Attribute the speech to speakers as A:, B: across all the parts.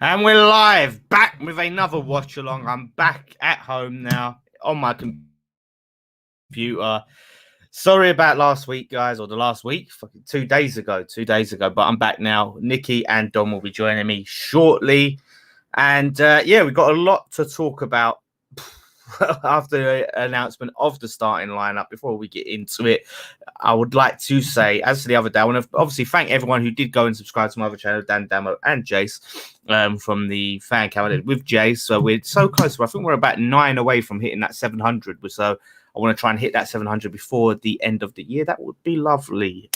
A: And we're live, back with another watch along. I'm back at home now on my computer. Sorry about last week, guys, or the last week, 2 days ago. But I'm back now. Nikki and Dom will be joining me shortly. And we've got a lot to talk about after the announcement of the starting lineup. Before we get into it, I would like to say, as to the other day, I want to obviously thank everyone who did go and subscribe to my other channel, Dan Damo and Jace, from the fan calendar with Jace. So we're so close. I think we're about 9 away from hitting that 700. So I want to try and hit that 700 before the end of the year. That would be lovely.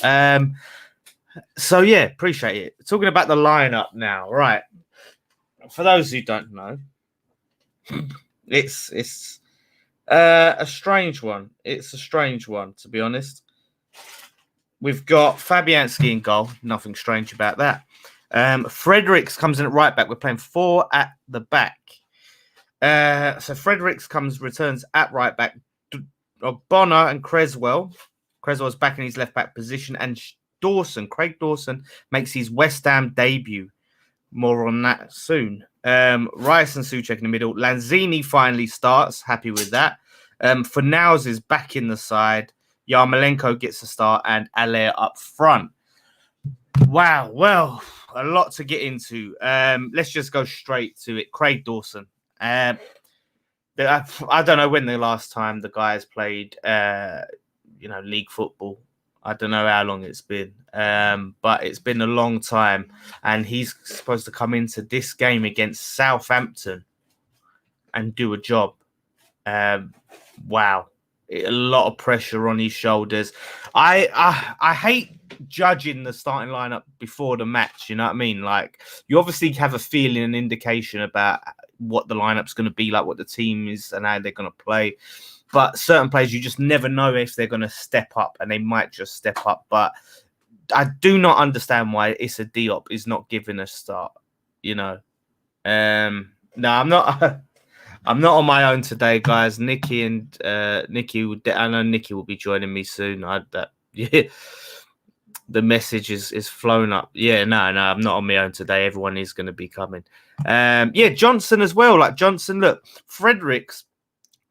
A: So yeah, appreciate it. Talking about the lineup now, right? For those who don't know, it's a strange one. It's a strange one, to be honest. We've got Fabianski in goal. Nothing strange about that. Fredericks comes in at right back. We're playing 4 at the back. So Fredericks returns at right back. Bonner and Creswell. Creswell's back in his left back position. And Craig Dawson makes his West Ham debut. More on that soon. Rice and Soucek in the middle. Lanzini finally starts. Happy with that. Fornals is back in the side. Yarmolenko gets a start and Allaire up front. Wow. Well, a lot to get into. Let's just go straight to it. Craig Dawson. I don't know when the last time the guys played, league football. I don't know how long it's been, but it's been a long time. And he's supposed to come into this game against Southampton and do a job. Wow. A lot of pressure on his shoulders. I hate judging the starting lineup before the match. You know what I mean? Like, you obviously have a feeling, an indication about what the lineup's going to be, like what the team is and how they're going to play. But certain players, you just never know if they're going to step up, and they might just step up. But I do not understand why Issa Diop is not given a start. No, I'm not. I'm not on my own today, guys. Nikki and Nikki. I know Nikki will be joining me soon. The message is flown up. Yeah, no, I'm not on my own today. Everyone is going to be coming. Johnson as well. Like Johnson, look, Fredericks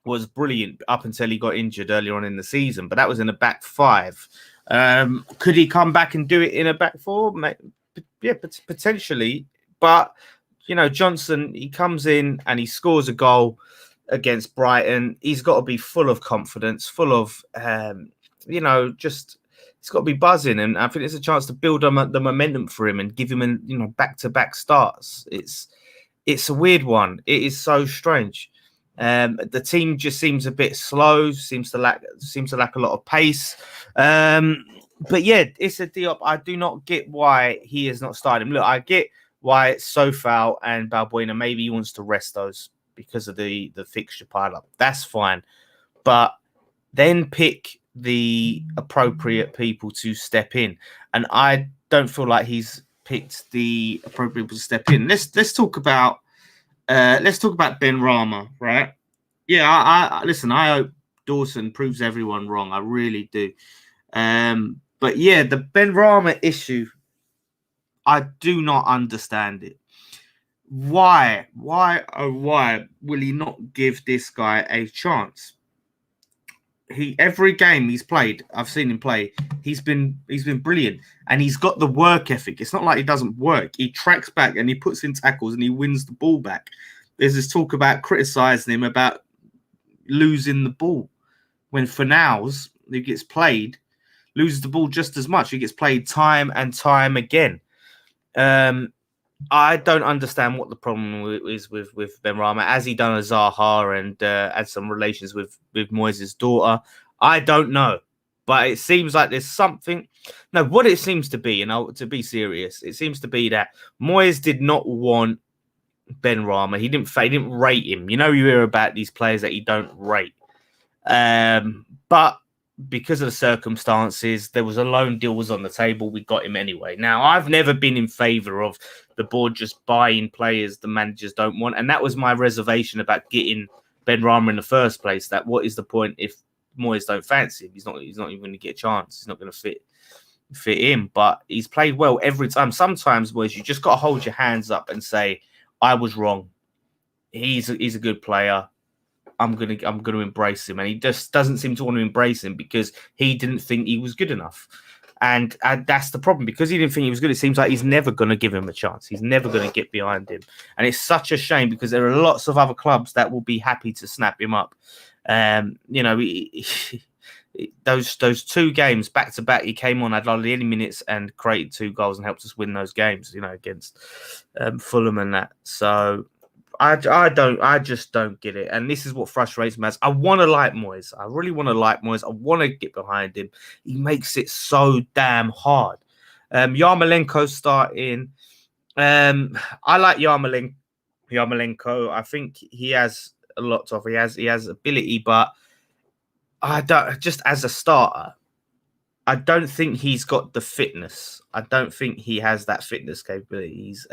A: was brilliant up until he got injured earlier on in the season, but that was in a back 5. Could he come back and do it in a back 4? Yeah, potentially. But, Johnson, he comes in and he scores a goal against Brighton. He's got to be full of confidence, full of, he's got to be buzzing. And I think it's a chance to build the momentum for him and give him, back-to-back starts. It's a weird one. It is so strange. The team just seems a bit slow, seems to lack a lot of pace. But yeah, Issa Diop, I do not get why he is not starting. Look, I get why it's Sofal and Balbuena. Maybe he wants to rest those because of the fixture pile-up. That's fine. But then pick the appropriate people to step in. And I don't feel like he's picked the appropriate people to step in. Let's talk about Ben Rama, right? Yeah, I listen. I hope Dawson proves everyone wrong. I really do. But yeah, the Ben Rama issue, I do not understand it. Why will he not give this guy a chance? Every game he's played, I've seen him play. He's been brilliant, and he's got the work ethic. It's not like he doesn't work. He tracks back and he puts in tackles and he wins the ball back. There's this talk about criticizing him about losing the ball when Fornals, who gets played, loses the ball just as much. He gets played time and time again. I don't understand what the problem is with Ben Rama. Has he done a Zaha and had some relations with Moyes' daughter? I don't know. But it seems like there's something. No, what it seems to be, and to be serious, it seems to be that Moyes did not want Ben Rama. He didn't rate him. You hear about these players that he don't rate. But because of the circumstances, there was a loan deal was on the table. We got him anyway. Now, I've never been in favour of the board just buying players the managers don't want. And that was my reservation about getting Ben Rama in the first place. That what is the point if Moyes don't fancy him? He's not even going to get a chance. He's not going to fit in. But he's played well every time. Sometimes, Moyes, you just got to hold your hands up and say, I was wrong. He's a good player. I'm gonna embrace him, and he just doesn't seem to want to embrace him because he didn't think he was good enough, and that's the problem. Because he didn't think he was good, it seems like he's never gonna give him a chance. He's never gonna get behind him, and it's such a shame because there are lots of other clubs that will be happy to snap him up. Those 2 games back to back, he came on, had hardly any minutes, and created 2 goals and helped us win those games. Against Fulham and that. So. I just don't get it. And this is what frustrates me. I want to like Moyes. I really want to like Moyes. I want to get behind him. He makes it so damn hard. Yarmolenko starting. I like Yarmolenko. I think he has a lot of. He has ability, but I don't. Just as a starter, I don't think he's got the fitness. I don't think he has that fitness capabilities.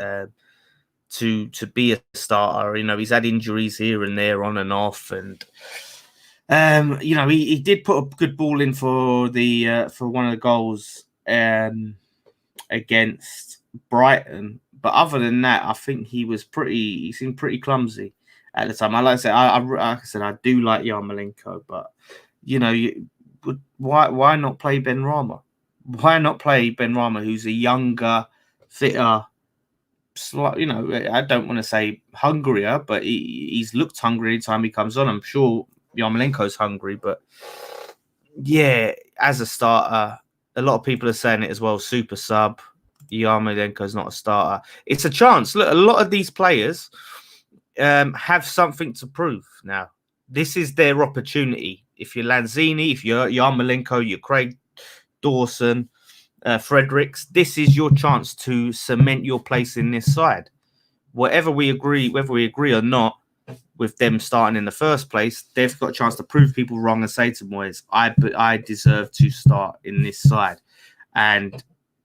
A: To be a starter. He's had injuries here and there, on and off, and he did put a good ball in for one of the goals against Brighton, but other than that, I think he seemed pretty clumsy at the time. Like I said, I do like Yarmolenko, but why not play Benrahma? Why not play Benrahma, who's a younger, fitter? I don't want to say hungrier, but he's looked hungry every time he comes on. I'm sure Yarmolenko's hungry, but yeah, as a starter, a lot of people are saying it as well. Super sub, Yarmolenko's not a starter. It's a chance. Look, a lot of these players have something to prove now. This is their opportunity. If you're Lanzini, if you're Yarmolenko, you're Craig Dawson, Fredericks, this is your chance to cement your place in this side. Whether we agree or not with them starting in the first place, they've got a chance to prove people wrong and say to Moyes, I deserve to start in this side. And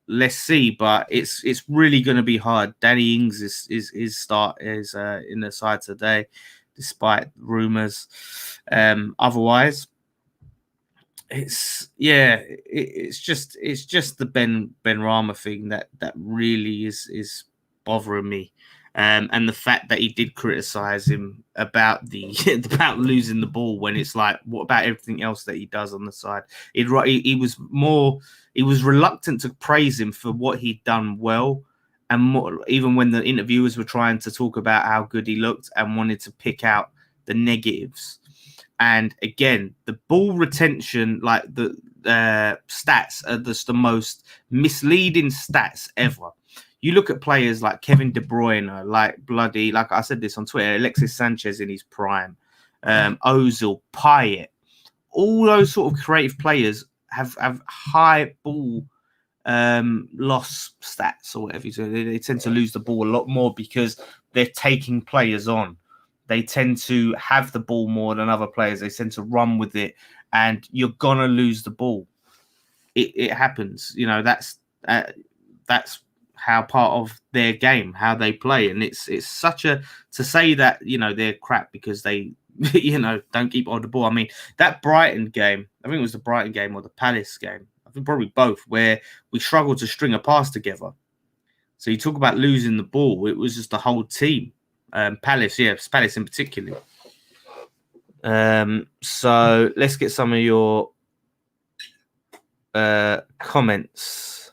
A: let's see, but it's really going to be hard. Danny Ings his start is in the side today, despite rumours. Otherwise, it's just the Benrahma thing that really is bothering me, and the fact that he did criticize him about about losing the ball, when it's like, what about everything else that he does on the side? He was reluctant to praise him for what he'd done well, and more, even when the interviewers were trying to talk about how good he looked and wanted to pick out the negatives. And again, the ball retention, like the stats, are just the most misleading stats ever. You look at players like Kevin De Bruyne, like I said this on Twitter, Alexis Sanchez in his prime, Ozil, Payet, all those sort of creative players have high ball loss stats or whatever. So they tend to lose the ball a lot more because they're taking players on. They tend to have the ball more than other players. They tend to run with it, and you're gonna lose the ball. It happens, that's how part of their game, how they play, and it's such a to say that they're crap because they don't keep on the ball. I mean, that Brighton game, I think it was the Brighton game or the Palace game. I think probably both, where we struggled to string a pass together. So you talk about losing the ball. It was just the whole team. Palace in particular. So let's get some of your comments.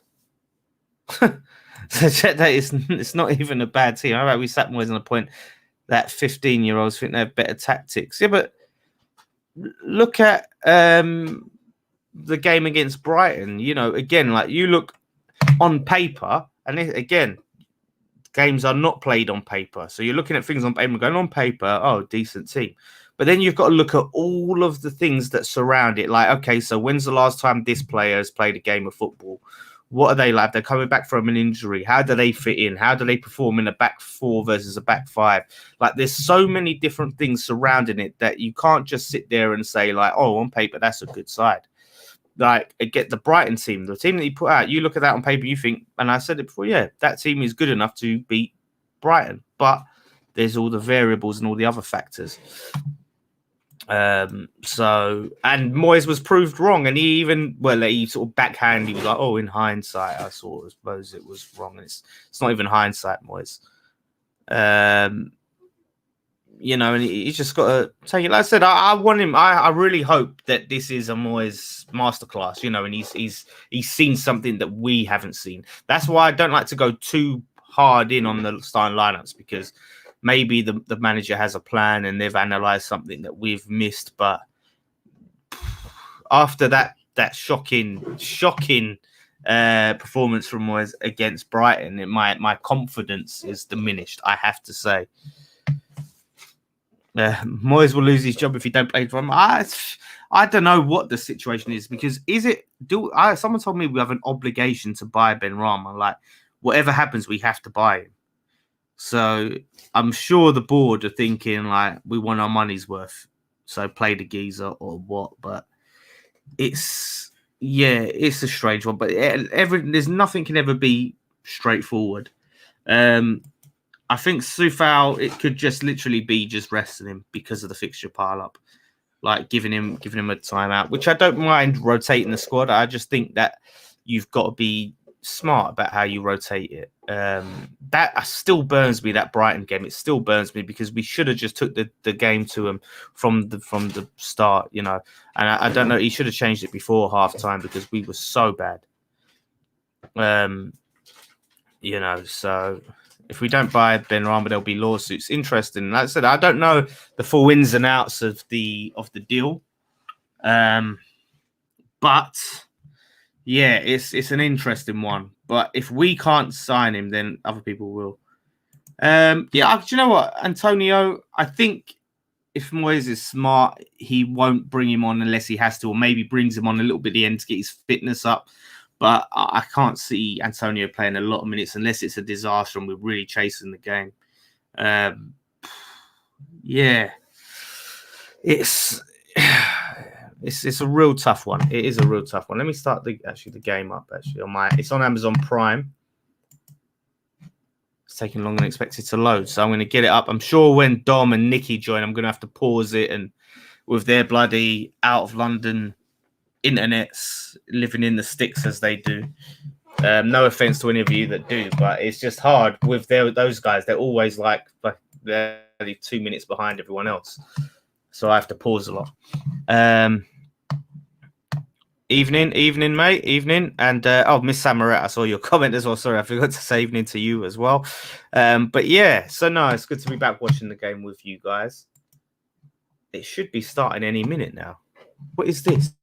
A: So check that it's not even a bad team. How about we sat Moyes on the point that 15-year-olds think they have better tactics? Yeah, but look at the game against Brighton. Again, like you look on paper, and again, games are not played on paper. So you're looking at things on paper, going on paper, oh, decent team. But then you've got to look at all of the things that surround it. Like, okay, so when's the last time this player has played a game of football? What are they like? They're coming back from an injury. How do they fit in? How do they perform in a back four versus a back five? Like, there's so many different things surrounding it that you can't just sit there and say, like, oh, on paper, that's a good side. Like, get the Brighton team, the team that you put out, you look at that on paper, you think, and I said it before, yeah, that team is good enough to beat Brighton. But there's all the variables and all the other factors. And Moyes was proved wrong, and he sort of backhanded. He was like, "Oh, in hindsight, I suppose it was wrong." And it's not even hindsight, Moyes. And he's just got to take it. Like I said, I want him. I really hope that this is a Moyes masterclass. And he's seen something that we haven't seen. That's why I don't like to go too hard in on the starting lineups, because maybe the manager has a plan and they've analysed something that we've missed. But after that shocking performance from Moyes against Brighton, my confidence is diminished, I have to say. Moyes will lose his job if he don't play for him. I don't know what the situation is, because someone told me we have an obligation to buy Benrahma. Like, whatever happens, we have to buy him. So I'm sure the board are thinking, like, we want our money's worth, so play the geezer or what. But it's a strange one. But there's nothing can ever be straightforward. I think Soufal, it could just literally be just resting him because of the fixture pile up, like giving him a timeout, which I don't mind rotating the squad. I just think that you've got to be smart about how you rotate it. That still burns me, that Brighton game. It still burns me, because we should have just took the game to him from the start, And I don't know, he should have changed it before half time, because we were so bad. So if we don't buy Benrahma, there'll be lawsuits. Interesting. Like I said, I don't know the full ins and outs of the deal, but yeah, it's an interesting one. But if we can't sign him, then other people will. Do you know what, Antonio? I think if Moyes is smart, he won't bring him on unless he has to, or maybe brings him on a little bit at the end to get his fitness up. But I can't see Antonio playing a lot of minutes unless it's a disaster and we're really chasing the game. It's a real tough one. It is a real tough one. Let me start the game up. It's on Amazon Prime. It's taking longer than expected to load, so I'm going to get it up. I'm sure when Dom and Nikki join, I'm going to have to pause it, and with their bloody out of London internets, living in the sticks as they do. No offense to any of you that do, but it's just hard with those guys. They're always like they're 2 minutes behind everyone else, so I have to pause a lot. Evening, mate. Evening, and Miss Samaret, I saw your comment as well. Sorry, I forgot to say evening to you as well. But yeah, so no, it's good to be back watching the game with you guys. It should be starting any minute now. What is this?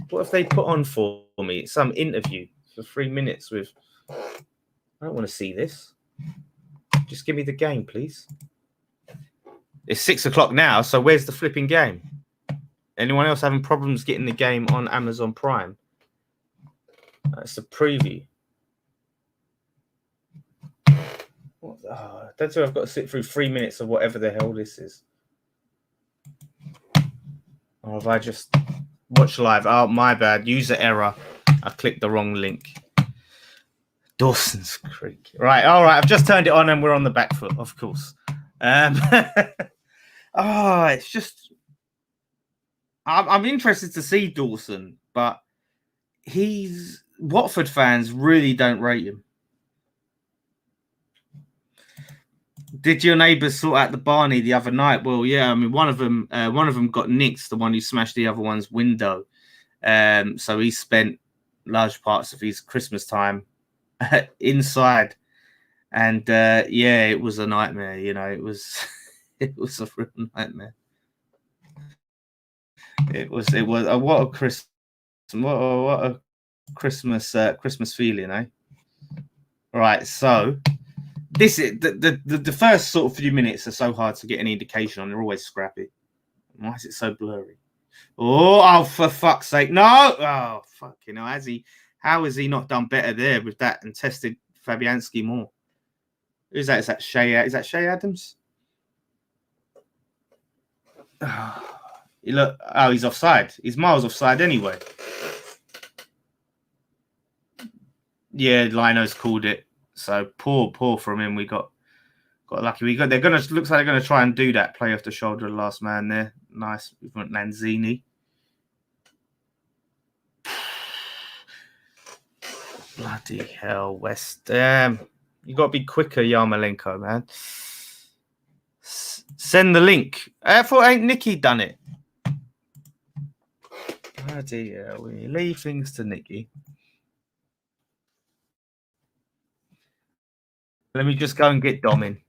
A: What have they put on for me? Some interview for 3 minutes with... I don't want to see this. Just give me the game, please. It's 6 o'clock now, so where's the flipping game? Anyone else having problems getting the game on Amazon Prime? That's a preview. That's where I've got to sit through 3 minutes of whatever the hell this is. Or have I just... Watch live. Oh, my bad. User error. I clicked the wrong link. Dawson's Creek. Right. All right. I've just turned it on and we're on the back foot, of course. It's just... I'm interested to see Dawson, but Watford fans really don't rate him. Did your neighbours sort out the Barney the other night? Well, yeah. I mean, one of them got nicked. The one who smashed the other one's window. So he spent large parts of his Christmas time inside, and it was a nightmare. It was a real nightmare. It was what a Christmas feeling, eh? Right, so. This is the first sort of few minutes are so hard to get any indication on. They're always scrappy. Why is it so blurry? Oh, for fuck's sake. No! Oh, fucking hell. How has he not done better there with that and tested Fabianski more? Who's that? Is that Shay Adams? He's offside. He's miles offside anyway. Yeah, Lino's called it. So poor from him. We got lucky. Looks like they're gonna try and do that play off the shoulder of the last man there. Nice movement, Lanzini. Bloody hell, West Ham. You got to be quicker, Yarmolenko, man. Send the link. I thought ain't Nikki done it. Bloody hell, we leave things to Nikki. Let me just go and get Dom in.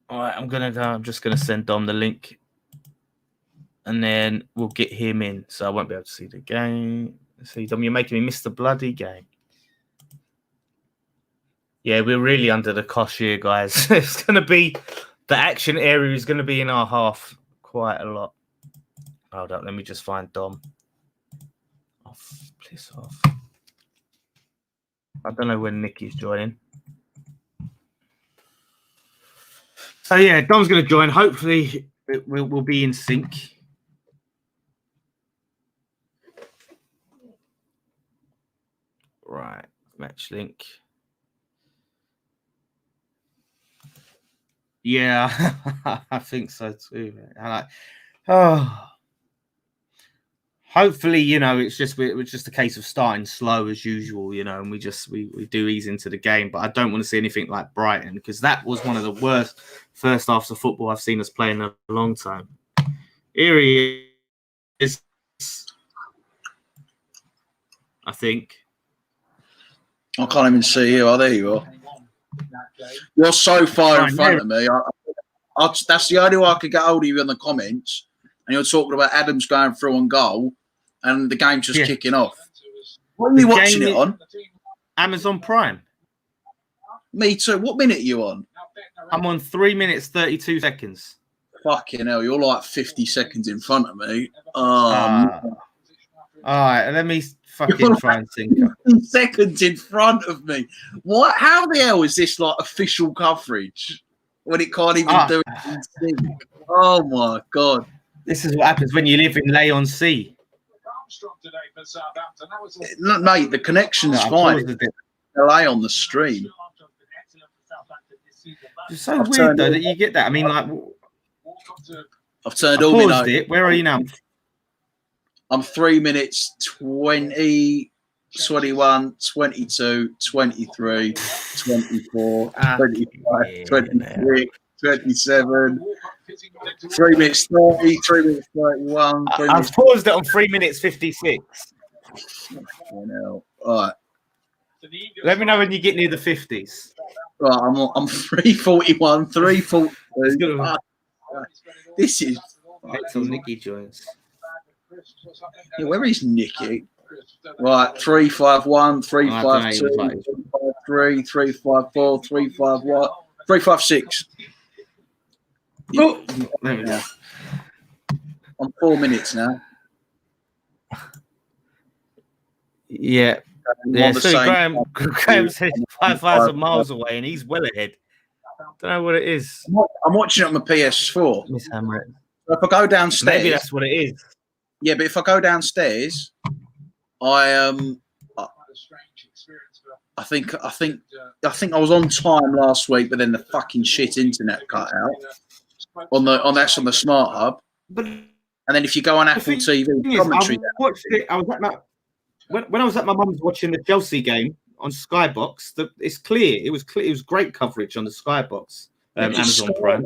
A: All right, I'm just gonna send Dom the link, and then we'll get him in. So I won't be able to see the game. See, Dom, you're making me miss the bloody game. Yeah, we're really under the cosh here, guys. It's gonna be the action area is gonna be in our half quite a lot. Hold up, let me just find Dom. Oh, piss off. I don't know when Nikki's joining. So yeah, Dom's going to join. Hopefully, we'll be in sync. Right, match link. Yeah, I think so too. Hopefully, you know, it's just a case of starting slow as usual, you know, and we do ease into the game. But I don't want to see anything like Brighton, because that was one of the worst first halves of football I've seen us play in a long time. Here he is, I think.
B: I can't even see you. Oh, there you are. You're so far in front of me. That's the only way I could get hold of you in the comments. And you're talking about Adams going through on goal, and the game's just kicking off. What are you watching it on?
A: Amazon Prime.
B: Me too. What minute are you on?
A: I'm on 3 minutes 32 seconds.
B: Fucking hell, you're like 50 seconds in front of me.
A: All right, let me fucking try and think.
B: 50 seconds in front of me. What? How the hell is this like official coverage when it can't even do it in sync? Oh my god.
A: This is what happens when you live in Leon Sea.
B: Mate, the connection's fine. Delay on the stream.
A: It's so weird though that you get that. I mean, like,
B: I've turned all my
A: notes. Where are you now?
B: I'm 3 minutes 20, 21, 22, 23, 24, 25, 26, 27. 3 minutes 30, 3 minutes 31.
A: I've paused it on 3 minutes 56.
B: All right.
A: Let me know when you get near the 50s.
B: Right, I'm 341, 342. This is
A: until Nikki joins.
B: Yeah, where is Nikki? Right, 351, 352, 353, 354, 351, 356.
A: Oh, there we go.
B: I'm 4 minutes now.
A: Yeah. Yeah, so Graham says 5,000 miles away and he's well ahead. Don't know what it is.
B: I'm watching it on my PS4.
A: Miss Hammer.
B: So if I go downstairs,
A: maybe that's what it is.
B: Yeah, but if I go downstairs, I think I was on time last week, but then the fucking shit internet cut out on the Smart Hub.
A: But
B: and then if you go on Apple TV, commentary.
A: I watched it. I was at my when I was at my mum's watching the Chelsea game on Skybox. It's clear. It was clear. It was great coverage on the Skybox. Amazon Prime.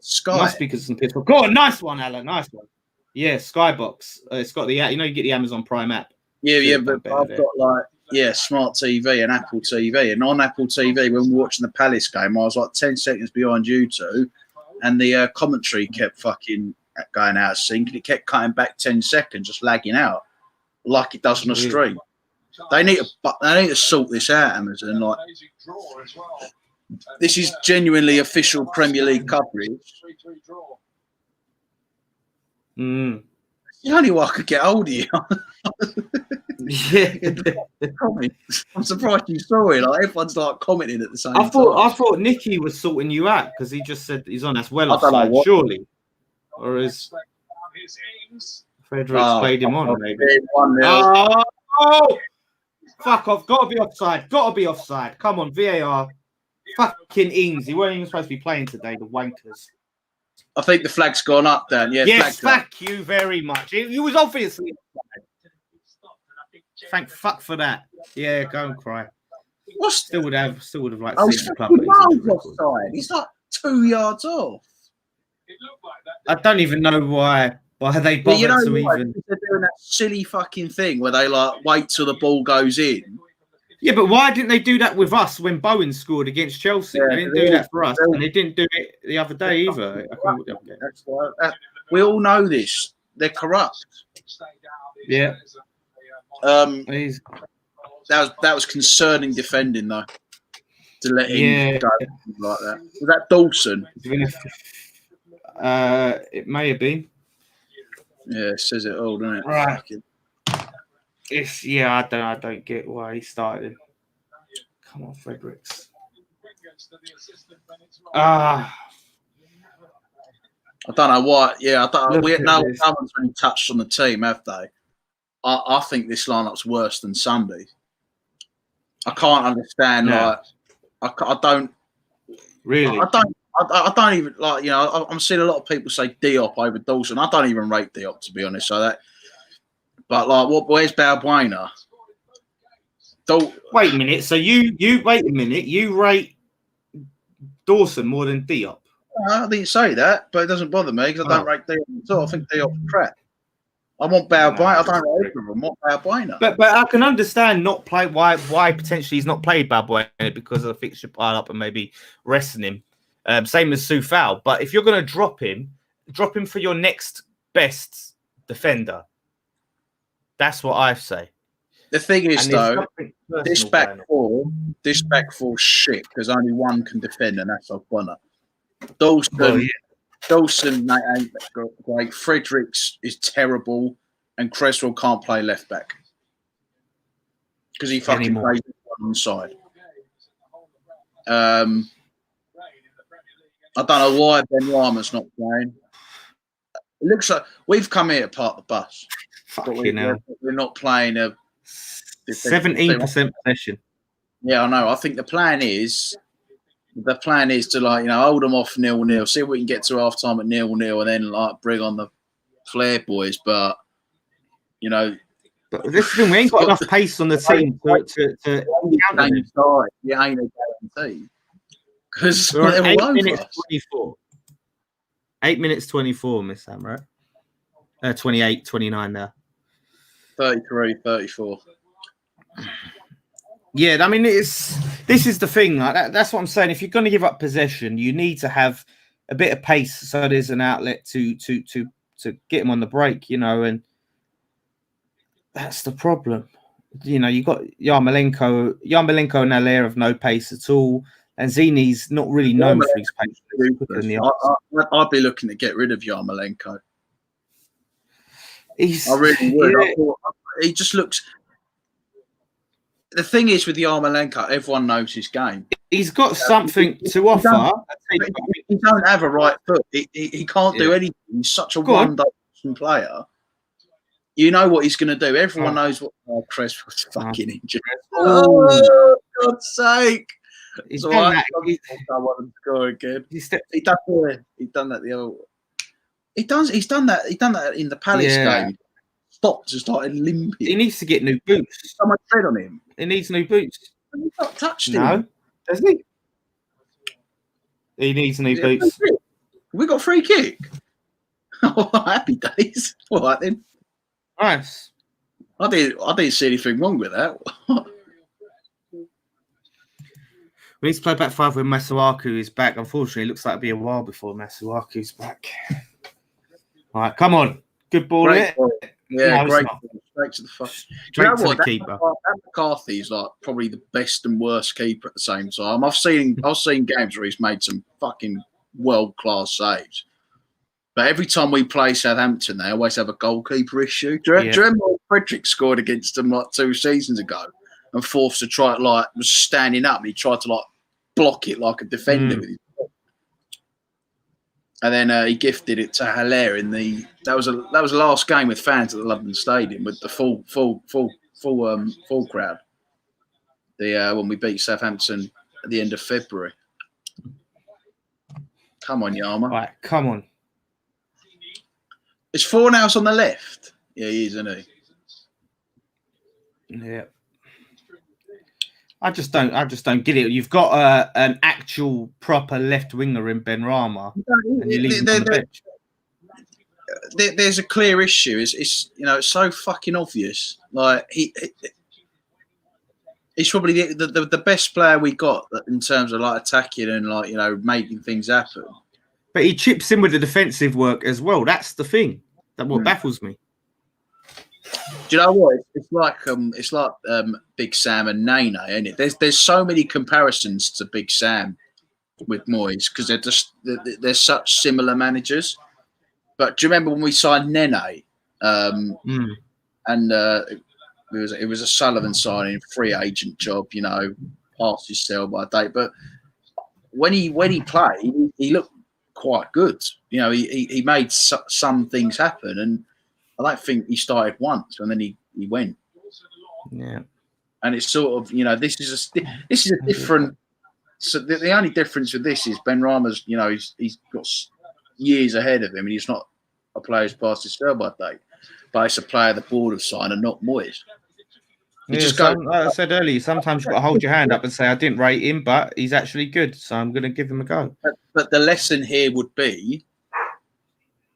B: Sky.
A: Must be because some people. Go on, nice one, Alan. Nice one. Yeah, Skybox. It's got the you get the Amazon Prime app.
B: Yeah, but I've got Smart TV and Apple TV, and on Apple TV when we were watching the Palace game, I was like 10 seconds behind you two, and the commentary kept fucking going out of sync, and it kept cutting back 10 seconds, just lagging out like it does on a stream. They need to sort this out, Amazon. Like, this is genuinely official Premier League coverage.
A: Mm.
B: The only way I could get hold of you.
A: Yeah.
B: I'm surprised you saw it. Like, everyone's like commenting at the same time.
A: I thought Nicky was sorting you out because he just said he's on as well offside, surely. Or is Frederick's played him on, maybe? Oh, fuck off. Gotta be offside. Come on, VAR. Fucking Ings. He weren't even supposed to be playing today, the wankers.
B: I think the flag's gone up, Dan. Yeah,
A: yes, thank you very much. He was obviously. Thank fuck for that. Yeah, go and cry. Still would have liked
B: Oh,
A: to
B: he's
A: see the club.
B: 50 miles offside. He's like 2 yards off.
A: I don't even know why they bothered
B: You know
A: to
B: why?
A: even.
B: They're doing that silly fucking thing where they like wait till the ball goes in.
A: Yeah, but why didn't they do that with us when Bowen scored against Chelsea?
B: Yeah,
A: they didn't do that for us, and they didn't do it the other day either.
B: That's why. We all know this. They're corrupt.
A: Yeah.
B: That was concerning defending though. To let him go like that. Was that Dawson?
A: It may have been.
B: Yeah, it says it all, doesn't it?
A: Right. I don't get why he started. Come on, Fredericks. I
B: don't know why. Yeah, no one's really touched on the team, have they? I think this lineup's worse than Sunday. I can't understand.
A: No.
B: Like, I don't
A: really.
B: I don't even like. You know, I'm seeing a lot of people say Diop over Dawson. I don't even rate Diop, to be honest. But like, where's Balbuena?
A: Wait a minute. So you wait a minute. You rate Dawson more than Diop?
B: I didn't say that, but it doesn't bother me because I don't rate Diop at all. I think Diop's crap. I want Balbuena. I don't rate either of them. I want Balbuena.
A: But I can understand why potentially he's not played Balbuena because of the fixture pile up and maybe resting him. Same as Soufal. But if you're going to drop him for your next best defender. That's what I say.
B: The thing is, though, this back four's shit because only one can defend, and that's O'Connor. Dawson ain't great. Fredericks is terrible, and Cresswell can't play left back because he fucking plays on the side. I don't know why Ben Rama's not playing. It looks like we've come here to park the bus. We're not playing a
A: 17% possession.
B: Yeah, I know. I think the plan is to hold them off 0-0, see if we can get to half time at 0-0, and then like bring on the Flair boys. But
A: but this thing, we ain't got enough pace on the team to counter it.
B: You ain't a guarantee because
A: we're on 8 minutes 24. 8 minutes 24, Miss Sam, right? 28, 29 now.
B: 33, 34.
A: Yeah, I mean, this is the thing. Like that's what I'm saying. If you're going to give up possession, you need to have a bit of pace, so there's an outlet to get him on the break. And that's the problem. You got Yarmolenko and Allaire have no pace at all, and Zini's not really known for his pace.
B: I'd be looking to get rid of Yarmolenko.
A: I
B: really would. Yeah. He just looks. The thing is with Yarmolenko, everyone knows his game.
A: He's got something to offer.
B: He don't have a right foot. He can't do anything. He's such a one-dimensional player. You know what he's going to do. Everyone knows what Cresswell's fucking injured. Oh, God's sake.
A: He's done that.
B: I want him to score again. He's done that the other way. He's done that in the Palace game. Stopped and started limping.
A: He needs to get new boots.
B: Someone tread on him.
A: He needs new boots.
B: He's not touched him.
A: No, does he? He needs new boots.
B: We got free kick. Oh, happy days. All right then.
A: Nice.
B: I didn't see anything wrong with that.
A: We need to play back five when Masuaku is back. Unfortunately, it looks like it'll be a while before Masuaku's back. All right, come on. Good ball.
B: Yeah, great. Straight to the fuck.
A: Straight to the keeper.
B: McCarthy's like probably the best and worst keeper at the same time. I've seen games where he's made some fucking world-class saves. But every time we play Southampton, they always have a goalkeeper issue. Do you remember when Frederick scored against them like 2 seasons ago and forced to try was standing up and he tried to block it like a defender with his foot. And then he gifted it to Haller in that was the last game with fans at the London Stadium with the full crowd. When we beat Southampton at the end of February. Come on, Yarma.
A: Right, come on.
B: Is Fornals on the left? Yeah, he is, isn't he?
A: Yeah. I just don't get it. You've got an actual proper left winger in Ben Rama, and you leave him on the bench.
B: There's a clear issue. It's it's so fucking obvious. Like he's probably the best player we got in terms of like attacking and like making things happen.
A: But he chips in with the defensive work as well. That's the thing that what baffles me.
B: Do you know what? It's like Big Sam and Nene, isn't it? There's so many comparisons to Big Sam with Moyes because they're such similar managers. But do you remember when we signed Nene? And it was a Sullivan signing, free agent job, past his sell by date. But when he played, he looked quite good. He made some things happen, and I don't think he started once, and then he went.
A: Yeah,
B: and it's sort of this is a different. So the only difference with this is Ben Rama's he's got years ahead of him, and he's not a player who's past his sell by date, but it's a player the board have signed and not Moyes.
A: Like I said earlier, sometimes you've got to hold your hand up and say, I didn't rate him, but he's actually good, so I'm going to give him a go.
B: But the lesson here would be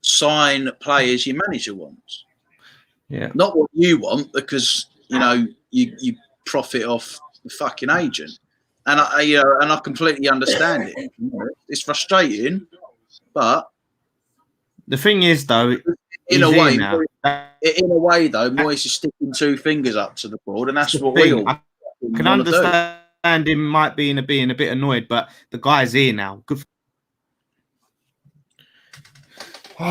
B: sign players your manager wants.
A: Yeah.
B: Not what you want, because, you profit off the fucking agent. And I completely understand it. It's frustrating, but...
A: The thing is, though...
B: In a way, though, Moyes is sticking two fingers up to the board, and that's what we all
A: I can understand him might be being a bit annoyed, but the guy's here now. Good. Come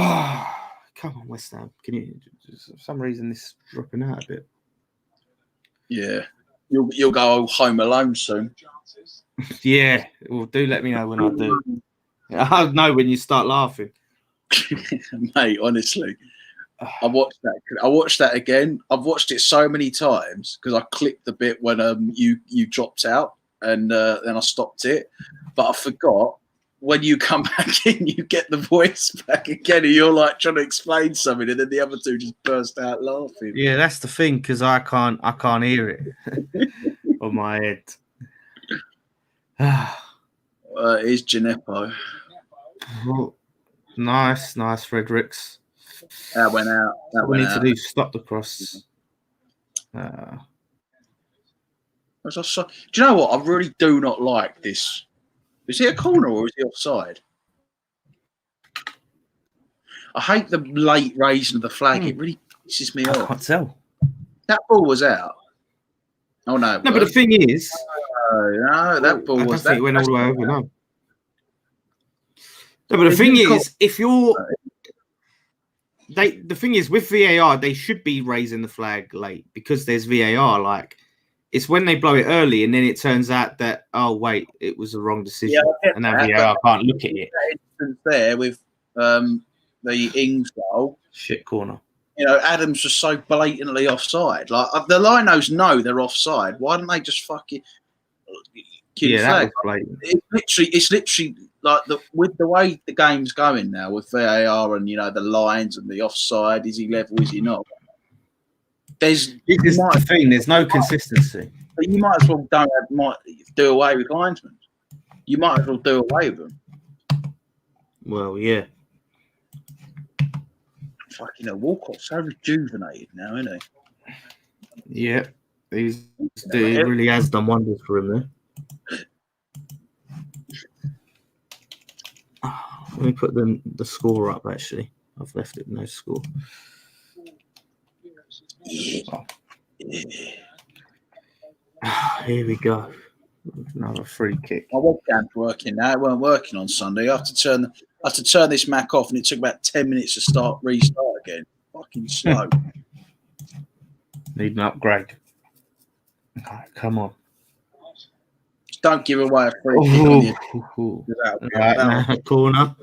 A: on, West Ham. Can you? For some reason, this is dropping out a bit.
B: Yeah, you'll go home alone soon.
A: Yeah, well, do let me know when I do. I'll know when you start laughing.
B: Mate, honestly, I watched that again. I've watched it so many times because I clicked the bit when you dropped out, and then I stopped it. But I forgot when you come back in, you get the voice back again, and you're like trying to explain something, and then the other two just burst out laughing.
A: Yeah, that's the thing, because I can't hear it on my head.
B: It's Gineppo.
A: Nice, Fredericks.
B: That went out.
A: What we need to do is stop the cross.
B: Do you know what? I really do not like this. Is it a corner or is it offside? I hate the late raising of the flag. It really pisses me off.
A: I can't tell.
B: That ball was out. Oh, no.
A: No, but the thing is...
B: No, that ball was...
A: I don't think it went all the way over, no. No, but the thing is, if you're... The thing is, with VAR, they should be raising the flag late because there's VAR. Like, it's when they blow it early and then it turns out that, oh, wait, it was the wrong decision. Yeah, and now VAR can't look at it.
B: That instance there with the Ings goal.
A: Shit corner.
B: Adams was so blatantly offside. Like, the linos know they're offside. Why don't they just fucking keep the flag? It's literally like with the way the game's going now with VAR and the lines and the offside, is he level, is he not? There's no consistency. But you might as well do away with linesmen. You might as well do away with them.
A: Well, yeah.
B: Fucking Walcott's so rejuvenated now, isn't he?
A: Yeah, he really has done wonders for him there. Let me put the score up, actually. I've left it no score. Oh. Here we go. Another free kick.
B: My webcam's working now. It weren't working on Sunday. I have to turn this Mac off, and it took about 10 minutes to restart again. Fucking slow.
A: Need an upgrade. Right, come on.
B: Don't give away a free kick on the
A: corner.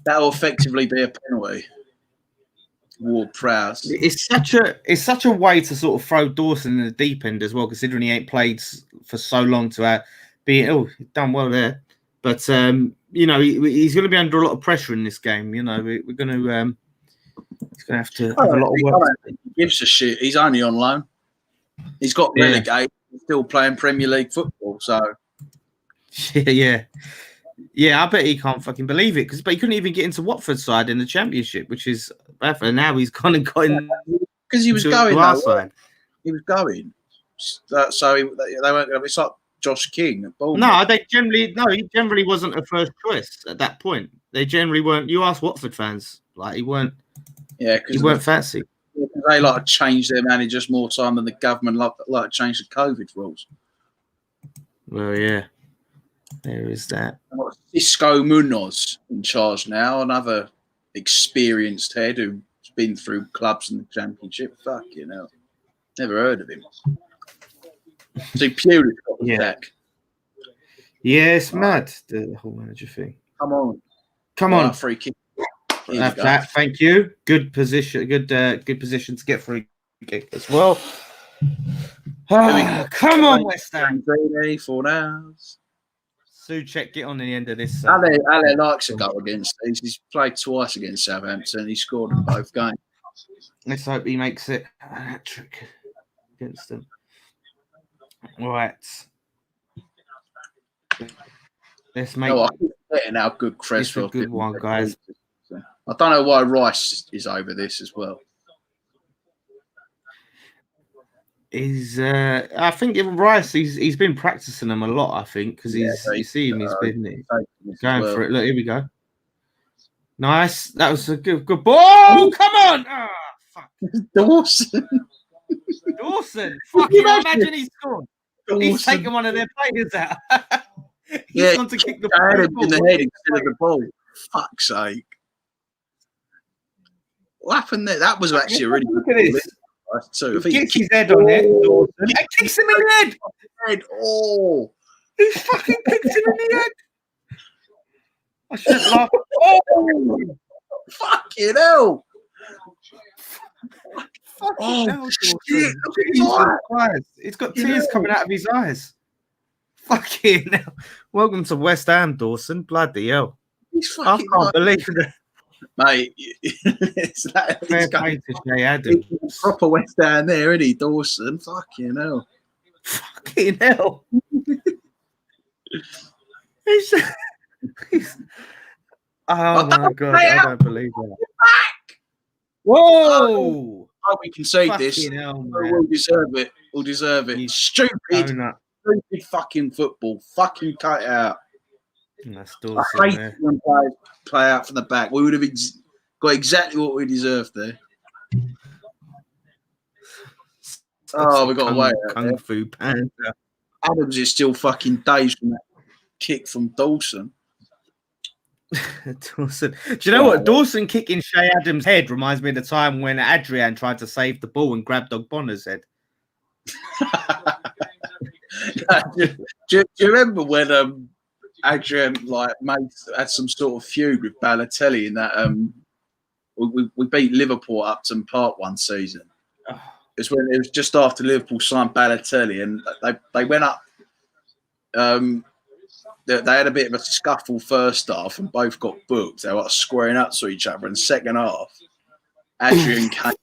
B: That'll effectively be a penalty. Ward-Prowse.
A: It's such a way to sort of throw Dawson in the deep end as well, considering he ain't played for so long to be done well there. But he's going to be under a lot of pressure in this game. We're going to he's going to have to have a lot of work.
B: He gives a shit. He's only on loan. He's got relegated. still playing Premier League football. So
A: yeah. I bet he can't fucking believe it but he couldn't even get into Watford's side in the Championship, which is bad for now. He's kind of got in
B: because he was going
A: our side.
B: He was going, so they weren't going to. It's like Josh King at Bournemouth.
A: No, he generally wasn't a first choice at that point. They generally weren't. You ask Watford fans, like he weren't.
B: Yeah,
A: he weren't fancy.
B: They like to change their managers more time than the government like to change the COVID rules.
A: Well, yeah, there is that.
B: Cisco Munoz in charge now, another experienced head who's been through clubs in the Championship. Fucking hell, never heard of him. So purely back.
A: Yeah, it's mad, the whole manager thing.
B: Come on, free kick.
A: That, thank you. Good position. Good position to get free kick as well. Come on, West Ham.
B: 4 hours.
A: Soucek, get on the end of this.
B: Ale likes a goal against these. He's played twice against Southampton. He scored in both games.
A: Let's hope he makes it a hat-trick against them. Right. Let's make
B: it how good Creswell.
A: It's a good one, guys.
B: I don't know why Rice is over this as well.
A: I think Rice, he's been practicing them a lot, I think, because you see him, he's been going for it. Look, here we go. Nice. That was a good ball. Come on. Oh, fuck.
B: Dawson.
A: Fucking imagine he scored. He's taken one of their players out. He's gone to kick the ball
B: in the head instead of the ball. Fuck's sake. What happened there? That was actually a really
A: good ball.
B: So
A: he gets his head on it. And kicks him in the head.
B: Oh.
A: He fucking kicks him in the head. I shouldn't laugh. Oh.
B: Fucking hell.
A: Fucking hell, Dawson. He's got tears coming out of his eyes. Fucking hell. Welcome to West Ham, Dawson. Bloody hell. I can't believe it.
B: Mate,
A: it's
B: proper West Ham there, isn't he, Dawson? Fucking hell.
A: Fucking hell. Oh my God, I don't believe that. Whoa!
B: Oh, we can say this.
A: Hell,
B: we'll deserve it. We'll deserve it. Stupid fucking football. Fucking cut it out.
A: That's Dawson,
B: I hate when players play out from the back. We would have got exactly what we deserved there. We got away.
A: Kung Fu Panda.
B: Adams is still fucking dazed from that kick from Dawson.
A: Dawson. Do you know what? Dawson kicking Shay Adams' head reminds me of the time when Adrian tried to save the ball and grabbed Ogbonna's head.
B: do you remember when Adrian had some sort of feud with Balotelli in that we beat Liverpool at Upton Park one season. It was just after Liverpool signed Balotelli, and they went up. They had a bit of a scuffle first half, and both got booked. They were like squaring up to each other. In the second half, Adrian came back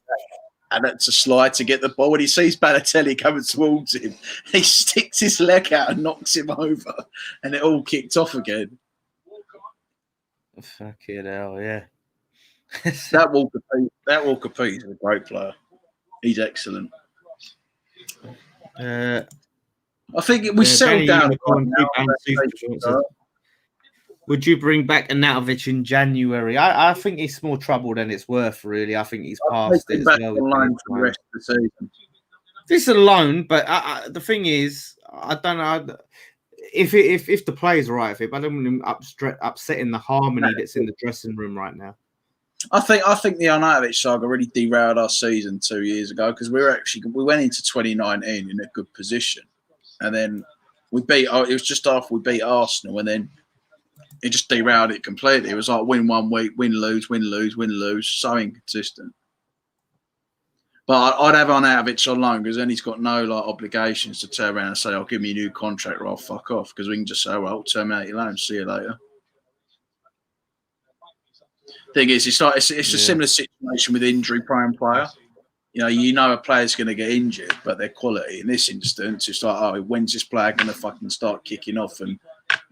B: and had to slide to get the ball. When he sees Balotelli coming towards him, he sticks his leg out and knocks him over, and it all kicked off again.
A: Fucking hell, yeah.
B: That Walker Peters is a great player. He's excellent. I think we settled down.
A: Would you bring back Anatovic in January? I think it's more trouble than it's worth, really. I think he's past it as well.
B: For the rest of the season.
A: This is a loan, but the thing is, I don't know if the players are right with it, but I don't want him upsetting the harmony that's in the dressing room right now.
B: I think the Arnautovic saga really derailed our season 2 years ago because we went into 2019 in a good position, and then it was just after we beat Arsenal, and then it just derailed it completely. It was like win 1 week, win, lose, win, lose, win, lose, so inconsistent. But I'd have Arnautovic on loan because then he's got no obligations to turn around and say, "I'll give me a new contract," or "I'll fuck off," because we can just say, "Well, terminate your loan, see you later." Thing is, it's a similar situation with injury-prone player. you know a player's going to get injured, but their quality. In this instance, it's like, oh, when's this player going to fucking start kicking off and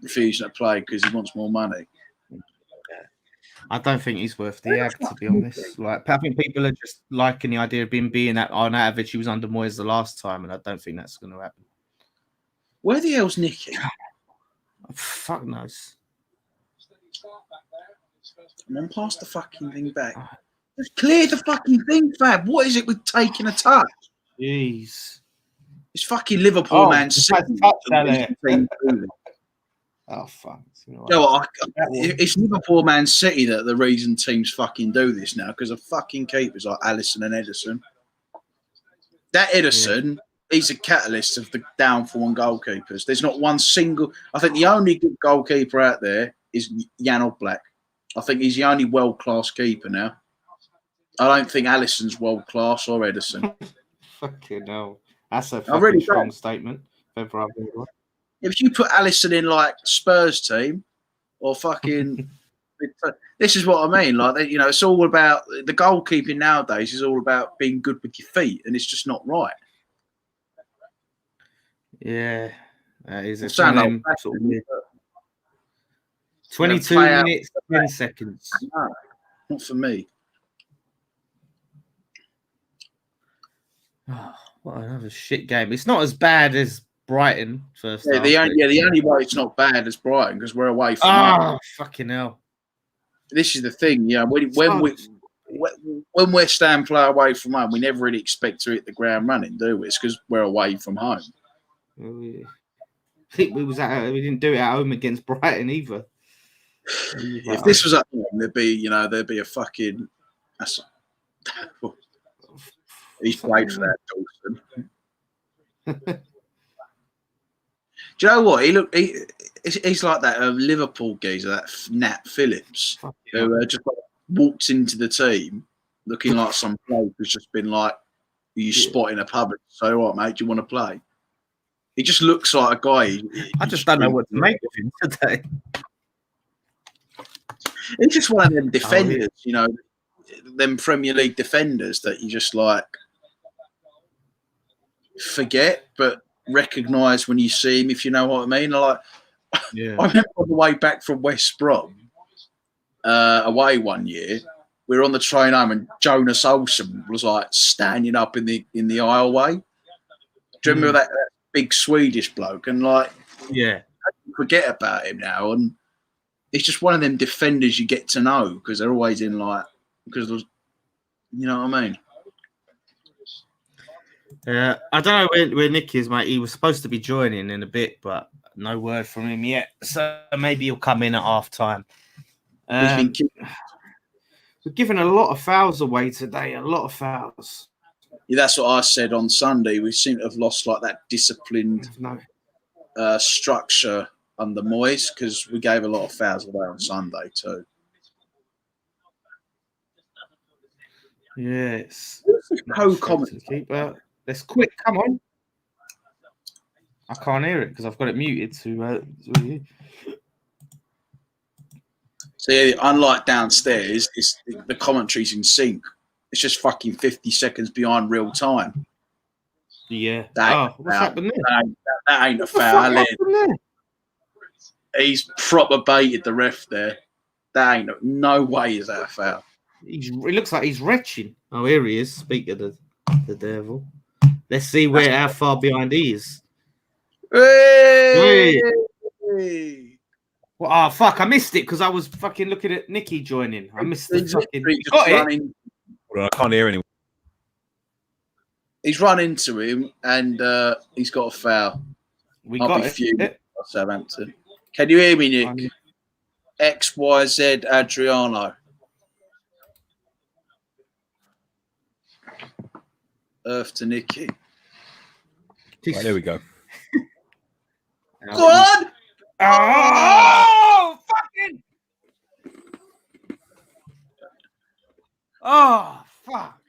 B: refusing to play because he wants more money?
A: I don't think he's worth the ag, to be honest. Like, I think people are just liking the idea of him being that on average he was under Moyes the last time, and I don't think that's going to happen.
B: Where the hell's Nicky?
A: Fuck knows.
B: And then pass the fucking thing back. Just clear the fucking thing, Fab. What is it with taking a touch?
A: Jeez.
B: It's fucking Liverpool, man.
A: Oh, fuck.
B: It's Liverpool, Man City that the reason teams fucking do this now because of fucking keepers like Alisson and Ederson. That Ederson, he's a catalyst of the downfall on goalkeepers. There's not one single. I think the only good goalkeeper out there is Jan Oblak. I think he's the only world-class keeper now. I don't think Alisson's world-class or Ederson.
A: Fucking hell. That's a fucking strong statement.
B: If you put Alisson in like Spurs team or fucking, this is what I mean. Like, it's all about the goalkeeping nowadays is all about being good with your feet, and it's just not right.
A: Yeah, that is a
B: sort of
A: 22 minutes, 10 seconds.
B: No, not for me.
A: Oh, what another shit game. It's not as bad as Brighton first.
B: The only way it's not bad is Brighton because we're away from home.
A: Fucking hell.
B: This is the thing, when West Ham play away from home, we never really expect to hit the ground running, do we? It's because we're away from home.
A: I think we didn't do it at home against Brighton either.
B: If this was at home, there'd be a fucking. He's played for that, Dawson. Do you know what? He's like that Liverpool geezer, that Nat Phillips, who just walked into the team looking like some bloke who's just been like, you spot in a pub. So what, mate? Do you want to play? He just looks like a guy.
A: I just don't know what to make of him today.
B: He's just one of them defenders, them Premier League defenders that you just like forget, but recognise when you see him, if you know what I mean. I remember on the way back from West Brom away one year, we were on the train home and Jonas Olsen was like standing up in the aisleway. Do you remember that big Swedish bloke? And like, I forget about him now. And it's just one of them defenders you get to know because they're always in because you know what I mean.
A: I don't know where Nick is, mate. He was supposed to be joining in a bit, but no word from him yet. So maybe he'll come in at half time. We're giving a lot of fouls away today. A lot of fouls.
B: Yeah, that's what I said on Sunday. We seem to have lost like that disciplined structure under Moyes because we gave a lot of fouls away on Sunday too.
A: Yes.
B: Co-commentator.
A: Let's quick. Come on. I can't hear it because I've got it muted.
B: So unlike downstairs, the commentary's in sync. It's just fucking 50 seconds behind real time.
A: Yeah.
B: What's happened there? That ain't a foul. He's proper baited the ref there. That ain't no way is that a foul.
A: It looks like he's retching. Oh, here he is. Speak of the devil. Let's see how far behind he is.
B: Hey!
A: Well, fuck! I missed it because I was fucking looking at Nicky joining. I missed the fucking.
C: I can't hear anyone.
B: He's run into him and he's got a foul.
A: Got it.
B: Southampton. Can you hear me, Nick? XYZ Adriano. Earth to Nicky.
C: Right, there we go.
B: Go on!
A: Oh, fucking! Oh, fuck!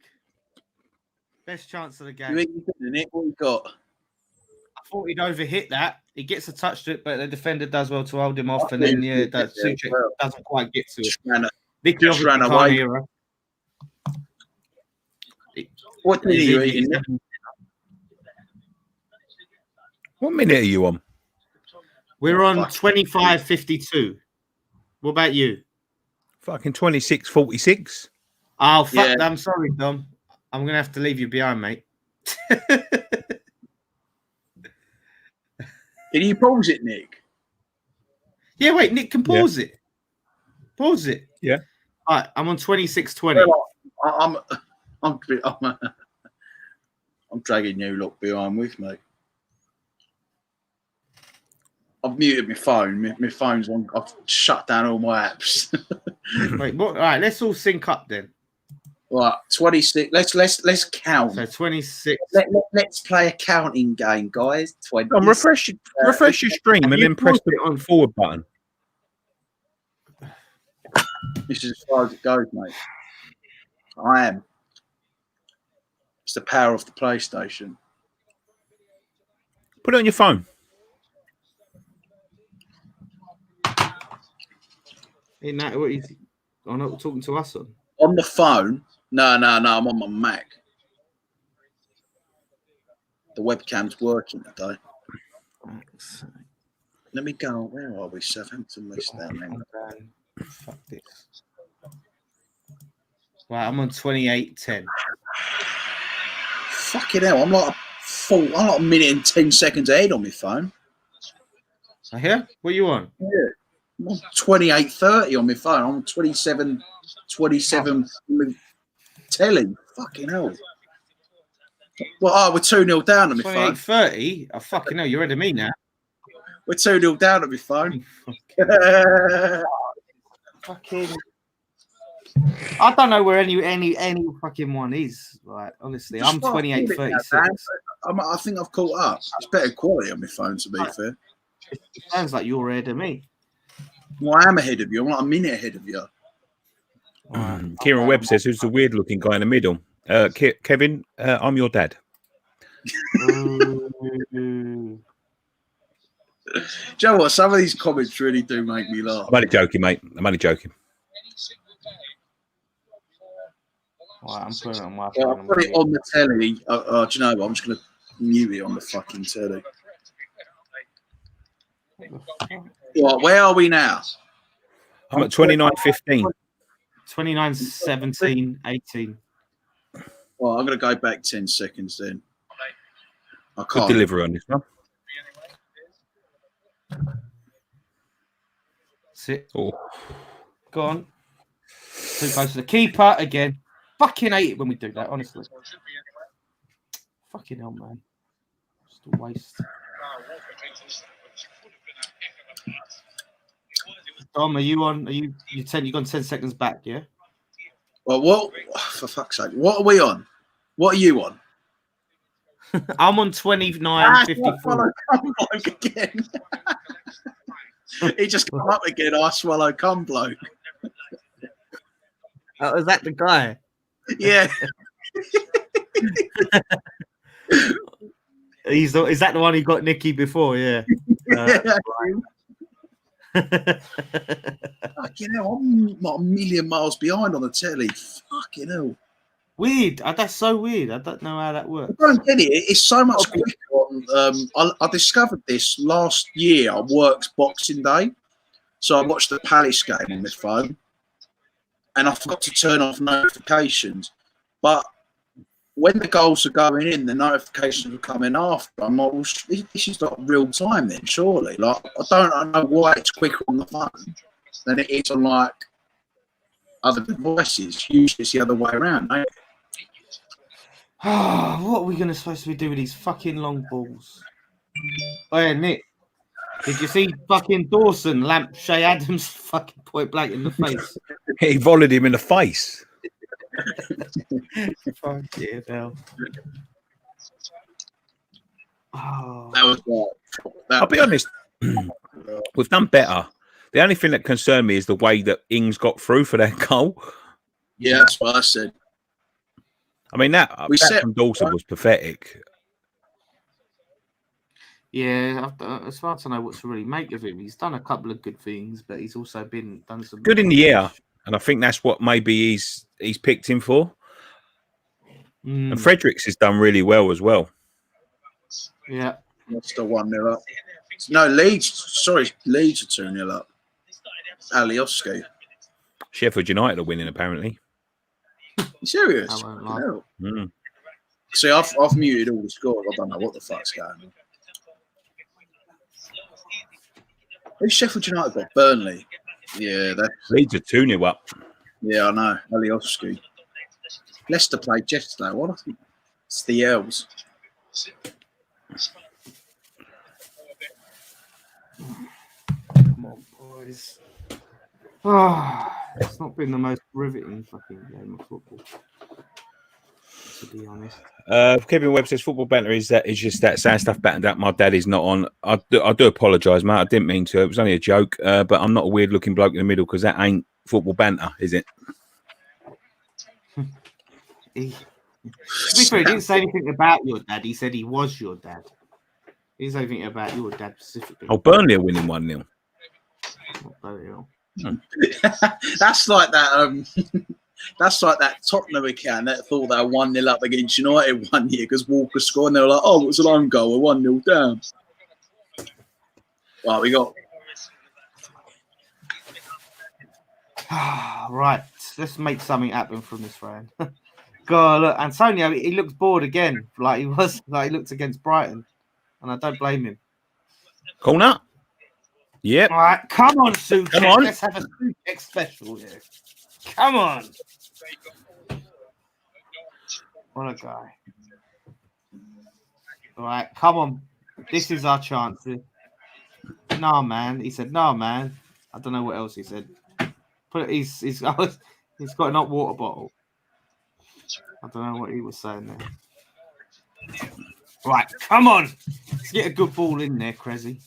A: Best chance of the game.
B: Nick, what you got?
A: I thought he'd overhit that. He gets a touch to it, but the defender does well to hold him off, and then Suchek doesn't quite get to it. Nicky obviously can't hear her.
B: What did you eating?
C: What minute are you on?
A: We're on 25:52. What about you?
C: Fucking 26:46.
A: Oh, fuck. I'm sorry, Dom. I'm going to have to leave you behind, mate.
B: Can you pause it, Nick?
A: Yeah, wait. Nick can pause it. Pause it.
C: Yeah.
A: All right. I'm on 26:20.
B: Well, I'm dragging you lot behind with me. I've muted my phone. My phone's on. I've shut down all my apps.
A: Wait, what? All right, let's all sync up then.
B: Right, 26. Let's count.
A: So 26.
B: Let's play a counting game, guys. 20.
C: Refresh your stream and then press the forward button.
B: This is as far as it goes, mate. I am. It's the power of the PlayStation.
C: Put it on your phone.
A: Isn't that what he's not talking to us on?
B: On the phone? No. I'm on my Mac. The webcam's working today. Let me go. Where are we? Southampton, West Ham.
A: Fuck this. Right, I'm on 28:10.
B: Fucking hell! I'm like a minute and 10 seconds ahead on my phone.
A: I hear. What are you on?
B: Yeah. I'm on 28:30 on my phone. I'm on 27 with telly. Fucking hell. Well, we're 2-0 down on my phone.
A: 28:30? Oh, fucking hell, you're ahead of me now.
B: We're 2-0 down on my phone.
A: Fucking. I don't know where any fucking one is. Right, honestly, I'm 28:36.
B: I think I've caught up. It's better quality on my phone, to be fair.
A: It sounds like you're ahead of me.
B: Well, I am ahead of you. I'm like a minute ahead of you.
C: Kieran Webb says, "Who's the weird-looking guy in the middle?" Kevin, I'm your dad.
B: Do you know what? Some of these comments really do make me laugh.
C: I'm only joking, mate. I'm only joking.
A: Right, I'm putting it on my
B: Yeah,
A: phone.
B: I'll put it on the telly. Do you know what? I'm just going to mute it on the fucking telly. Right, where are we now?
C: I'm at 29:15.
A: 29:17, 18.
B: Well, I'm going to go back 10 seconds then. I
C: Good
B: can't.
C: delivery on this one.
A: Sit.
C: Oh.
A: Go on. Too close to the keeper again. Fucking hate it when we do that, honestly. Fucking hell, man. Just a waste. Dom, are you on? You gone 10 seconds back, yeah?
B: Well, what? For fuck's sake, what are we on? What are you on?
A: I'm on 29:54.
B: Again. He just come up again. I swallow cum bloke.
A: Oh, is that the guy?
B: Yeah.
A: Is that the one who got Nicky before? Yeah.
B: Fucking hell, I'm not a million miles behind on the telly. Fucking hell.
A: Weird. That's so weird. I don't know how that works.
B: I don't get it. It's so much quicker on. I discovered this last year. I worked Boxing Day, so I watched the Palace game on my phone, and I forgot to turn off notifications. But when the goals are going in, the notifications are coming after. I'm like, well, this is not real time then, surely. Like, I don't know why it's quicker on the phone than it is on like other devices. Usually it's the other way around, mate.
A: What are we supposed to be doing with these fucking long balls? Oh yeah, Nick. Did you see fucking Dawson lamp Shay Adams fucking point blank in the face?
C: He volleyed him in the face.
A: Fuck yeah, hell. Oh.
B: That was
C: I'll be honest. We've done better. The only thing that concerned me is the way that Ings got through for that goal.
B: Yeah, that's what I said.
C: I mean, that from Dawson was pathetic.
A: Yeah, it's hard to know what to really make of him. He's done a couple of good things, but he's also done some
C: good in the air, and I think that's what maybe he's picked him for. And Fredericks has done really well as well.
A: Yeah.
B: Still 1-0 up. No, Leeds are 2-0 up. Alioski.
C: Sheffield United are winning, apparently.
B: You serious?
A: I won't lie.
B: See, I've muted all the scores. I don't know what the fuck's going on. Who's Sheffield United got? Burnley. Yeah,
C: Leeds are 2-0 up.
B: Yeah, I know. Alioski. Leicester played yesterday. What? I think it's the Elves.
A: Come on, boys. It's not been the most riveting fucking game of football, to be honest.
C: Kevin Webb says football banter is just that saying stuff battened up. My dad is not on. I do apologise, mate. I didn't mean to. It was only a joke. But I'm not a weird looking bloke in the middle because that ain't football banter, is it?
A: To be fair, he didn't say anything about your dad. He said he was your dad. He didn't say anything about your dad specifically.
C: Oh, Burnley are winning 1-0.
B: That's like that. That's like that Tottenham account that thought they were 1-0 up against United one year because Walker scored, and they were like, "Oh, it was an own goal. We're 1-0 down." Right, we got.
A: Right, let's make something happen from this round. God, look, Antonio, he looks bored again, like he looked against Brighton, and I don't blame him.
C: Corner. Yep.
A: All right, come on, Suchek.
C: Come on.
A: Let's have a Suchek special here. Come on. What a guy. All right, come on. This is our chance. Nah, man. He said, nah, man. I don't know what else he said. He's got a hot water bottle. I don't know what he was saying there. Right, come on. Let's get a good ball in there, Cressy.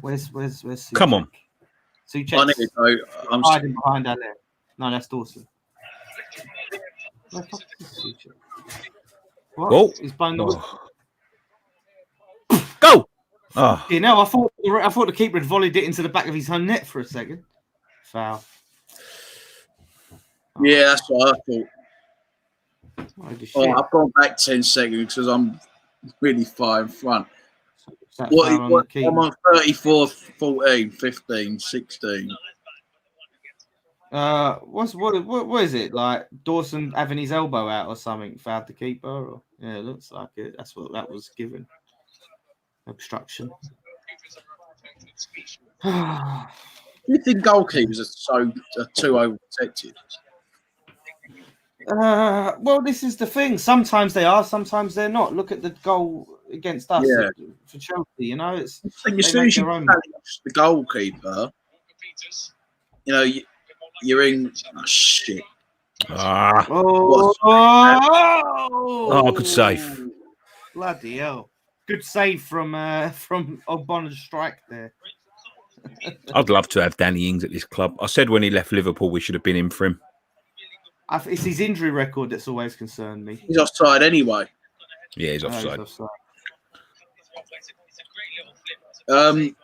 A: Where's Suchek?
C: Come on.
A: Suchek. I'm hiding behind that there. No, that's Dawson. Where the fuck is Suchek? What?
C: Whoa.
A: He's blown the whistle.
C: Go! Oh.
A: You know, I thought the keeper had volleyed it into the back of his own net for a second. Foul.
B: Yeah, that's what I thought. I've gone back 10 seconds because I'm really far in front. I'm on 34, 14, 15, 16.
A: What is it? Like Dawson having his elbow out or something, fouled the keeper? Or, yeah, it looks like it. That's what that was given. Obstruction.
B: Do you think goalkeepers are too overprotected?
A: Well, this is the thing. Sometimes they are, sometimes they're not. Look at the goal against us for Chelsea. You know, it's
B: as soon as you challenge the goalkeeper, you know, you're in. Oh, shit.
C: Good save.
A: Bloody hell. Good save from Obama's strike there.
C: I'd love to have Danny Ings at this club. I said when he left Liverpool, we should have been in for him.
A: It's his injury record that's always concerned me.
B: He's offside anyway.
C: Yeah, he's offside.
B: Do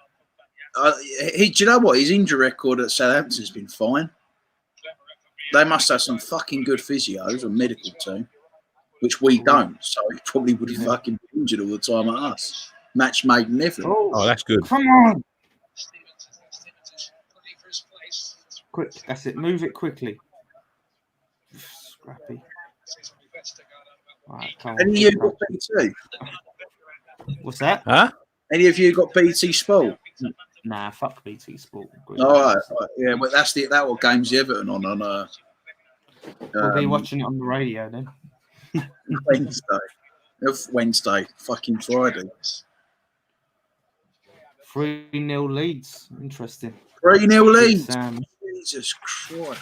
B: you know what? His injury record at Southampton's been fine. They must have some fucking good physios or medical team, which we don't. So he probably would have fucking been injured all the time at us. Match made and everything.
C: Oh, that's good.
A: Come on. Quick, that's it. Move it quickly. Scrappy. Right,
B: Any of you got BT?
A: What's that?
C: Huh?
B: Any of you got BT Sport?
A: Nah, fuck BT Sport.
B: All right. Yeah, well, that what game's the Everton on.
A: We'll be watching it on the radio then.
B: Wednesday, fucking Friday.
A: 3-0 leads. Interesting.
B: 3-0 leads. Jesus Christ.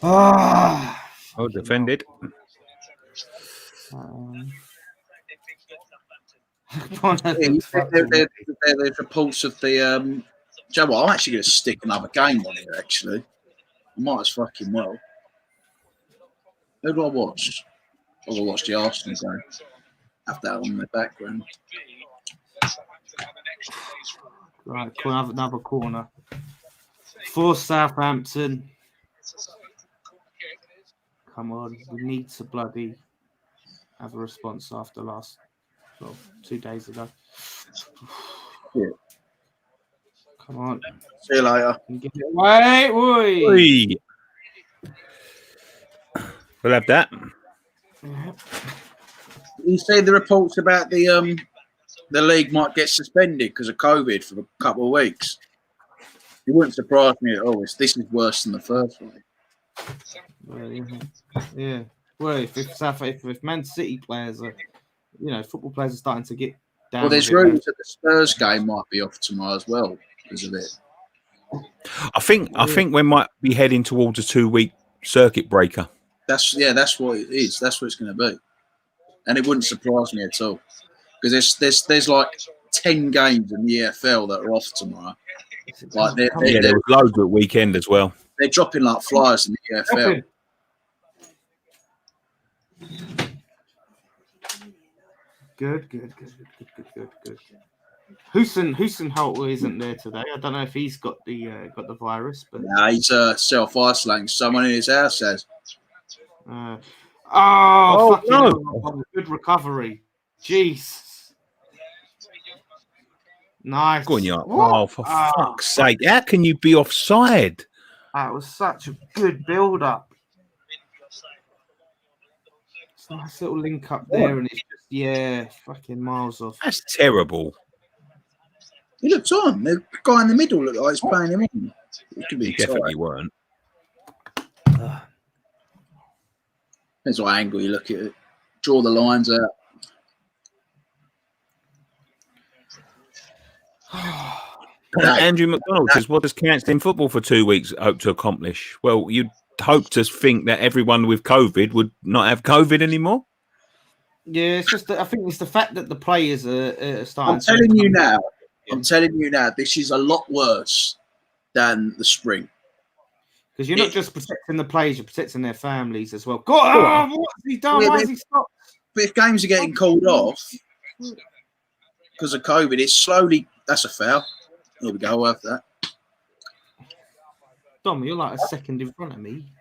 C: Oh, defended.
B: There's reports of the. Joe, I'm actually going to stick another game on here, actually. I might as fucking well. Who do I watch? I'll watch the Arsenal game. Have that on the background.
A: Right, another corner. For Southampton. come on. We need to bloody have a response after 2 days ago.
B: Yeah.
A: Come on.
B: See you later.
A: Get it away. Oi.
C: We'll have that.
B: You see the reports about the league might get suspended because of COVID for a couple of weeks. It wouldn't surprise me at all. This is worse than the first one.
A: Yeah. Well, if Man City players are, football players are starting to get down.
B: Well, there's rumours that the Spurs game might be off tomorrow as well because of it.
C: I think we might be heading towards a 2-week circuit breaker.
B: That's what it is. That's what it's going to be, and it wouldn't surprise me at all because there's like 10 games in the EFL that are off tomorrow. Like there
C: was loads at weekend as well.
B: They're dropping like flies in the EFL.
A: Good. Hussein Holt isn't there today. I don't know if he's got the virus, but
B: he's self-isolating. Someone in his house says.
A: No! Good recovery. Jeez. Nice.
C: Go on, you. Oh, for fuck's sake! How can you be offside?
A: That was such a good build-up. It's a nice little link up there, and it's just fucking miles off.
C: That's terrible.
B: He looked on. The guy in the middle looked like he's playing him on. It could be
C: definitely weren't.
B: Depends what angle you look at it. Draw the lines out.
C: Andrew McDonald says, "What does cancelling football for 2 weeks hope to accomplish?" Well, you'd hope to think that everyone with COVID would not have COVID anymore.
A: Yeah, it's just I think it's the fact that the players are starting.
B: I'm telling you now, this is a lot worse than the spring.
A: Because you're not just protecting the players, you're protecting their families as well. God, what has he done? Why has he stopped?
B: But if games are getting called off because of COVID, it's slowly. That's a foul. Here we go. We'll have that.
A: Dom, you're like a second in front of me.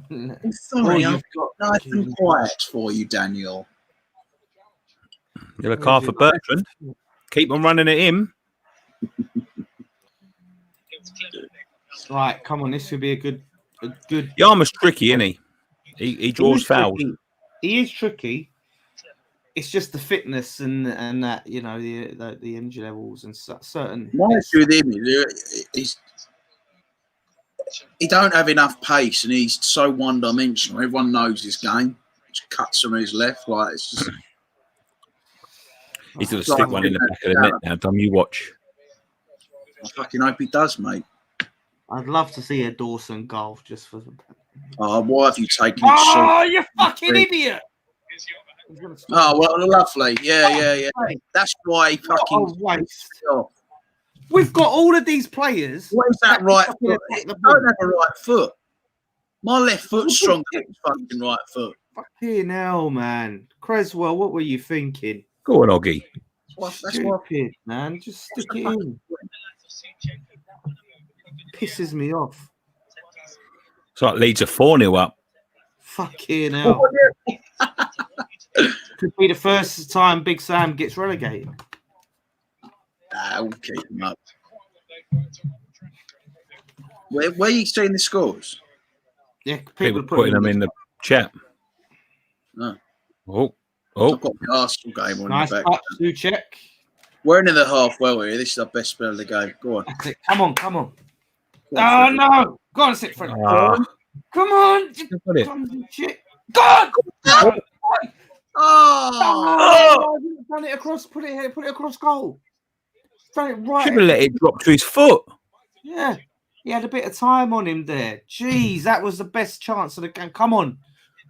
B: I'm sorry, I've got nice and quiet for you, Daniel.
C: You look after Bertrand. Keep on running at him.
A: Right, come on. This would be a good.
C: Yarmouth's tricky, isn't he? He draws fouls.
A: He is tricky. It's just the fitness and that the energy levels and certain.
B: My issue with him is he don't have enough pace and he's so one-dimensional. Everyone knows his game. Just cuts on his left, like it's just.
C: He's going to stick one in the back of the net now. Dom, you watch.
B: I fucking hope he does, mate.
A: I'd love to see a Dawson goal just for.
B: Why have you taken it?
A: Oh, you fucking idiot!
B: Oh, well, lovely. Yeah. That's why he fucking waste.
A: We've got all of these players.
B: What is that right foot? I don't have a right foot. My left foot's stronger than his fucking right foot.
A: Fucking hell, man. Creswell, what were you thinking?
C: Go on, Oggy.
B: That's
A: stupid, man. Just stick it in. Pisses me off.
C: It's like Leeds are 4-0 up.
A: Fucking hell. Could be the first time Big Sam gets relegated.
B: We'll keep him up. Where are you seeing the scores?
A: Yeah,
C: people putting them in the chat. Oh.
B: I've got the Arsenal game on
A: nice
B: the back.
A: Touch, do check.
B: We're into the half well here. This is our best spell of the game. Go on.
A: Come on. Oh, no. Go on, sit for it. Come on. God! Oh! Done it across. Put it across goal. Done it right.
C: Should have let it drop to his foot.
A: Yeah. He had a bit of time on him there. Jeez, that was the best chance of the game. Come on.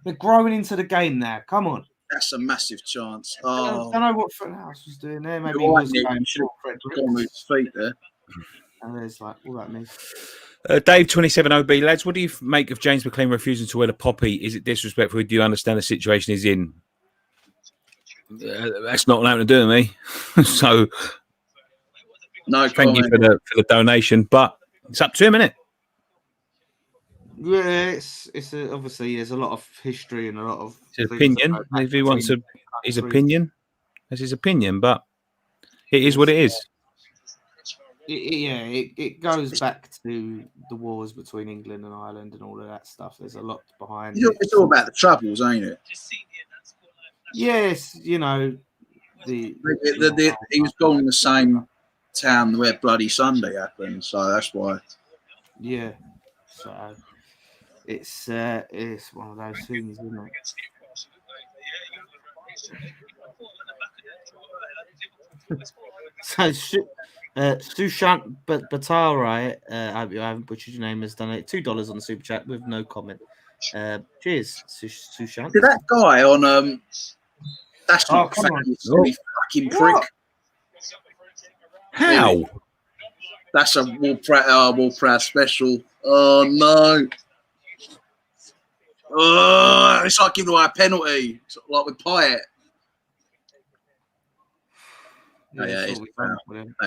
A: We're growing into the game now. Come on.
B: That's a massive chance.
A: I don't know what Fredhouse was doing there. Maybe he was going for
B: gone with his feet there.
A: And there's like all that means.
C: Dave 27OB, lads, what do you make of James McLean refusing to wear the poppy? Is it disrespectful? Do you understand the situation he's in? That's not allowed to do me. So,
B: no,
C: thank you for the donation, but it's up to him, isn't it?
A: Yeah, obviously there's a lot of history and a lot of
C: His opinion. If he wants his opinion, that's his opinion. But it is what it is.
A: It goes back to the wars between England and Ireland and all of that stuff. There's a lot behind it.
B: It's all about the troubles, ain't it?
A: Yes, he was
B: born in the same town where Bloody Sunday happened, so that's why.
A: Yeah, so it's one of those things, isn't it? So Sushant Batarai, I haven't butchered your name, has done it $2 on the super chat with no comment. Cheers, Sushant.
B: Did that guy on that's not fucking prick.
C: How?
B: That's a War Proud special. Oh no. Oh, it's like giving away a penalty, like with Pyatt.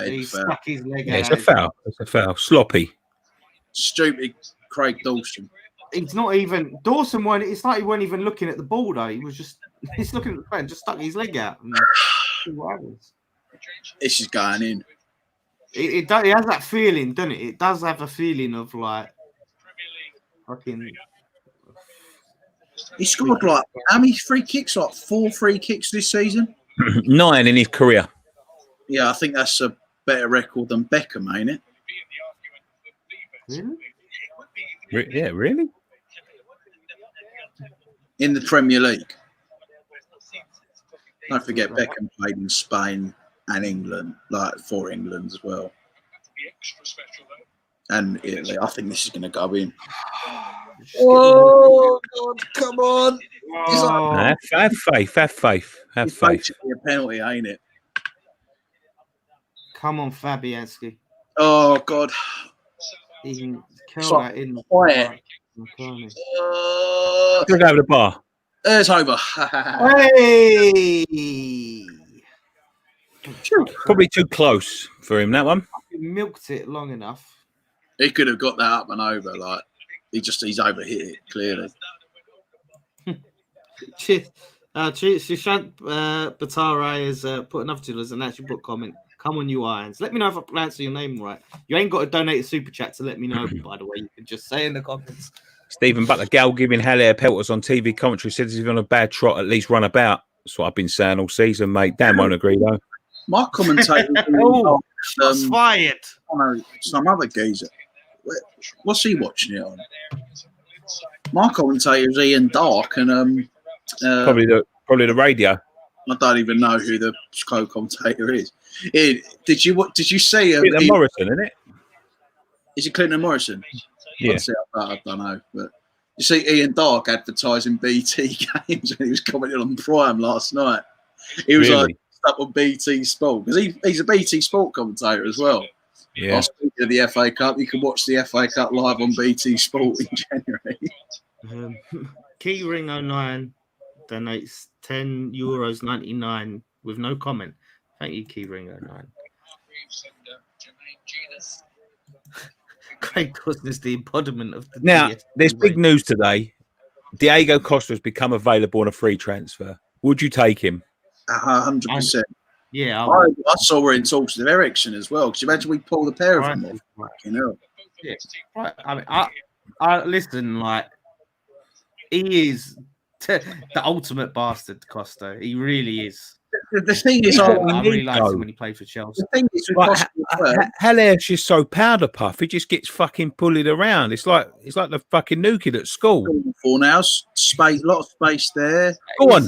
A: He stuck his leg out.
C: It's a foul. It's a foul. Sloppy.
B: Stupid Craig Dawson.
A: It's not even Dawson weren't. It's like he weren't even looking at the ball though. He's looking at the fan, just stuck his leg out.
B: This is going in.
A: It has that feeling, doesn't it? It does have a feeling of like fucking.
B: He scored like how many free kicks? Like 4 free kicks this season.
C: 9 in his career.
B: Yeah, I think that's a better record than Beckham, ain't it?
A: Really?
C: Yeah, really?
B: In the Premier League. Don't forget Beckham played in Spain and England, like for England as well. And Italy. I think this is going to go in. Oh, God, come on.
C: Have faith. Have faith. Have faith.
B: It's a penalty, ain't it?
A: Come on, Fabianski.
B: Oh, God.
A: He can kill that in.
B: Quiet.
C: Look over the bar.
B: It's over.
A: Hey!
C: Probably too close for him, that one.
A: He milked it long enough.
B: He could have got that up and over. Like he's overhit it clearly.
A: Sushant Batarai has put enough to us and actually put comment. Come on, you irons. Let me know if I pronounce your name right. You ain't got to donate a super chat to let me know. By the way, you can just say in the comments.
C: Stephen Butler, Gal giving Haller pelters on TV commentary says he's on a bad trot. At least run about. That's what I've been saying all season, mate. Dan won't agree though.
B: My commentator.
A: Shots fired.
B: Some other geezer. What's he watching it on? My commentator is Ian Dark, and
C: probably the radio.
B: I don't even know who the co-commentator is. Did you see?
C: Clinton Morrison, isn't it?
B: Is it Clinton Morrison?
C: Yeah.
B: I don't know, but you see Ian Dark advertising BT games, and he was commenting on Prime last night. He was like stuck on BT Sport because he's a BT Sport commentator as well.
C: Yeah.
B: Speaking of the FA Cup, you can watch the FA Cup live on BT Sport in January.
A: Keyring09 donates €10.99 with no comment. Thank you, Keyring09. Craig Dawson is the embodiment of the.
C: Now, there's big news today. Diego Costa has become available on a free transfer. Would you take him?
B: 100%.
A: Yeah,
B: I saw we're in talks with Ericsson as well. Because you imagine we pull the pair of them off.
A: Yeah, right. I mean, I listen. Like, he is the ultimate bastard, Costa. He really is.
B: The thing is,
A: I really liked him when he played for Chelsea.
B: The thing is,
C: Haller's just so powder puff. He just gets fucking bullied around. It's like the fucking new kid at school.
B: For now, space, lot of space there.
C: Go on.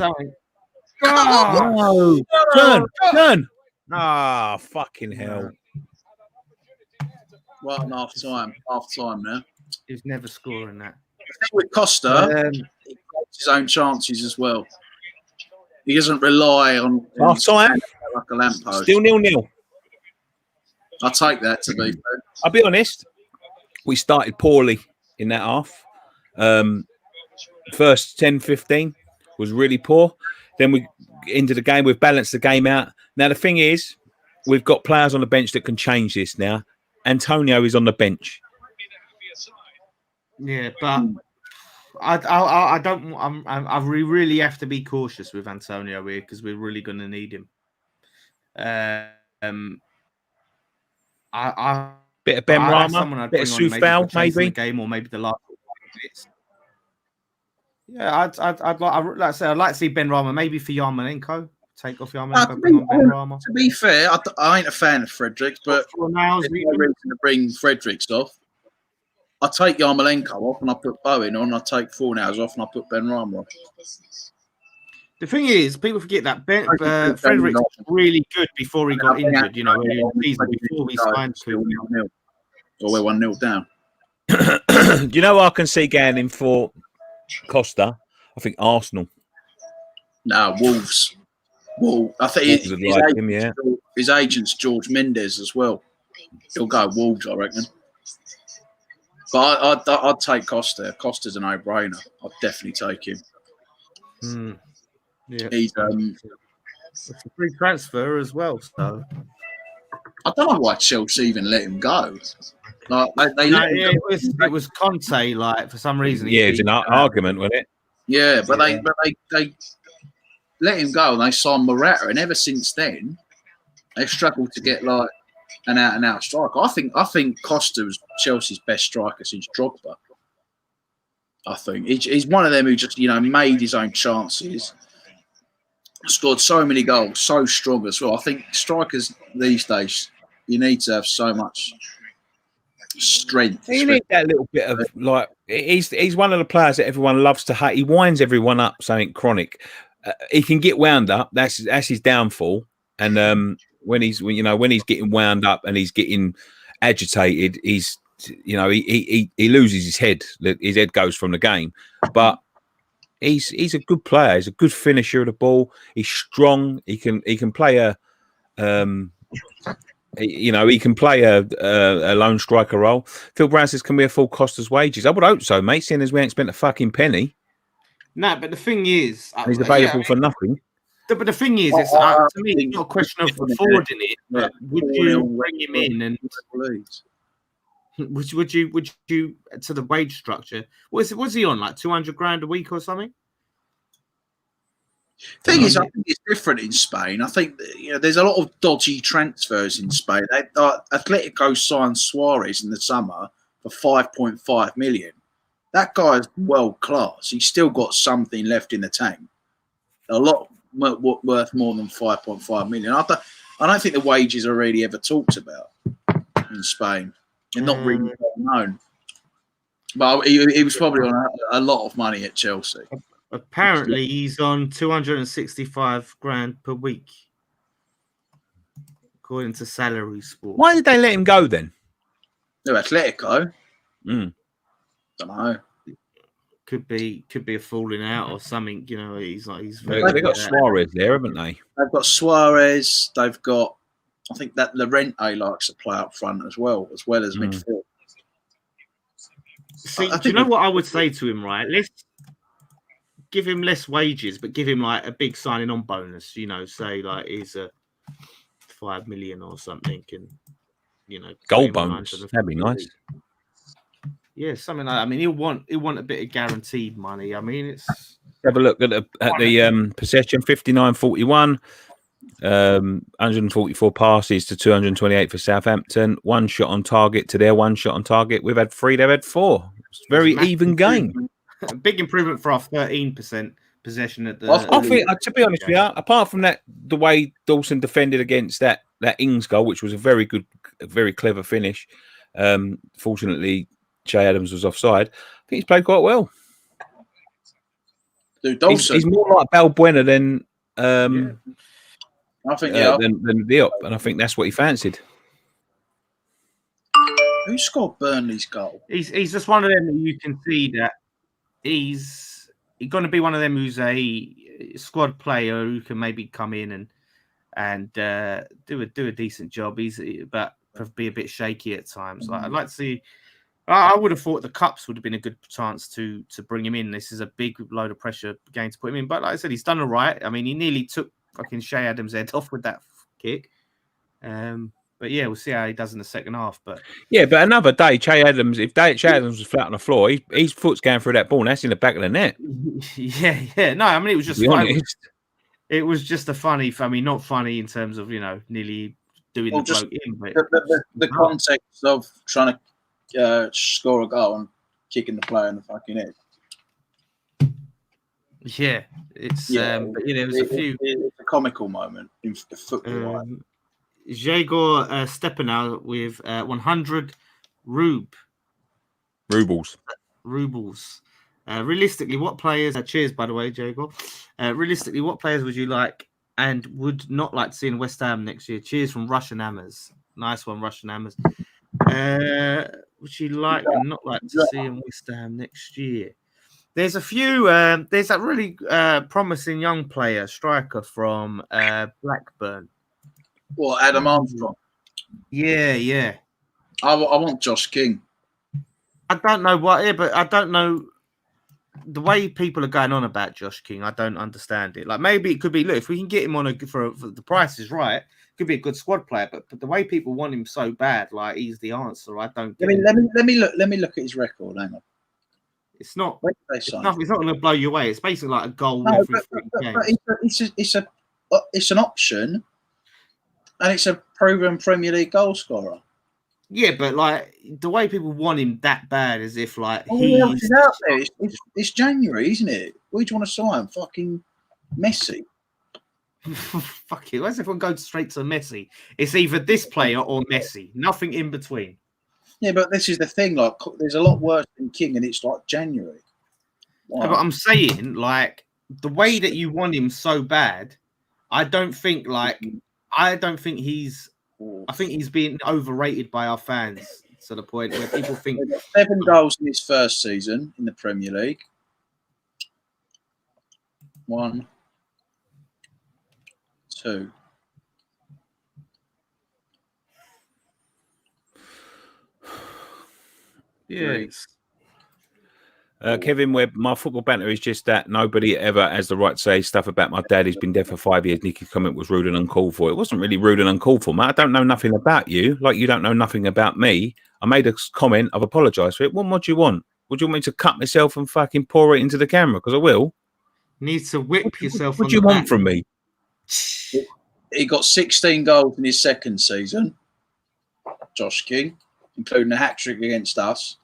C: No. Turn. Ah, fucking hell.
B: Right on half time now.
A: He's never scoring that.
B: The thing with Costa, he takes his own chances as well. He doesn't rely on
C: half time
B: like a lamppost.
C: Still 0-0.
B: I'll take that to be fair.
C: I'll be honest. We started poorly in that half. First 10-15 was really poor. Then we into the game. We've balanced the game out. Now the thing is, we've got players on the bench that can change this. Now Antonio is on the bench.
A: Yeah, but I don't. We really have to be cautious with Antonio here because we're really going to need him.
C: Bit of Ben Rama,
A: someone I'd
C: bit of
A: bring on maybe for
C: Southampton,
A: chasing
C: maybe.
A: the game or maybe the last bits. Yeah, I'd like I say I'd like to see Ben Rama maybe for Yarmolenko. Take off Yarmolenko, bring on Ben Rama.
B: To be fair, I ain't a fan of Fredericks, but there's no reason to bring Fredericks off. I take Yarmolenko off and I put Bowen on. I take Fornals off and I put Ben Rama on.
A: The thing is, people forget that Fredericks was really good before he got injured. You know, before we signed to.
B: Or we're 1-0 down.
C: Do you know I can see going in for Costa? I think Arsenal.
B: No, Wolves. Well, I think his agent's George Mendes as well. He'll go Wolves, I reckon. But I'd take Costa. Costa's a no-brainer. I'd definitely take him.
A: Yeah,
B: he's
A: it's a free transfer as well. So
B: I don't know why Chelsea even let him go. Like
A: it was Conte. Like for some reason,
C: it's an argument, wasn't it?
B: Yeah, but they let him go and they signed Morata, and ever since then they've struggled to get like an out-and-out striker. I think Costa was Chelsea's best striker since Drogba. I think he's one of them who just made his own chances, scored so many goals, so strong as well. I think strikers these days you need to have so much strength.
C: You need that little bit of like he's one of the players that everyone loves to hate. He winds everyone up, something chronic. He can get wound up. That's his downfall. And when he's getting wound up and he's getting agitated, he loses his head. His head goes from the game. But he's a good player. He's a good finisher of the ball. He's strong. He can play he can play a lone striker role. Phil Brown says, "Can we afford Costa's wages?" I would hope so, mate. Seeing as we ain't spent a fucking penny.
A: No, but the thing is,
C: he's available for nothing.
A: But the thing is, it's to me, it's not a question of affording it. But would you bring him in and would you to the wage structure? Was he on like 200 grand a week or something?
B: Thing is, I think it's different in Spain. I think there's a lot of dodgy transfers in Spain. Atletico signed Suarez in the summer for 5.5 million. That guy's world class. He's still got something left in the tank. A lot worth more than 5.5 million. I don't think the wages are really ever talked about in Spain. They're not really well known. But he was probably on a lot of money at Chelsea.
A: Apparently, he's on 265 grand per week, according to Salary Sport.
C: Why did they let him go then?
B: No, Atletico. Don't know.
A: Could be a falling out or something. He's
C: they've got Suarez there, haven't they?
B: They've got Suarez. They've got, I think that Llorente likes to play up front as well as midfield.
A: See, do you know what I would say to him? Right, let's give him less wages, but give him like a big signing on bonus. Say like he's a 5 million or something, and
C: goal bonus. That'd be nice.
A: Yeah, something like that. I mean, he'll want a bit of guaranteed money. I mean, it's
C: have a look at the possession 59-41, 144 passes to 228 for Southampton. One shot on target to their one shot on target. We've had 3, they've had 4. It's a very even game.
A: A big improvement for our 13% possession at the.
C: I think, to be honest with you, apart from that, the way Dawson defended against that Ings goal, which was a very good, very clever finish. Fortunately, Che Adams was offside. I think he's played quite well.
B: Dude, Dawson.
C: He's more like Balbuena than
B: I think
C: than Diop, and I think that's what he fancied.
B: Who scored Burnley's goal?
A: He's just one of them that you can see that he's going to be one of them who's a squad player who can maybe come in and do a decent job. But be a bit shaky at times. Like I'd like to see. I would have thought the Cups would have been a good chance to bring him in. This is a big load of pressure game to put him in. But like I said, he's done all right. I mean, he nearly took fucking Che Adams' head off with that kick. But yeah, we'll see how he does in the second half. But
C: yeah, but another day, Che Adams. If Che Adams was flat on the floor, his foot's going through that ball, and that's in the back of the net.
A: Yeah. No, I mean it was just
C: To be honest.
A: It was just a funny. I mean, not funny in terms of nearly doing the bloke in, but
B: the context of trying to score a goal and kicking the player in the fucking head.
A: Yeah, it's but there's a few.
B: It's a comical moment in football.
A: Jegor Stepanov with 100 rubles. Realistically, what players? Cheers, by the way, Jegor. Realistically, what players would you like and would not like to see in West Ham next year? Cheers from Russian Hammers. Nice one, Russian Hammers. Would you like and not like to see in West Ham next year? There's a few. There's that really promising young player, striker from Blackburn.
B: What, Adam Armstrong?
A: Yeah.
B: I want Josh King.
A: I don't know what, but I don't know the way people are going on about Josh King. I don't understand it. Like maybe it could be. Look, if we can get him on for the price is right, could be a good squad player. But the way people want him so bad, like he's the answer. I don't.
B: Let me look at his record. Hang on.
A: It's not going to blow you away. It's basically like a goal every game.
B: It's an option, and it's a proven Premier League goal scorer.
A: Yeah, but like the way people want him that bad, as if like
B: he's out there. It's January, isn't it? What do you want to sign? Fucking Messi.
A: Fuck it. Why does everyone go straight to Messi? It's either this player or Messi. Nothing in between.
B: Yeah, but this is the thing. Like, there's a lot worse than King, and it's like January. Wow.
A: No, but I'm saying, like, the way that you want him so bad, I don't think he's. I think he's being overrated by our fans to the point where people think
B: 7 goals in his first season in the Premier League. 1, 2.
A: Yes.
C: Kevin Webb, my football banter is just that nobody ever has the right to say stuff about my dad. He's been dead for 5 years. Nicky's comment was rude and uncalled for. It wasn't really rude and uncalled for, mate. I don't know nothing about you, like you don't know nothing about me. I made a comment. I've apologised for it. What more do you want? Would you want me to cut myself and fucking pour it into the camera? Because I will.
A: You need to whip yourself.
C: What do you want from me?
B: He got 16 goals in his second season, Josh King, including a hat-trick against us.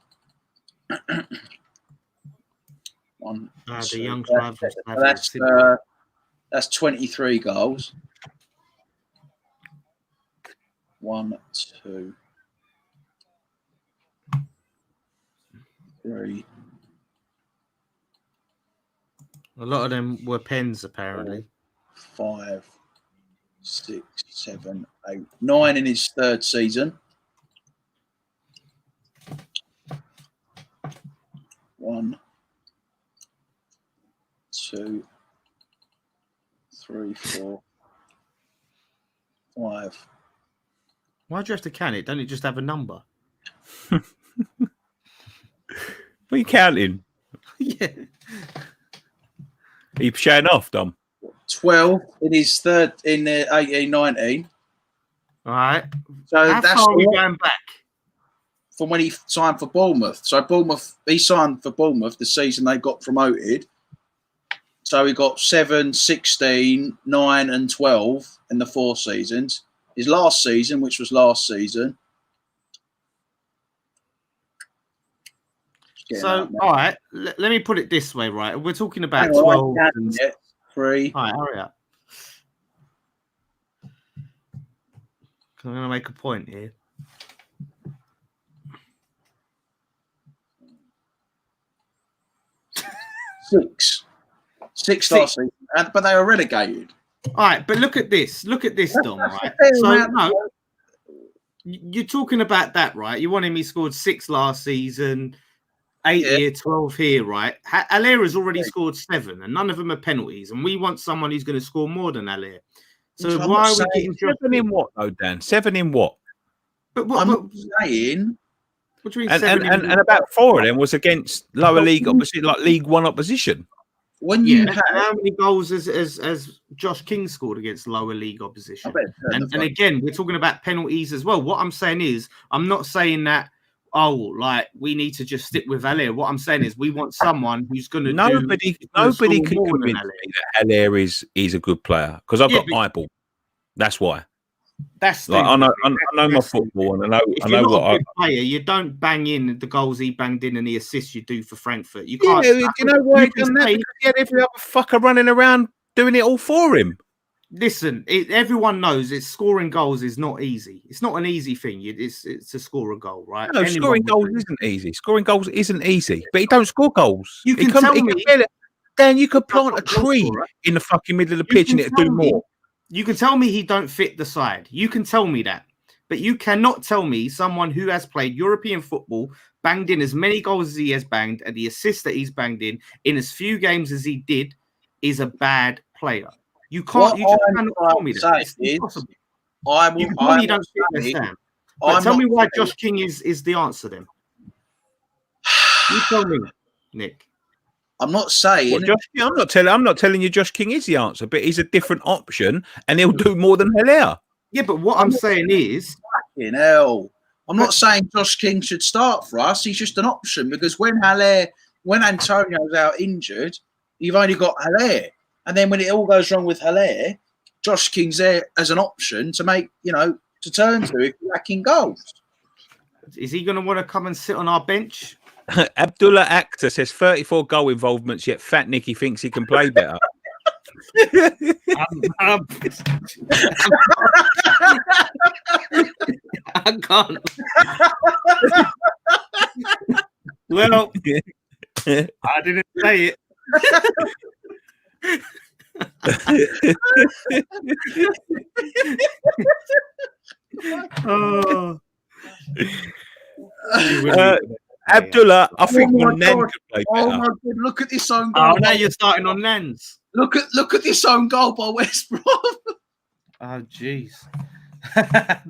A: The young
B: that's 23 goals. 1, 2, 3.
A: A lot of them were pens, apparently.
B: 5, 6, 7, 8, 9 in his third season. 1, 2, 3, 4, 5.
A: Why'd you have to count it? Don't it just have a number?
C: What are you counting?
A: Yeah.
C: Are you showing off, Dom?
B: 12 in his third in 18-19.
A: All right.
B: So
A: how
B: that's
A: far are we going back?
B: From when he signed for Bournemouth. So he signed for Bournemouth the season they got promoted. So he got 7, 16, 9 and 12 in the 4 seasons. His last season, which was last season.
A: So, all right, let me put it this way, right? We're talking about 12 and
B: 3.
A: All right, hurry up. I'm going to make a point here.
B: 6 last season, but they were relegated.
A: All right, but look at this, Dom. Right? So no, you're talking about that, right? You want him? He scored 6 last season, 8 here, 12 here, right? Alera's already scored 7, and none of them are penalties. And we want someone who's going to score more than Alera. So why are we getting
C: 7 in what, though, Dan? 7 in what?
B: But I'm saying.
C: And about 4 of them was against lower league opposition, like League One opposition.
B: when you have
A: how many goals has Josh King scored against lower league opposition? And again, we're talking about penalties as well. What I'm saying is, I'm not saying that. Oh, like we need to just stick with Haller. What I'm saying is, we want someone who's going to
C: Nobody can convince me that Haller is a good player because I've got eyeball. That's why.
A: That's
C: like I know my football, and I know what
A: a good player. You don't bang in the goals he banged in and the assists you do for Frankfurt. You
C: Yeah,
A: can't.
C: you know why? He had every other fucker running around doing it all for him.
A: Listen, everyone knows scoring goals is not easy. It's not an easy thing. It's to score a goal, right?
C: No, scoring goals isn't easy. Scoring goals isn't easy, but he don't score goals. You can tell me, Dan, you could plant a tree in the fucking middle of the pitch and it'd do more.
A: You can tell me he don't fit the side. You can tell me that. But you cannot tell me someone who has played European football, banged in as many goals as he has banged, and the assists that he's banged in as few games as he did, is a bad player. You can't. You just cannot tell me that. It's impossible. You can tell me you don't fit West Ham. But tell me why Josh King is the answer then. You tell me, Nick.
B: I'm not saying.
C: I'm not telling you Josh King is the answer, but he's a different option, and he'll do more than Haller.
A: Yeah, but what I'm saying is,
B: hell, I'm not saying Josh King should start for us. He's just an option because when Antonio's out injured, you've only got Haller, and then when it all goes wrong with Haller, Josh King's there as an option to make to turn to if you're lacking goals.
A: Is he going to want to come and sit on our bench?
C: Abdullah Akhtar says 34 goal involvements, yet Fat Nicky thinks he can play better.
A: I can't. Well, I didn't say it. Oh.
C: Abdullah, I think Nan could play better.
B: Oh my God! Look at this own goal.
A: Oh, now you're starting on Nans.
B: Look at this own goal by West Brom.
A: Oh, jeez.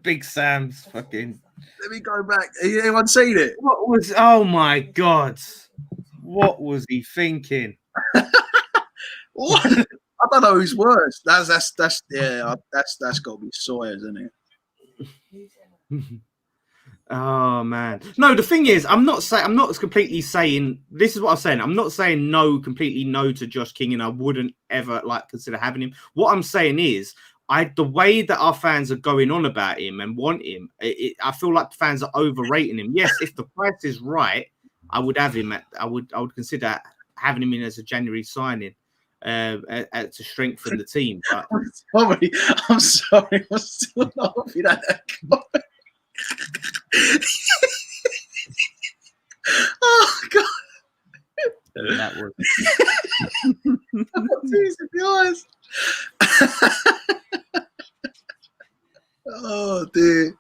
A: Big Sam's fucking.
B: Let me go back. Anyone seen it?
A: What was? Oh my God! What was he thinking?
B: What? I don't know who's worse. That's got to be Sawyer's, isn't it?
A: Oh man, no. The thing is, I'm not completely saying this is what I'm saying. I'm not saying completely no to Josh King, and I wouldn't ever consider having him. What I'm saying is, the way that our fans are going on about him and want him, I feel like the fans are overrating him. Yes, if the price is right, I would have him. I would consider having him in as a January signing to strengthen the team. But
B: I'm sorry, I'm still not happy that comment. Oh God!
A: That was.
B: I've got tears in the eyes. Oh dear.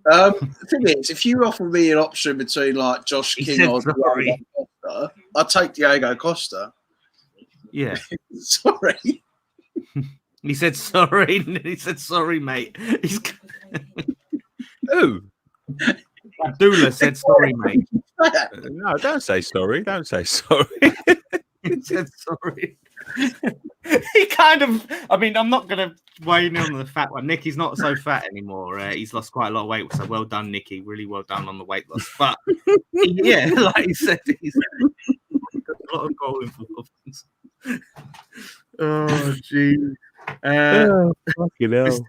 B: The thing is, if you offer me an option between Josh King or Diego Costa, I'd take Diego Costa.
A: Yeah.
B: Sorry.
A: He said sorry. He said sorry, mate.
C: Who?
A: Abdullah said sorry, mate.
C: No, don't say sorry. Don't say sorry.
A: He said sorry. He kind of. I mean, I'm not going to weigh in on the fat one. Nicky's not so fat anymore. He's lost quite a lot of weight. So well done, Nicky. Really well done on the weight loss. But yeah, like he said, he's got a lot of goal involvements. Oh, jeez.
C: Fucking hell.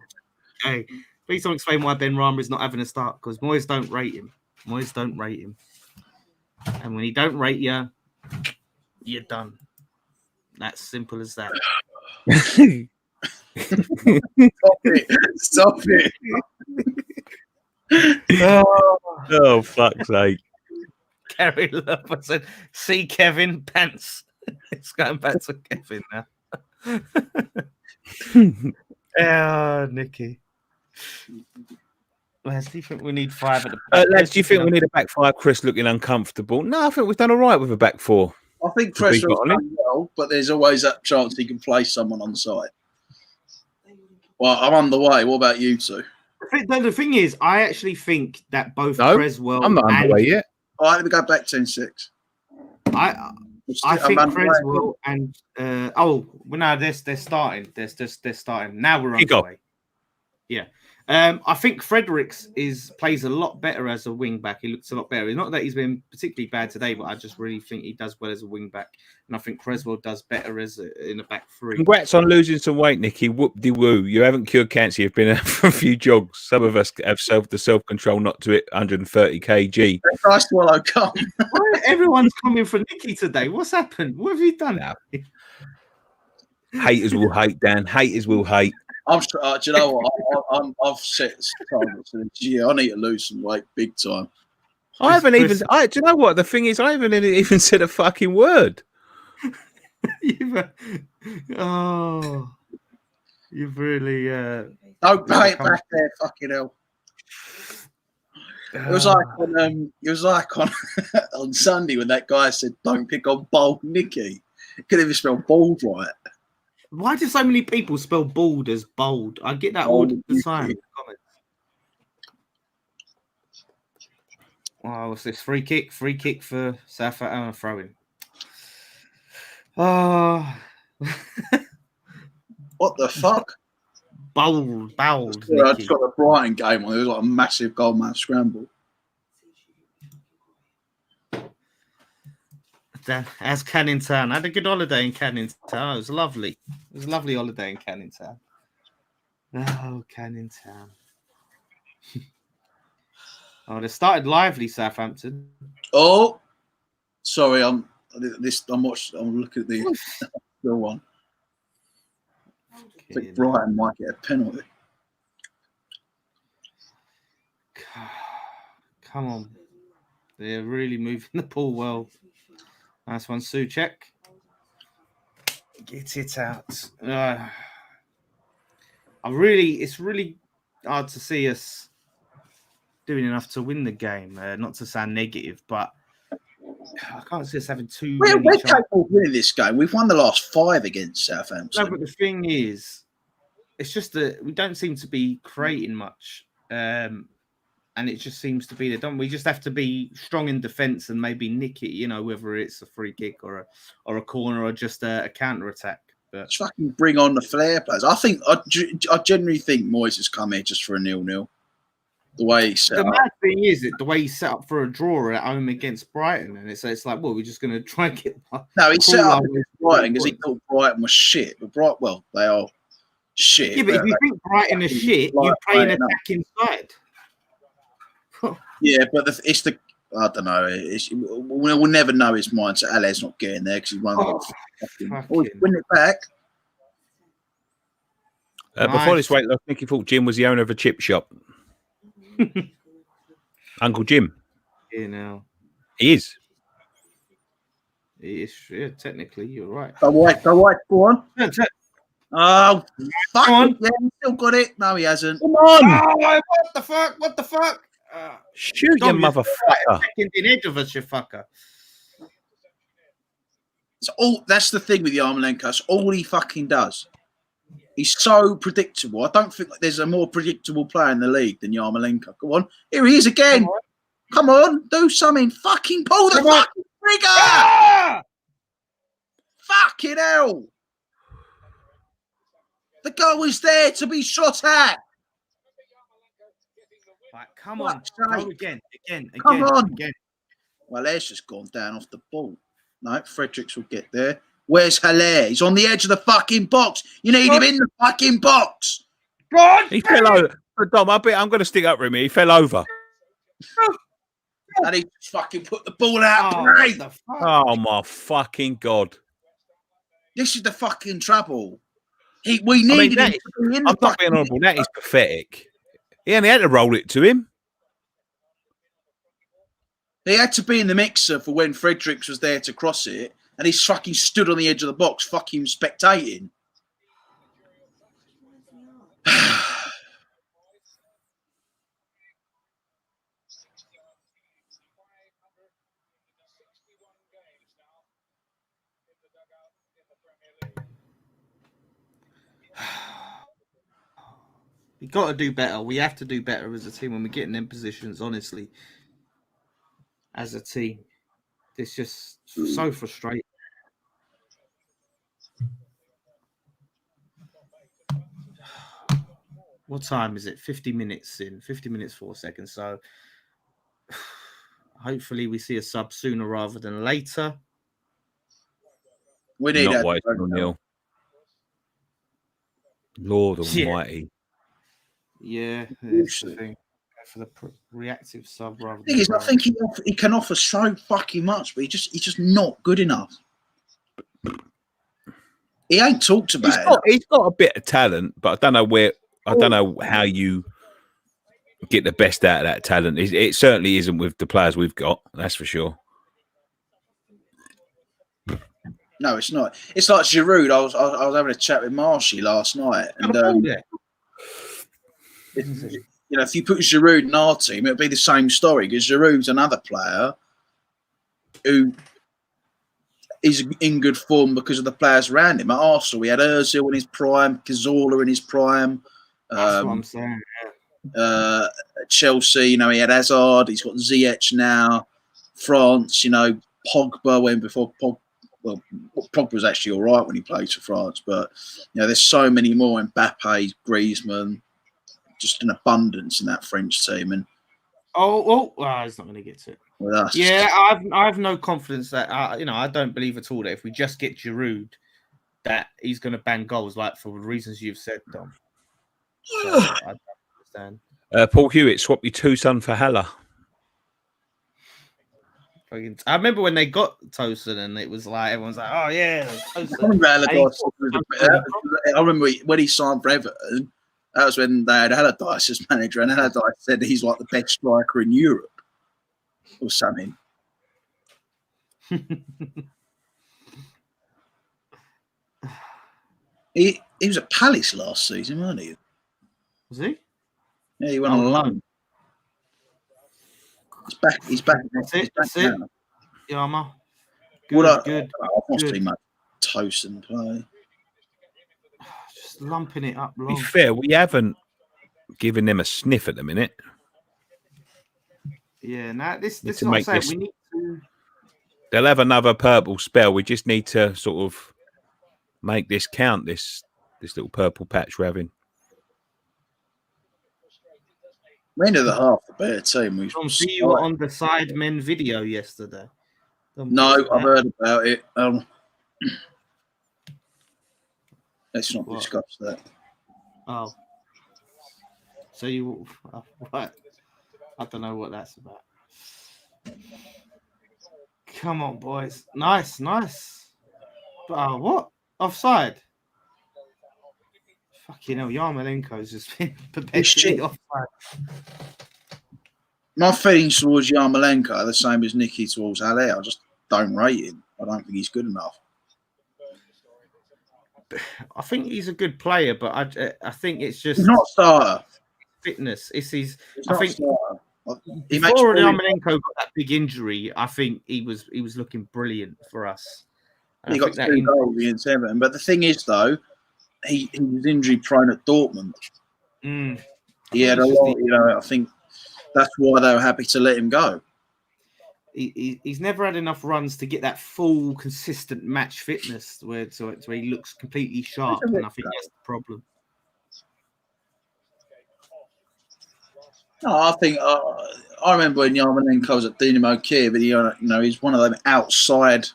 A: Hey, please don't explain why Ben Rama is not having a start because Moyes don't rate him. And when he don't rate you, you're done. That's simple as that.
B: Stop it.
C: Oh, fuck's sake.
A: Gary Love, I said, see Kevin Pants. It's going back to Kevin now. Nicky. Lads, do you think we need 5 at the back?
C: Lads, do you think we need a back 5? Chris looking uncomfortable. No, I think we've done all right with a back 4.
B: I think Chris will play well, but there's always that chance he can play someone on side. Well, I'm on the way. What about you two?
A: The thing is, I actually think that both Creswell
C: I'm not underway yet.
B: All right, let me go back 10-6.
A: I think Creswell and well, no, they're starting. They're starting now. We're on the way. Yeah, I think Fredericks plays a lot better as a wing back. He looks a lot better. Not that he's been particularly bad today, but I just really think he does well as a wing back, and I think Creswell does better in a back three.
C: Congrats on losing some weight, Nicky. Whoop de woo. You haven't cured cancer. You've been out for a few jogs. Some of us have the self control not to hit 130 kg.
B: Nice swallow come.
A: Everyone's coming for Nicky today. What's happened? What have you done?
C: Now, haters will hate, Dan. Haters will hate.
B: I'm do you know what? I've set targets. Yeah, I need to lose some weight big time.
C: I haven't even. Do you know what the thing is? I haven't even said a fucking word.
A: You've really.
B: Don't pay it back there, fucking hell. It was like on on Sunday when that guy said, "Don't pick on bald Nicky." Couldn't even spell bald right.
A: Why do so many people spell bald as bold? I get that all the time. Wow, what's this? Free kick for Southampton throwing. Oh,
B: what the fuck?
A: Bold.
B: I just got a Brighton game on. It was like a massive goalman scramble.
A: As Canning Town. I had a good holiday in Canning Town. It was lovely. It was a lovely holiday in Canning Town. Oh, Canning Town. They started lively, Southampton.
B: Oh, sorry. I'm looking at the still one. I think Brighton might get a penalty.
A: Come on. They're really moving the ball well. Nice one, Soucek. Get it out. It's really hard to see us doing enough to win the game. Not to sound negative, but I can't see us having too many
B: We're capable of winning this game. We've won the last 5 against Southampton.
A: No, but the thing is, it's just that we don't seem to be creating much. And it just seems to be that, don't we? Just have to be strong in defence and maybe nick it, whether it's a free kick or a corner or just a counter attack. But
B: just fucking bring on the flair players. I generally think Moyes has come here just for a 0-0. The way he set up.
A: The mad thing is that the way he set up for a draw at home against Brighton, and it's like, well, we're just going to try and get.
B: No, he set up against Brighton because he thought Brighton was shit. But they are shit.
A: Yeah, but if you think Brighton is shit, you play an attacking side.
B: Yeah, but I don't know. We'll never know his mind. So Al's not getting there because he won't. Win it back.
C: Before this weight loss, Nicky thought Jim was the owner of a chip shop. Uncle Jim. He is.
A: He is. Yeah, technically, you're right.
B: Go white. Go on. Oh, fuck on. Yeah, he still got it. No, he hasn't.
C: Come on.
A: Oh, what the fuck?
C: Shoot your motherfucker.
A: In the edge of us, you fucker.
B: That's the thing with Yarmolenko. That's all he fucking does. He's so predictable. I don't think there's a more predictable player in the league than Yarmolenko. Go on. Here he is again. Come on. Do something. Fucking pull the fucking trigger. Ah! Fucking hell. The goal is there to be shot at.
A: Right, come on. Go again.
B: Come on. Well, Hair's just gone down off the ball. No, Fredericks will get there. Where's Haller? He's on the edge of the fucking box. You need him in the fucking box.
A: God,
C: he fell over. Dom, I'm going to stick up with him. He fell over.
B: And he fucking put the ball out.
C: Oh, my fucking God.
B: This is the fucking trouble. We needed him to be in the
C: I'm not being honourable. That is pathetic. He only had to roll it to him.
B: He had to be in the mixer for when Fredericks was there to cross it, and he's fucking stood on the edge of the box, fucking spectating.
A: We got to do better. We have to do better as a team when we get in them positions, honestly. as a team. It's just so frustrating. What time is it? 50 minutes in. 50 minutes, 4 seconds. So hopefully we see a sub sooner rather than later.
B: We need
C: Not
B: that.
C: White nil. Lord Almighty.
A: Yeah, that's the thing. Go for the reactive sub rather than.
B: The thing is, I think he can offer so fucking much, but he's just not good enough. He ain't talked about it.
C: He's got a bit of talent, but I don't know where. I don't know how you get the best out of that talent. It certainly isn't with the players we've got. That's for sure.
B: No, it's not. It's like Giroud. I was having a chat with Marshy last night, and you know, if you put Giroud in our team, it'd be the same story because Giroud's another player who is in good form because of the players around him. At Arsenal, we had Ozil in his prime, Cazorla in his prime.
A: That's what I'm saying.
B: At Chelsea, you know, he had Hazard. He's got Ziyech now. France, you know, Pogba went before Pogba. Well, Pogba was actually all right when he played for France, but you know, there's so many more. Mbappe, Griezmann, just an abundance in that French team. And
A: he's not going to get to it.
B: With us,
A: yeah, I have no confidence that you know, I don't believe at all that if we just get Giroud, that he's going to bang goals, like for the reasons you've said, Dom. So, I don't understand.
C: Paul Hewitt, swap your Toussaint for Haller.
A: I remember when they got Tosin and it was like everyone's like, "Oh yeah."
B: I remember when he signed for Everton. That was when they had Allardyce as manager, and Allardyce said he's like the best striker in Europe or something. He was at Palace last season, wasn't he?
A: Was he?
B: Yeah, he went on loan. He's back.
A: That's it. Yama.
B: Good. I've not seen much Tosin play.
A: Just lumping it up.
C: To be fair, we haven't given them a sniff at the minute.
A: Yeah, now this is what I'm saying. We need to.
C: They'll have another purple spell. We just need to sort of make this count. This little purple patch we're having.
B: End of the half, the better team.
A: You were on the Sidemen video yesterday.
B: No, I've heard about it. Let's not discuss that.
A: Oh, so you what? I don't know what that's about. Come on, boys! Nice. What? Offside? Fucking hell, Yarmolenko's just been perpetually offside.
B: My feelings towards Yarmolenko are the same as Nicky towards Haller. I just don't rate him. I don't think he's good enough.
A: I think he's a good player, but I think it's just
B: he's not a starter.
A: Fitness. It's his.
B: I think
A: before Yarmolenko got that big injury, I think he was looking brilliant for us.
B: He got 2 goals against Everton. But the thing is, though, he was injury prone at Dortmund. He had a lot. You know, I think that's why they were happy to let him go.
A: He's never had enough runs to get that full, consistent match fitness where he looks completely sharp, and I think that's the problem.
B: No, I think I remember when Yarmolenko was at Dynamo Kiev, and you know, he's one of them outside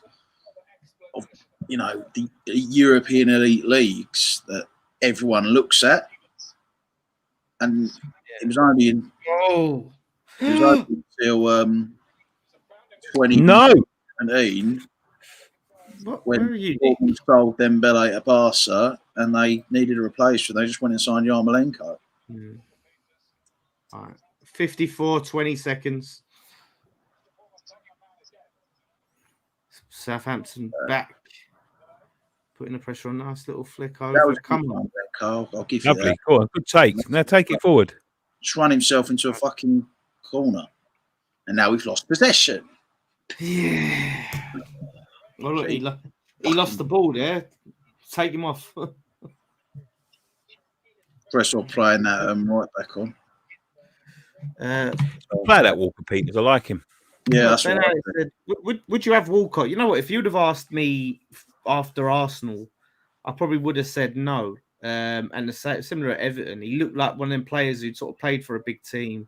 B: of, you know, the European elite leagues that everyone looks at, and it was only until 2017 when Dortmund sold Dembele to Barca, and they needed a replacement. They just went and signed Yarmolenko.
A: All right. 54, 20 seconds. Southampton back. Putting the pressure on. Nice little flick over. Come on,
B: Carl. I'll give you
C: lovely.
B: that.
C: Cool. Good take. Now take it forward.
B: Just run himself into a fucking corner. And now we've lost possession.
A: Yeah. Well, look, he lost the ball there. Take him off.
B: First of all, playing that right back on.
C: Play that Walker Peters. I like him.
B: Yeah, that's
A: then
B: what I
A: I said, would you have Walcott? You know what? If you'd have asked me after Arsenal, I probably would have said no. And similar at Everton, he looked like one of them players who sort of played for a big team.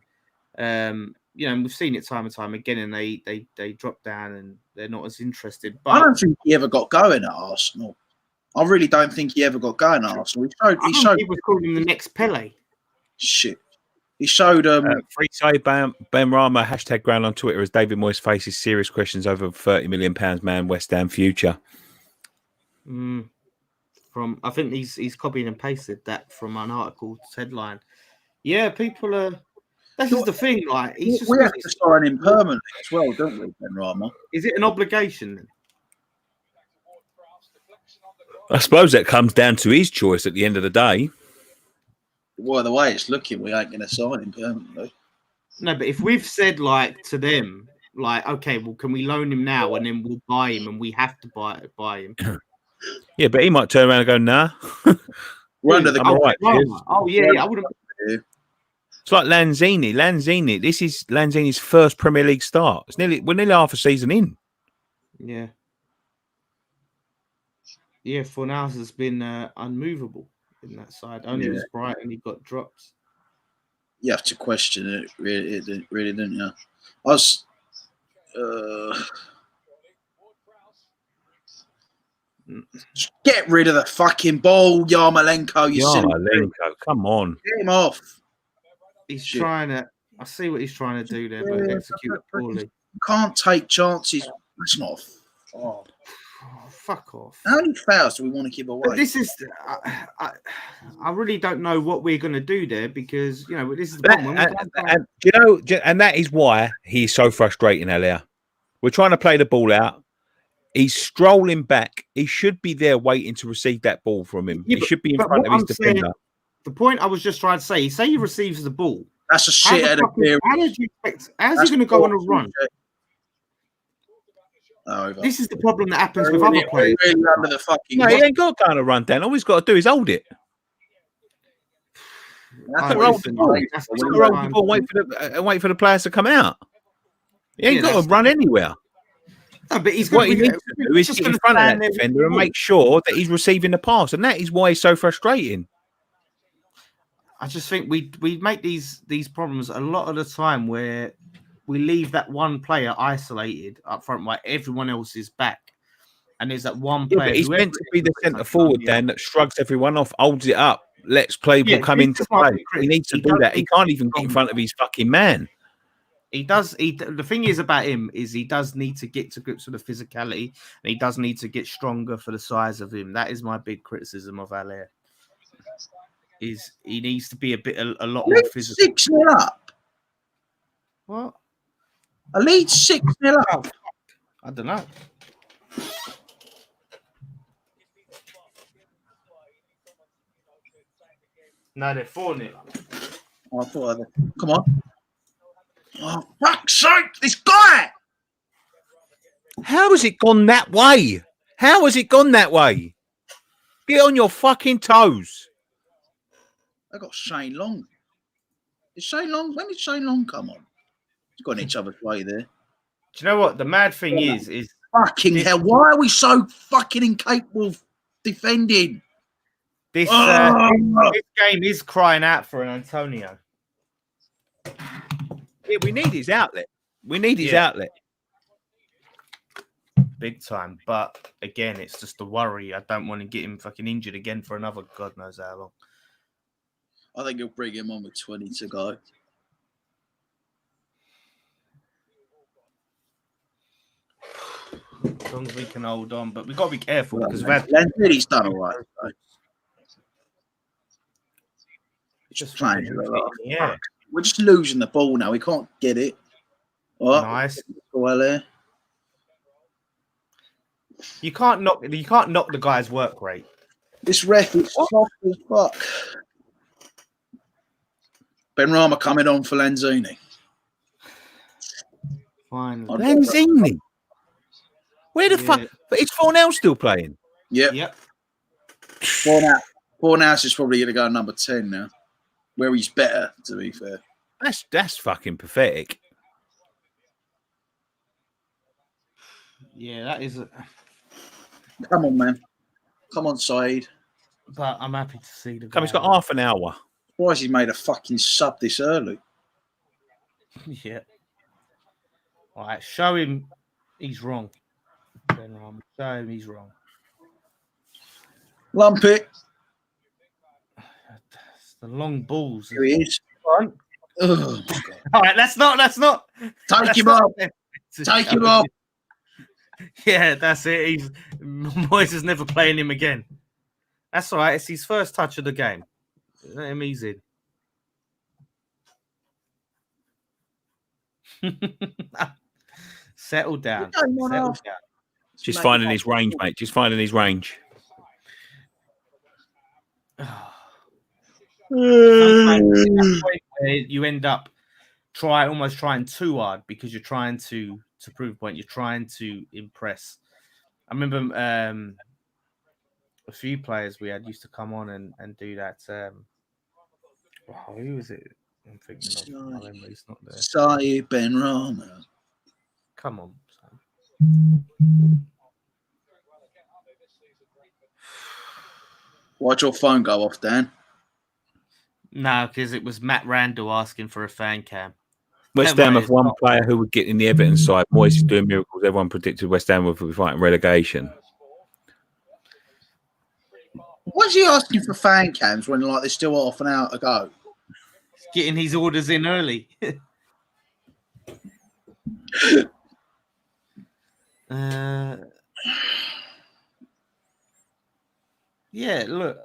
A: And we've seen it time and time again, and they drop down and they're not as interested. But
B: I don't think he ever got going at Arsenal. I really don't think he ever got going at Arsenal. He showed
A: people calling him the next Pele.
B: Shit. He showed
C: Free say Ben Rama hashtag ground on Twitter as David Moyes faces serious questions over £30 million man West Ham future.
A: I think he's copied and pasted that from an article's headline. Yeah, people are. This is the thing. Like,
B: we have to sign him permanently as well, don't we, Ben Rama?
A: Is it an obligation then?
C: I suppose that comes down to his choice at the end of the day.
B: Well, the way it's looking, we ain't going to sign him permanently.
A: No, but if we've said to them, okay, well, can we loan him now and then we'll buy him and we have to buy him?
C: Yeah, but he might turn around and go, nah.
B: We're under the
C: right.
A: Oh yeah, I wouldn't.
C: It's like Lanzini. This is Lanzini's first Premier League start. We're nearly half a season in.
A: Yeah. Yeah, Fornals has been unmovable in that side. Only it was Brighton, he got dropped.
B: You have to question it, really, didn't you? I was. Get rid of the fucking ball, Yarmolenko.
C: Yarmolenko, come on.
B: Get him off.
A: He's trying to. I see what he's trying to do there, but execute it poorly.
B: You can't take chances. That's not.
A: Oh, fuck off.
B: How many fouls do we want to give away?
A: But this is. I really don't know what we're going to do there because this is the problem.
C: And that is why he's so frustrating, Elia. We're trying to play the ball out. He's strolling back. He should be there waiting to receive that ball from him. He should be in front of his defender.
A: The point I was just trying to say, say he receives the ball.
B: That's a shit out of here.
A: How's he going to go on a run? This is the problem that happens with other players.
C: No, he ain't got to go on a run, Dan. All he's got to do is hold it. Hold the ball. Wait for the players to come out. He ain't got to run anywhere.
A: No, but
C: what he needs to do is get in front of that defender and make sure that he's receiving the pass, and that is why he's so frustrating.
A: I just think we make these problems a lot of the time where we leave that one player isolated up front while everyone else is back, and there's that one player.
C: But he's meant to be the centre forward, Dan, that shrugs everyone off, holds it up, lets play will come into play. He needs to do that. He can't even get in front of his fucking man.
A: He does. The thing is about him is he does need to get to grips with the physicality, and he does need to get stronger for the size of him. That is my big criticism of Allaire. Is he needs to be a lot more physical.
B: 6-0 up.
A: What?
B: A lead 6-0 up.
A: I don't know. No, they're 4-0.
B: I thought. Come on. Oh, fuck's sake, this guy!
C: How has it gone that way? How has it gone that way? Get on your fucking toes.
B: I got Shane Long. Is Shane Long? When did Shane Long come on? He's got each other's way there.
A: Do you know what? The mad thing is
B: fucking hell, why are we so fucking incapable of defending?
A: This game is crying out for an Antonio.
C: Yeah, we need his outlet. We need his outlet.
A: Big time. But again, it's just a worry. I don't want to get him fucking injured again for another God knows how long.
B: I think he'll bring him on with 20 to go.
A: As long as we can hold on. But we've got to be careful because
B: Lanzini's done all right. Just playing.
A: Yeah.
B: We're just losing the ball now. We can't get it. Oh,
A: nice.
B: Well there.
A: You can't knock the guy's work rate.
B: This ref is soft as fuck. Ben Rama coming on for Lanzini.
A: Fine.
C: Lanzini. Where the fuck? But is Fornell still playing?
B: Yep. Fornell is probably going to go number 10 now. Where he's better, to be fair.
C: That's fucking pathetic.
A: Yeah, that is.
B: Come on, man. Come on, Saeed.
A: But I'm happy to see the.
C: Come, he's got half an hour.
B: Why has he made a fucking sub this early?
A: Yeah. All right, show him he's wrong. Ben Rahman, show him he's wrong.
B: Lump it.
A: It's the long balls.
B: Here he is.
A: Oh,
B: Oh,
A: all right, let's not.
B: take him up. Take him up.
A: Yeah, that's it. Moyes is never playing him again. That's all right. It's his first touch of the game. Let him ease in. Settle down. Settle down.
C: Just finding his range, mate. Just finding his range.
A: Sometimes you end up almost trying too hard because you're trying to prove a point. You're trying to impress. I remember a few players we had used to come on and do that. Who was it? I'm thinking of. My memory's not there.
B: Saeed Ben Rahman.
A: Come on.
B: Why'd your phone go off, Dan?
A: No, because it was Matt Randall asking for a fan cam.
C: West Ham have one player who would get in the Everton side. Moyes is doing miracles. Everyone predicted West Ham would be fighting relegation.
B: Why's he asking for fan cams when like they're still half an hour to go?
A: He's getting his orders in early. Yeah, look,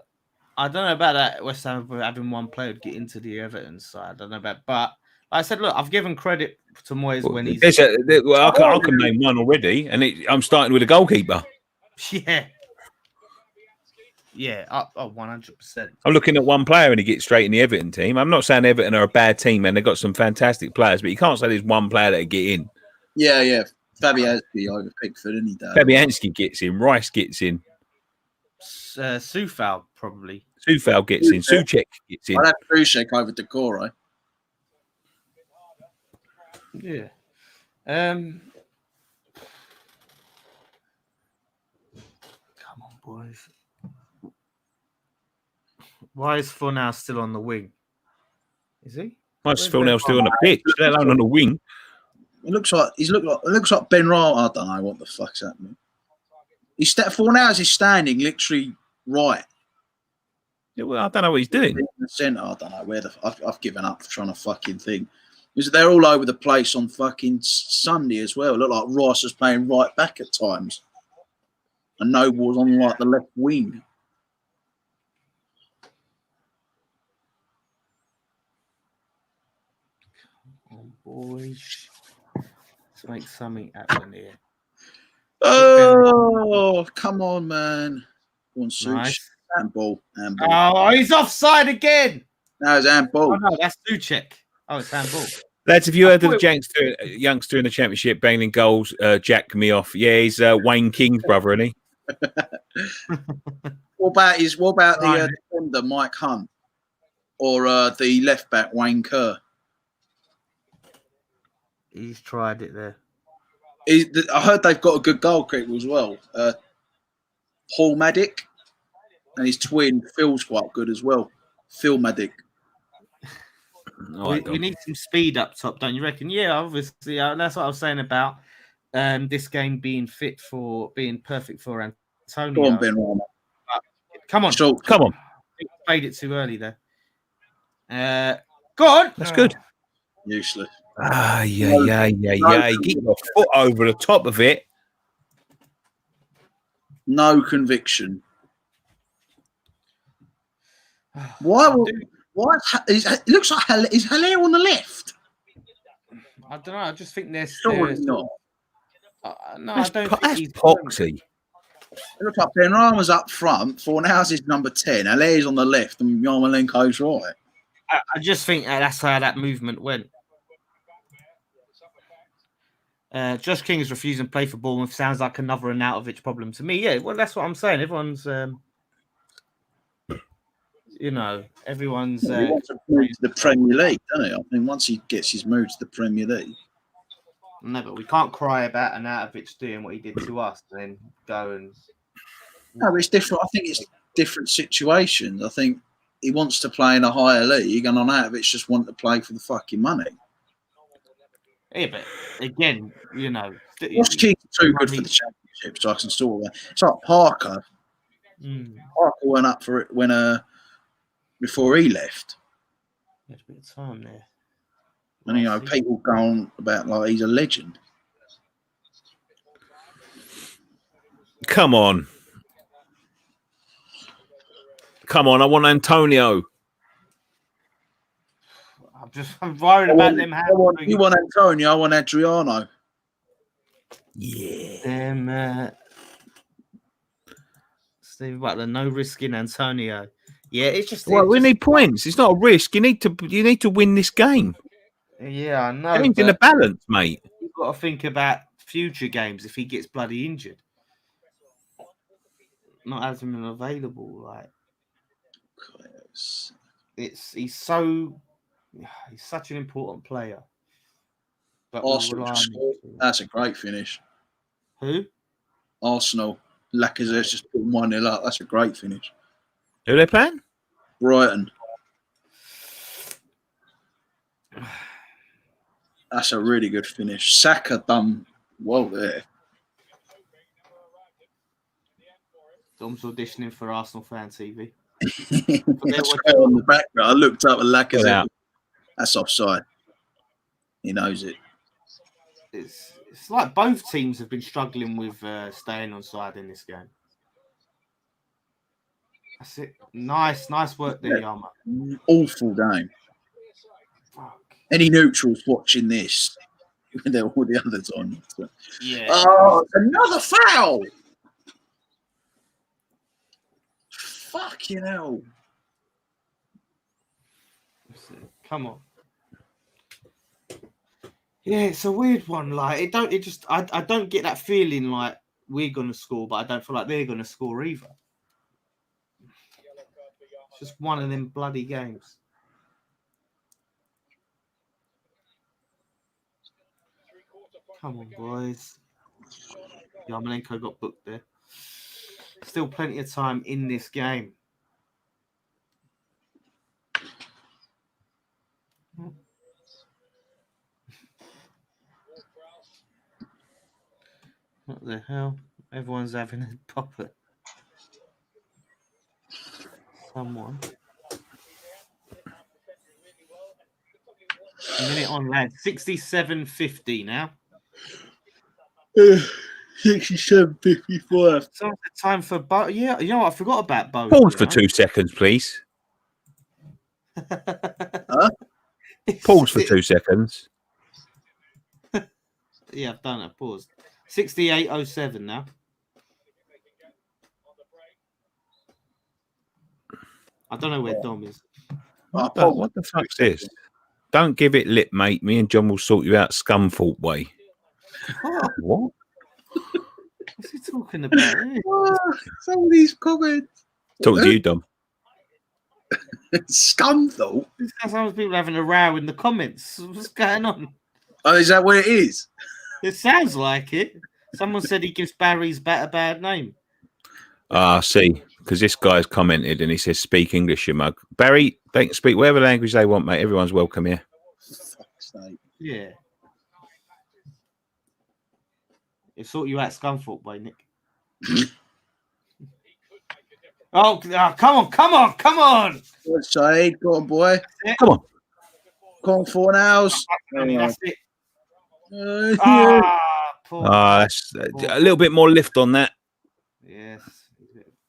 A: I don't know about that. West Ham having one player get into the Everton side. I don't know about, but like I said, look, I've given credit to Moyes when he's.
C: I can name one already, and I'm starting with a goalkeeper.
A: Yeah, 100%.
C: I'm looking at one player and he gets straight in the Everton team. I'm not saying Everton are a bad team and they've got some fantastic players, but you can't say there's one player that get in.
B: Yeah. Fabianski over Pickford, isn't he, Dad?
C: Fabianski gets in. Rice gets in.
A: Soufal probably.
C: Soufal gets in. Souček gets in.
B: I'd have Souček over Decore.
A: Yeah. Come on, boys. Why is Fornal still on the wing? Is he?
C: Why is Fornal still on the pitch, let alone on the wing?
B: It looks like Ben Rahman. I don't know what the fuck's happening. Fornal is standing literally right.
C: Yeah, well, I don't know what he's doing.
B: In the centre, I don't know where I've given up trying to fucking think. Because they're all over the place on fucking Sunday as well. It looked like Rice was playing right back at times, and Noble was on like the left wing.
A: Oh, boys. Let's make something happen here.
B: Oh, come on, man. Go on,
A: Nice.
B: Handball.
A: Oh, he's offside again.
B: No, it's handball.
A: Oh, no, that's Souček. Oh, it's handball.
C: Lads, have you heard of the youngster in the Championship banging goals, Jack me off? Yeah, he's Wayne King's brother, isn't he?
B: What about the defender, Mike Hunt? Or the left back, Wayne Kerr?
A: He's tried it there.
B: I heard they've got a good goalkeeper as well. Paul Maddick. And his twin, Phil's quite good as well. Phil Maddick.
A: We need some speed up top, don't you reckon? Yeah, obviously. That's what I was saying about this game being perfect for Antonio.
B: Go on, Ben Rahman.
A: Come on.
B: Sure.
C: Come on.
A: I played it too early there. Go on.
C: That's good.
B: Useless.
C: Yeah. Get your foot over the top of it.
B: No conviction. Why? It looks like is Haller on the left?
A: I don't know. I just think they're
B: Surely not.
A: No, I don't think
C: That's
A: he's
C: Poxy.
B: It looks like Ben Rahman's up front. Fornal's is number 10. Haller's on the left, and Yarmolenko's right.
A: I just think that's how that movement went. Josh King is refusing to play for Bournemouth. Sounds like another Arnautovic problem to me. Yeah, well, that's what I'm saying. Everyone's, everyone's.
B: He wants to move to the Premier League, doesn't he? I think once he gets his move to the Premier League.
A: No, but we can't cry about Arnautovic doing what he did to us, and then go and.
B: No, it's different. I think it's different situations. I think he wants to play in a higher league, and Arnautovic just want to play for the fucking money.
A: Yeah, but again, you know,
B: What's too good for the championship, so I can sort of. It's like Parker. Parker went up for it before he left.
A: There's a bit of time there.
B: And, you know, people go on about like he's a legend.
C: Come on. Come on, I want Antonio.
A: I'm worried about them.
B: You want Antonio, I want Adriano.
C: Yeah.
A: Steve Butler, no risk in Antonio. Yeah, it's just.
C: Well, we need points. It's not a risk. You need to win this game.
A: Yeah, I know.
C: Everything's in a balance, mate.
A: You've got to think about future games if he gets bloody injured. Not having him available, like he's such an important player. But
B: Arsenal, that's a great finish.
A: Who?
B: Arsenal. Lacazette's just put 1-0 up. That's a great finish.
C: Who are they playing?
B: Brighton. That's a really good finish. Saka done well there.
A: Dom's auditioning for Arsenal Fan TV.
B: That's on the background. I looked up at Lacazette. That's offside. He knows it.
A: It's like both teams have been struggling with staying on side in this game. That's it. Nice work there, Yama.
B: Awful game.
A: Fuck.
B: Any neutrals watching this? They're all the others on. So.
A: Yeah.
B: Oh, it's another foul. Fucking hell.
A: Come on. Yeah, it's a weird one. Like I don't get that feeling like we're gonna score, but I don't feel like they're gonna score either. It's just one of them bloody games. Come on, boys. Yarmolenko got booked there. Still plenty of time in this game. What the hell? Everyone's having a popper. Someone. A minute on, lad. 67.50 now.
B: 67.55.
A: So it's time for Bo. Yeah, you know what? I forgot about Bo.
C: Pause for 2 seconds, please.
B: Huh?
C: Pause for 2 seconds.
A: Yeah, I've done it. Paused. 68.07 now. I don't know where Dom is.
C: What the fuck's this? Don't give it lip, mate. Me and John will sort you out Scunthorpe way. What?
A: What's he talking about?
B: Some of these comments.
C: Talk to you, Dom.
B: Scunthorpe?
A: Some people having a row in the comments. What's going on?
B: Oh, is that what it is?
A: It sounds like it. Someone said he gives Barry's bat a bad name.
C: See, because this guy's commented and he says, "Speak English, you mug." Barry, they can speak whatever language they want, mate. Everyone's welcome here.
B: Fuck's sake.
A: Yeah. It sort you out Scunthorpe way, Nick. Oh, come on.
B: Good side. Go on, boy.
C: Come on.
B: Come on, 4 hours.
A: That's it.
C: That's a little bit more lift on that.
A: Yes.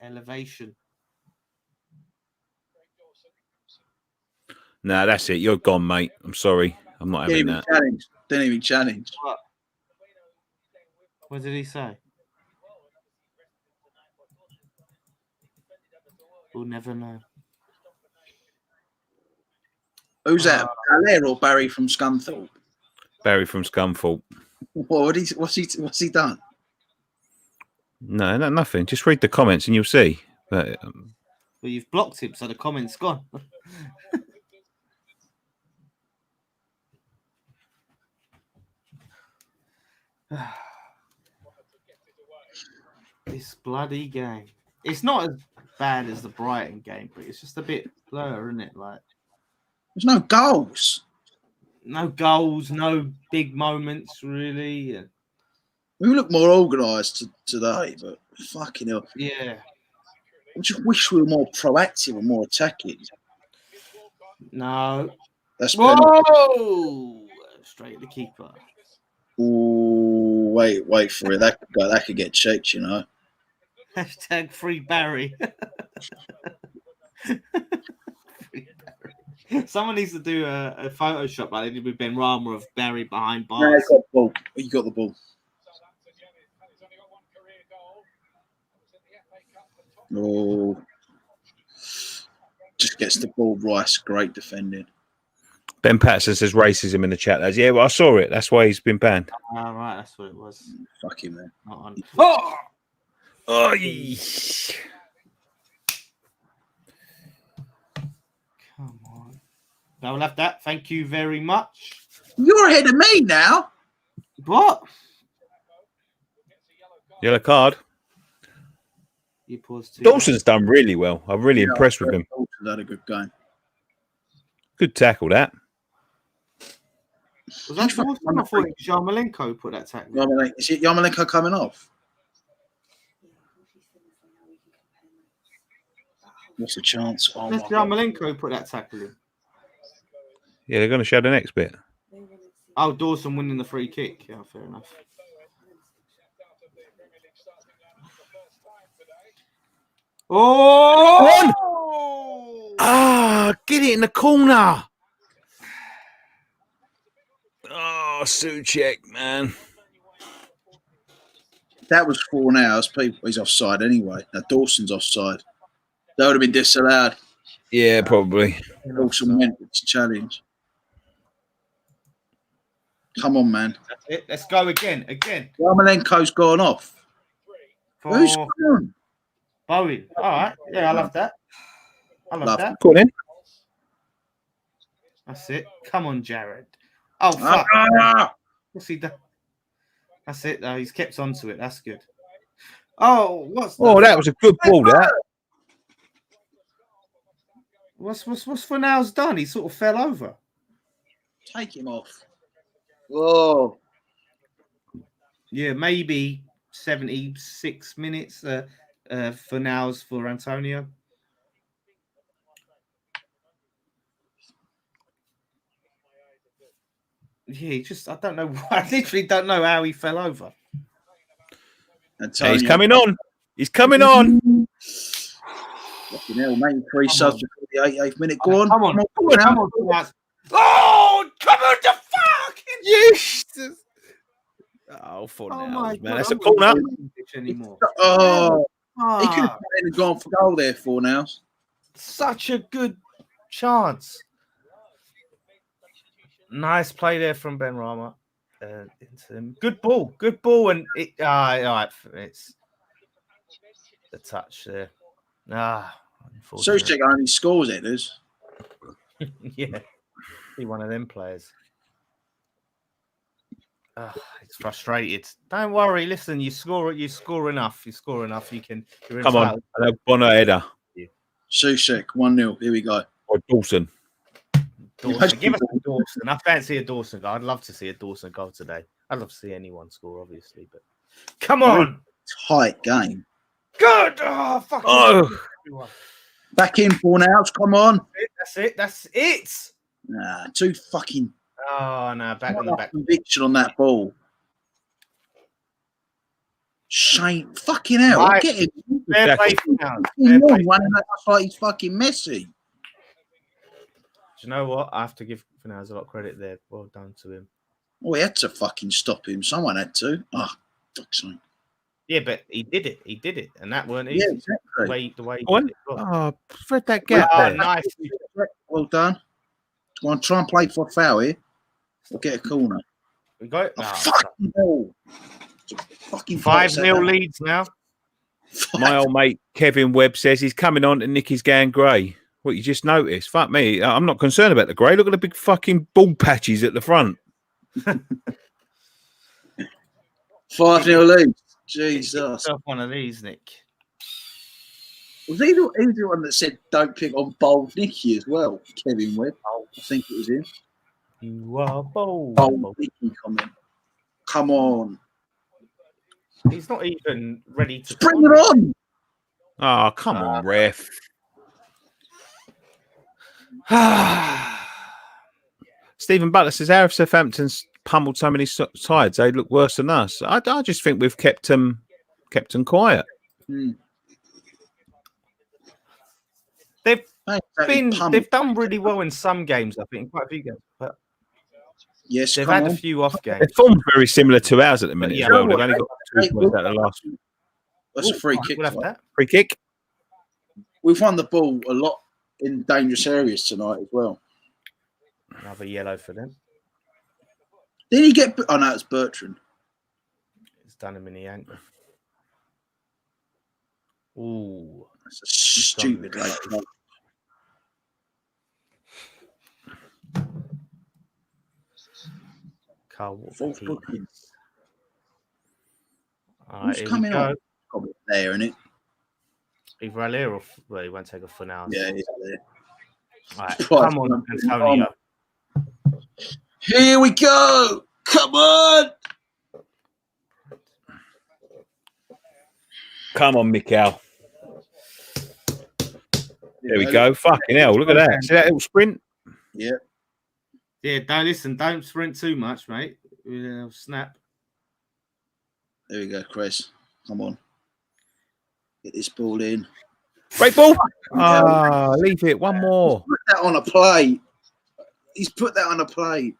A: Elevation.
C: Nah, that's it. You're gone, mate. I'm sorry. I'm not having that.
B: Didn't even challenge.
A: What did he say? We'll never know.
B: Who's that? Allaire or Barry from Scunthorpe?
C: Barry from Scunthorpe.
B: What's he done?
C: No, nothing. Just read the comments and you'll see. But,
A: well, you've blocked him, so the comment's gone. This bloody game. It's not as bad as the Brighton game, but it's just a bit blur, isn't it? Like
B: there's no goals.
A: No goals, no big moments, really.
B: We look more organised today, but fucking hell.
A: Yeah.
B: I just wish we were more proactive and more attacking.
A: No.
B: That's
A: Whoa! Straight at the keeper.
B: Ooh, wait for it. That could get checked, you know.
A: Hashtag free Barry. Free Barry. Someone needs to do a Photoshop like they did with Ben Rama of Barry behind bars.
B: No, got the ball. You got the ball. Oh, just gets the ball right. Great defending.
C: Ben Patterson says racism in the chat. Lads. Yeah, well, I saw it. That's why he's been banned.
A: All right, that's what it was.
B: Fuck him, man.
A: Not on. Oh!
C: Oi!
A: Come on. I will have that. Thank you very much.
B: You're ahead of me now.
A: What?
C: Yellow card.
A: You paused too.
C: Dawson's done really well. I'm really impressed with him.
B: Dawson's had a good game.
C: Good tackle, that.
A: Was that Dawson? I thought Yarmolenko put that tackle.
B: Is it Yarmolenko coming off? What's the chance? Oh,
A: Yarmolenko put that tackle in.
C: Yeah, they're going to show the next bit.
A: Oh, Dawson winning the free kick. Yeah, fair enough. Oh!
C: Ah, get it in the corner. Oh, Soucek, man.
B: That was 4 now. He's offside anyway. Now Dawson's offside. That would have been disallowed.
C: Yeah, probably.
B: Dawson went with the challenge. Come on, man.
A: That's it. Let's go again.
B: Yarmolenko's gone off. Who's gone on?
A: Bowen. All right. Yeah, I love that. That.
C: Go on in.
A: That's it. Come on, Jared. Oh, fuck. What's he done? That's it, though. He's kept onto it. That's good. Oh, what's that?
C: Oh, that was a good ball, that.
A: What's Fornal's done? He sort of fell over.
B: Take him off. Whoa.
A: Yeah, maybe 76 minutes Fornal's for Antonio. Yeah, I don't know. I literally don't know how he fell over.
B: Antonio.
C: He's coming on. Fucking
B: hell, mate. 3 subs before the 88th minute. Go on.
A: Come on. Oh, come on, the fucking Jesus.
C: Oh, for
A: Oh
C: now,
A: my
C: man.
A: God,
C: That's a
A: I'm
C: corner.
A: not doing this anymore.
B: He could have gone for goal there 4 now.
A: Such a good chance. Nice play there from Ben Rama. Into him. Good ball, and it. It's the touch there.
B: Soucek only scores it, is.
A: Yeah, be one of them players. It's frustrated. Don't worry. Listen, you score enough. You can.
C: Come on, Bono header.
B: Soucek 1-0. Here we go.
C: Or Dawson.
A: Give us a Dawson. I fancy a Dawson goal. I'd love to see a Dawson goal today. I'd love to see anyone score, obviously, but come on.
B: Tight game.
A: Good. Oh, fuck. Oh.
B: Back in 4 now. Come on.
A: That's it.
B: Nah, too fucking.
A: Oh, no. Back on the back.
B: Conviction on that ball. Shame. Fucking hell.
A: Right.
B: Get him.
A: Fair play now.
B: That's like he's fucking Messi.
A: Do you know what? I have to give Finaz a lot of credit there. Well done to him.
B: Oh, he had to fucking stop him. Someone had to. Oh, fuck's sake.
A: Yeah, but he did it. And that weren't easy.
B: Yeah, exactly.
A: The way
C: Go on. Oh, thread that gap there.
A: Nice.
B: Well done. Go on, try and play for a foul here. We'll get a corner.
A: We got it.
B: Fucking ball. Fucking
A: 5-0 leads now.
C: My old mate Kevin Webb says he's coming on to Nicky's going grey. What you just noticed? Fuck me. I'm not concerned about the grey. Look at the big fucking ball patches at the front.
B: 5-0 lead. Jesus.
A: Yourself one of these, Nick.
B: Was he the one that said don't pick on bold Nicky as well? Kevin Webb. I think it was him.
A: You are bold.
B: Bold Nicky comment. Come on.
A: He's not even ready to
B: bring it on.
C: Oh, come on, ref. Stephen Butler says, how have Southampton's pummeled so many sides? They look worse than us. I just think we've kept them quiet.
A: They've done really well in some games, I think, quite a few games. But
B: yes,
A: they've had a few off games.
C: Their form's very similar to ours at the minute as well. They've only got 2 points out of the last.
B: That's a free kick.
A: We'll have that.
C: Free kick.
B: We've won the ball a lot in dangerous areas tonight as well.
A: Another yellow for them.
B: Did he get? Oh no, it's Bertrand.
A: It's done him in the ankle. Ooh,
B: that's a stupid late.
A: Carl
B: Fourth booking.
A: Who's
B: coming on? Probably there, isn't it?
A: Either Alier or well, he won't take a foot now.
B: Yeah, he's there.
A: All right, come on, Antonio.
B: Here we go. Come on.
C: Come on, Mikel. There we go. Fucking hell, look at that. See that little sprint?
B: Yeah.
A: Yeah, don't sprint too much, mate. Snap.
B: There we go, Chris. Come on. Get this ball in.
C: Great ball. Leave it. One more.
B: He's put that on a plate. He's put that on a plate.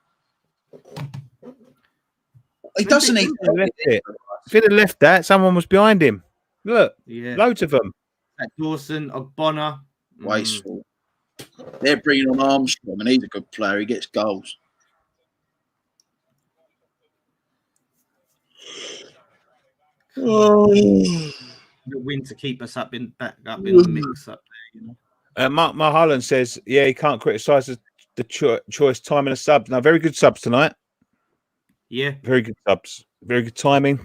B: He doesn't need to
C: left it. If he'd have left that, someone was behind him. Look, loads of them.
A: Dawson, Ogbonna.
B: Wasteful. They're bringing on Armstrong, and he's a good player. He gets goals.
A: Oh. The win to keep us up in the mix up there, you know.
C: Mark Mulholland says, yeah, he can't criticise the choice, time, and the subs. Now, very good subs tonight.
A: Yeah.
C: Very good subs. Very good timing.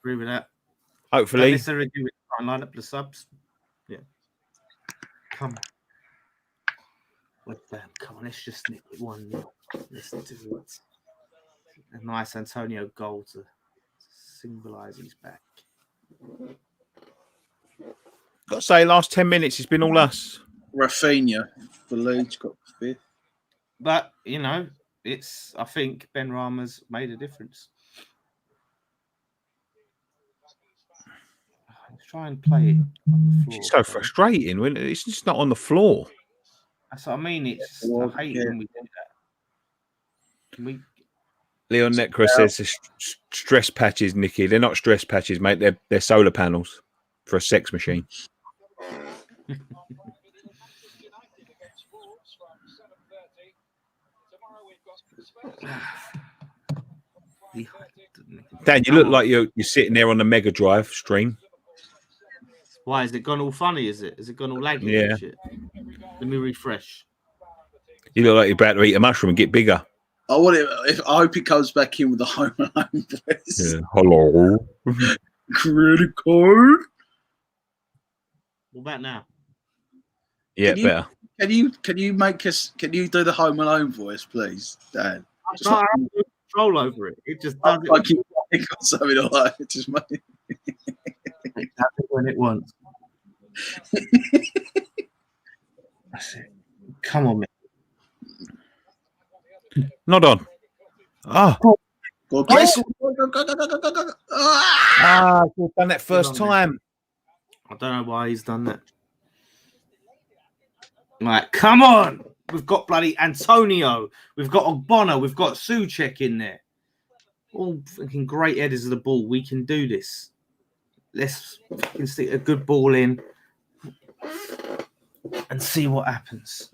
A: Agree with that.
C: Hopefully.
A: Don't necessarily do it. Line up the subs. Yeah. Come on. Come on, let's just nip it 1-0. Let's do it. A nice Antonio goal to symbolise he's back.
C: Got to say, last 10 minutes, it's been all us.
B: Rafinha for Leeds got fifth.
A: But, you know, I think Ben Rama's made a difference. Let's try and play it on the floor.
C: It's so frustrating when it's just not on the floor.
A: That's what I mean. I hate when we do that.
C: Leon Necro says stress patches, Nicky. They're not stress patches, mate. They're solar panels for a sex machine. Dan, you look like you're sitting there on the Mega Drive stream.
A: Why is it gone all funny? Is it gone all laggy?
C: Yeah.
A: Shit? Let me refresh.
C: You look like you're about to eat a mushroom and get bigger.
B: I hope he comes back in with the Home Alone voice.
C: Yeah. Hello.
B: Credit card.
A: What about now?
C: Yeah, better.
B: Can you make us? Can you do the Home Alone voice, please, Dan?
A: I have no control over it. It just does it.
B: Like you got something like it. Just make it.
A: It does it when it wants. That's it. Come on, man.
C: Not on.
B: Go, Chris.
C: He's done that first time.
A: I don't know why he's done that. Like, come on. We've got bloody Antonio. We've got Ogbonna. We've got Soucek in there. All fucking great headers of the ball. We can do this. Let's fucking stick a good ball in and see what happens.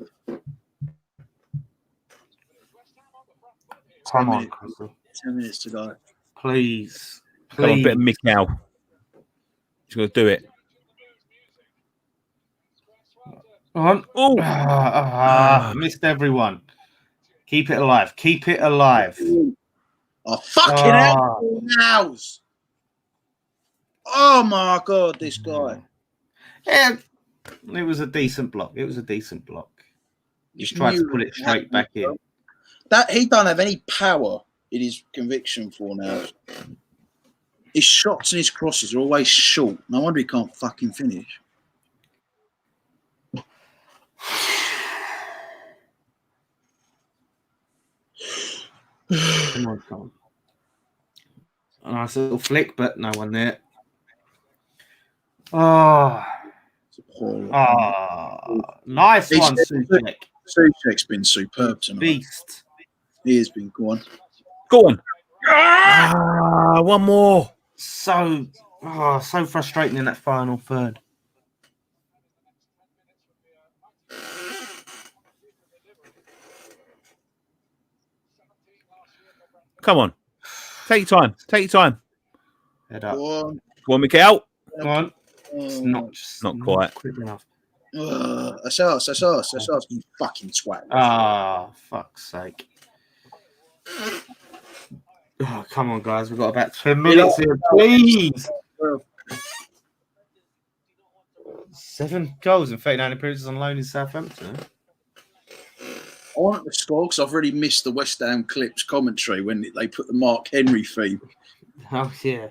A: Come on, Crystal.
B: 10 minutes to go.
A: Please.
C: Come on, a bit of Mick now. He's going to do it.
A: On. Oh, missed everyone. Keep it alive. Keep it alive.
B: Oh, fucking hell. House. Oh my God, this guy.
A: Yeah, it was a decent block. He just tried to put it straight back in.
B: That he don't have any power in his conviction for now. His shots and his crosses are always short. No wonder he can't fucking finish.
A: Come on. A nice little flick, but no one there. Oh, nice one, Soucek.
B: Soucek's been superb tonight.
A: Beast.
B: He has been. Go on.
C: One more.
A: So frustrating in that final third.
C: Come on. Take your time.
A: Head up.
B: Go
C: on, Miguel.
A: Go on. It's not
C: quite
A: quick enough.
B: That's us, you fucking twat.
A: Fuck's sake. Oh, come on, guys. We've got about 10 minutes here, please. 7 goals and 39 appearances on loan in Southampton.
B: I want the score because I've already missed the West Ham Clips commentary when they put the Mark Henry theme.
A: Oh, yeah.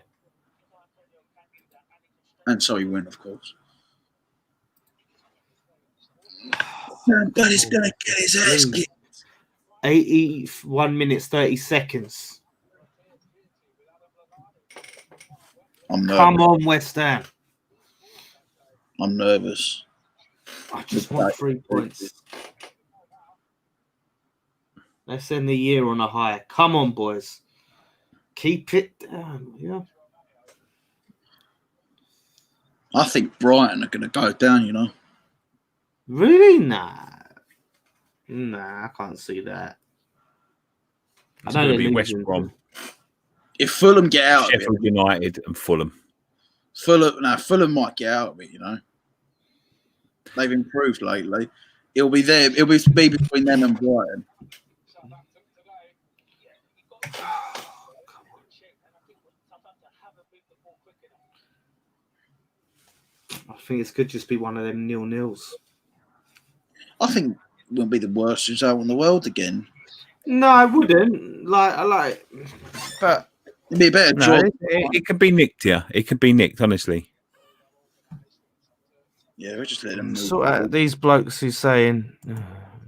B: And so he went, of course. But he's going to get his ass kicked.
A: 81 minutes, 30 seconds. Come on, West Ham.
B: I'm nervous.
A: I just want 3 points. Let's end the year on a high. Come on, boys. Keep it down. Yeah.
B: I think Brighton are going to go down, you know.
A: Really? Nah, I can't see that.
C: It's going to be West Brom.
B: If Fulham get out
C: Sheffield
B: of it,
C: United and Fulham.
B: Fulham might get out of it, you know. They've improved lately. It'll be between them and Brighton.
A: I think this could just be one of them 0-0s.
B: I think it won't be the worst result in the world again.
A: No, I wouldn't. But
B: it'd be a better draw.
C: It could be nicked, yeah. It could be nicked, honestly.
B: Yeah, we're just letting them move.
A: Sort out these blokes who's saying,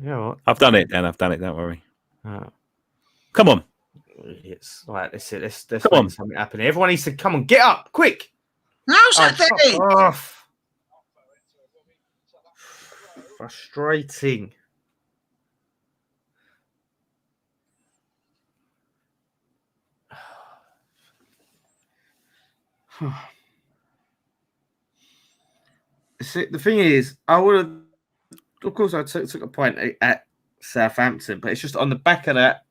A: what?
C: I've done it, Dan. I've done it. Don't worry. Come on.
A: It's like let's
C: come on.
A: Something happening. Everyone needs to come on, get up, quick.
B: How's that thing?
A: Frustrating. See, the thing is, I would have, of course, I took a point at Southampton, but it's just on the back of that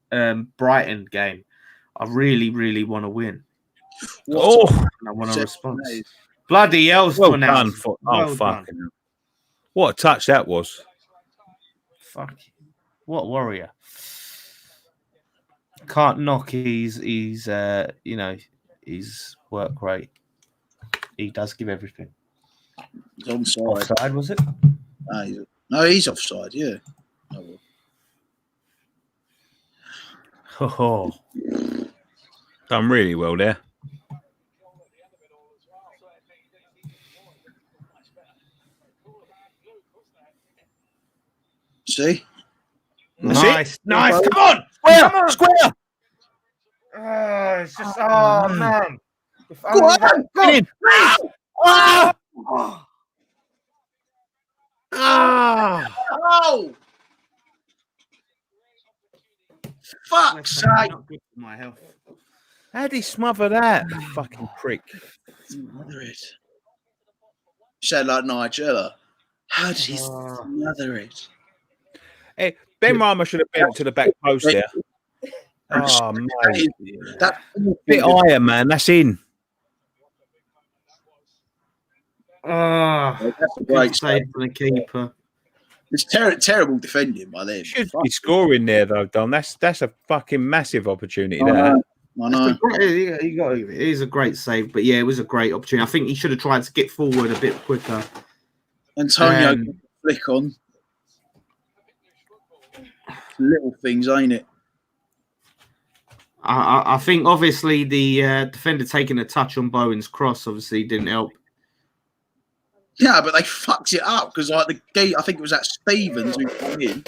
A: Brighton game. I really, really want to win. And I want a response. Bloody hell's
C: well done. Fucking what a touch that was.
A: Fuck. What a warrior. Can't knock his work rate. He does give everything.
B: He's onside.
A: Offside, was it?
B: No, he's offside, yeah.
A: Oh.
C: Done really well there.
B: See?
A: Nice. Come on! Square! It's just, man.
B: Go on! Oh! Fuck's sake!
A: Not good for my health.
C: How'd he smother that? Fucking prick.
B: Smother it. Sound like Nigella. How did he smother it?
C: Hey, Ben Rama should have been to the back post there. Oh, mate.
B: That's
C: bit higher, man. That's in.
B: That's a great
A: save for the keeper.
B: It's terrible defending by them.
C: Should be scoring there though, Don. That's a fucking massive opportunity there.
B: I know.
A: It is a great save, but yeah, it was a great opportunity. I think he should have tried to get forward a bit quicker.
B: Antonio flick on. Little things, ain't it?
A: I think obviously the defender taking a touch on Bowen's cross obviously didn't help.
B: Yeah, but they fucked it up because like the gate, I think it was that Stevens who came in.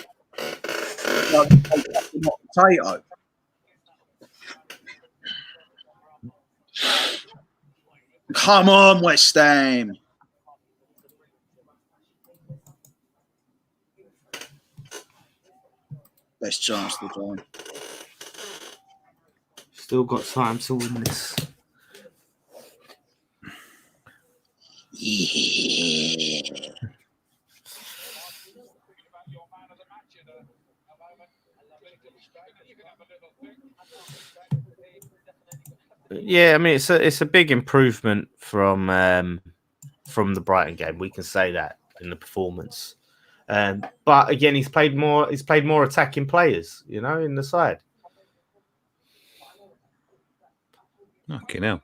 B: Like, not potato. Come on, West Ham. Best chance to go.
A: Still got time to win this.
B: Yeah.
A: Yeah, I mean it's a big improvement from the Brighton game. We can say that in the performance. But again, he's played more attacking players, you know, in the side.
C: Okay, now.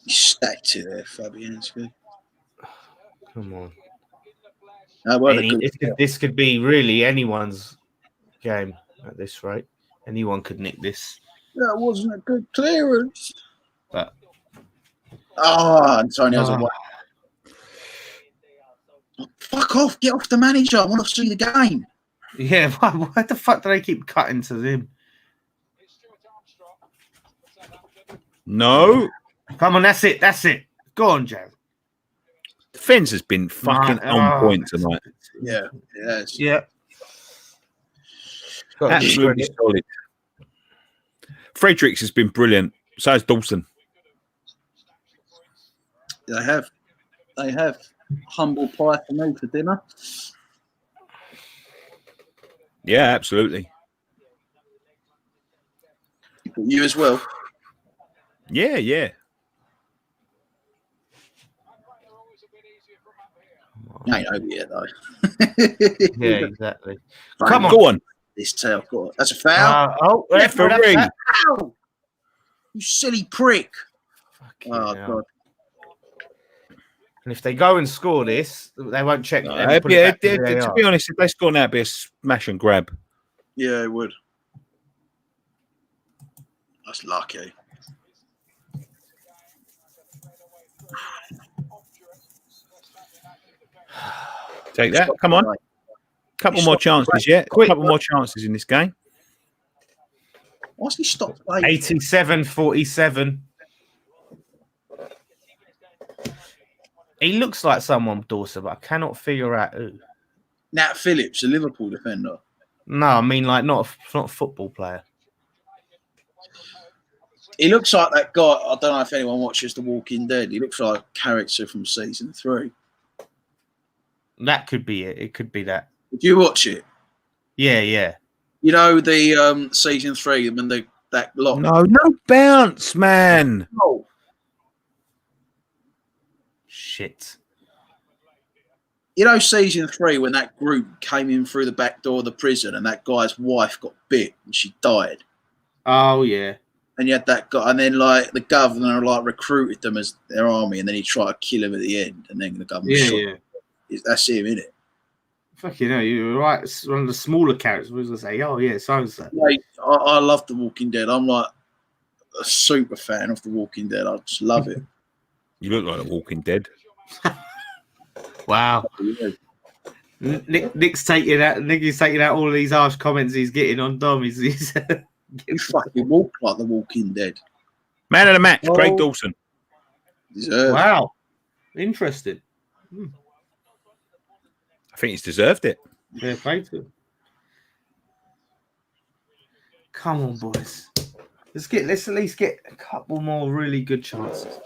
B: You stacked it there, Fabian. It's good.
A: Come on. This could be really anyone's game at this rate. Anyone could nick this.
B: That wasn't a good clearance.
A: But
B: Antonio's away. Fuck off! Get off the manager. I want to see the game.
A: Yeah, why the fuck do they keep cutting to him?
C: No.
A: Come on, that's it. Go on, Joe.
C: Defence has been fucking on point tonight.
B: Yeah, yes.
A: Yeah.
C: Absolutely solid. Fredericks has been brilliant. So has Dawson.
B: They have. Humble pie for me for dinner.
C: Yeah, absolutely.
B: You as well.
C: Yeah.
B: Ain't over yet though.
A: Yeah, exactly.
B: Come on.
C: Go on.
B: This tail. Go on. That's a foul.
C: Referee.
B: Ow! You silly prick.
A: God. And if they go and score this, they won't check.
C: To be honest, if they score now, it'd be a smash and grab.
B: Yeah, it would. That's lucky.
C: Take that. Come on. Couple more chances yet. Couple more chances in this game.
B: Why's he stopped?
A: 87-47. He looks like someone, Dawson, but I cannot figure out who.
B: Nat Phillips, a Liverpool defender.
A: No, I mean like not a football player.
B: He looks like that guy. I don't know if anyone watches The Walking Dead. He looks like a character from season 3.
A: That could be it. It could be that.
B: Did you watch it?
A: Yeah.
B: You know the season 3 when that lot.
C: No bounce, man.
B: Oh.
A: Shit.
B: You know season 3 when that group came in through the back door of the prison and that guy's wife got bit and she died.
A: Oh yeah.
B: And you had that guy, and then like the governor like recruited them as their army, and then he tried to kill him at the end, and then the government shot him. That's him, isn't it?
A: Fucking hell, you're right. It's one of the smaller characters. We was gonna say, oh yeah, so that.
B: Like, I love The Walking Dead. I'm like a super fan of The Walking Dead. I just love it.
C: You look like The Walking Dead.
A: Wow. Nick's taking out all of these harsh comments he's getting on Dom. He's
B: You fucking walk like The Walking Dead.
C: Man of the match, Craig Dawson.
B: Deserved.
A: Wow. Interesting.
C: I think he's deserved it.
A: Fair play to him. Come on, boys. Let's at least get a couple more really good chances.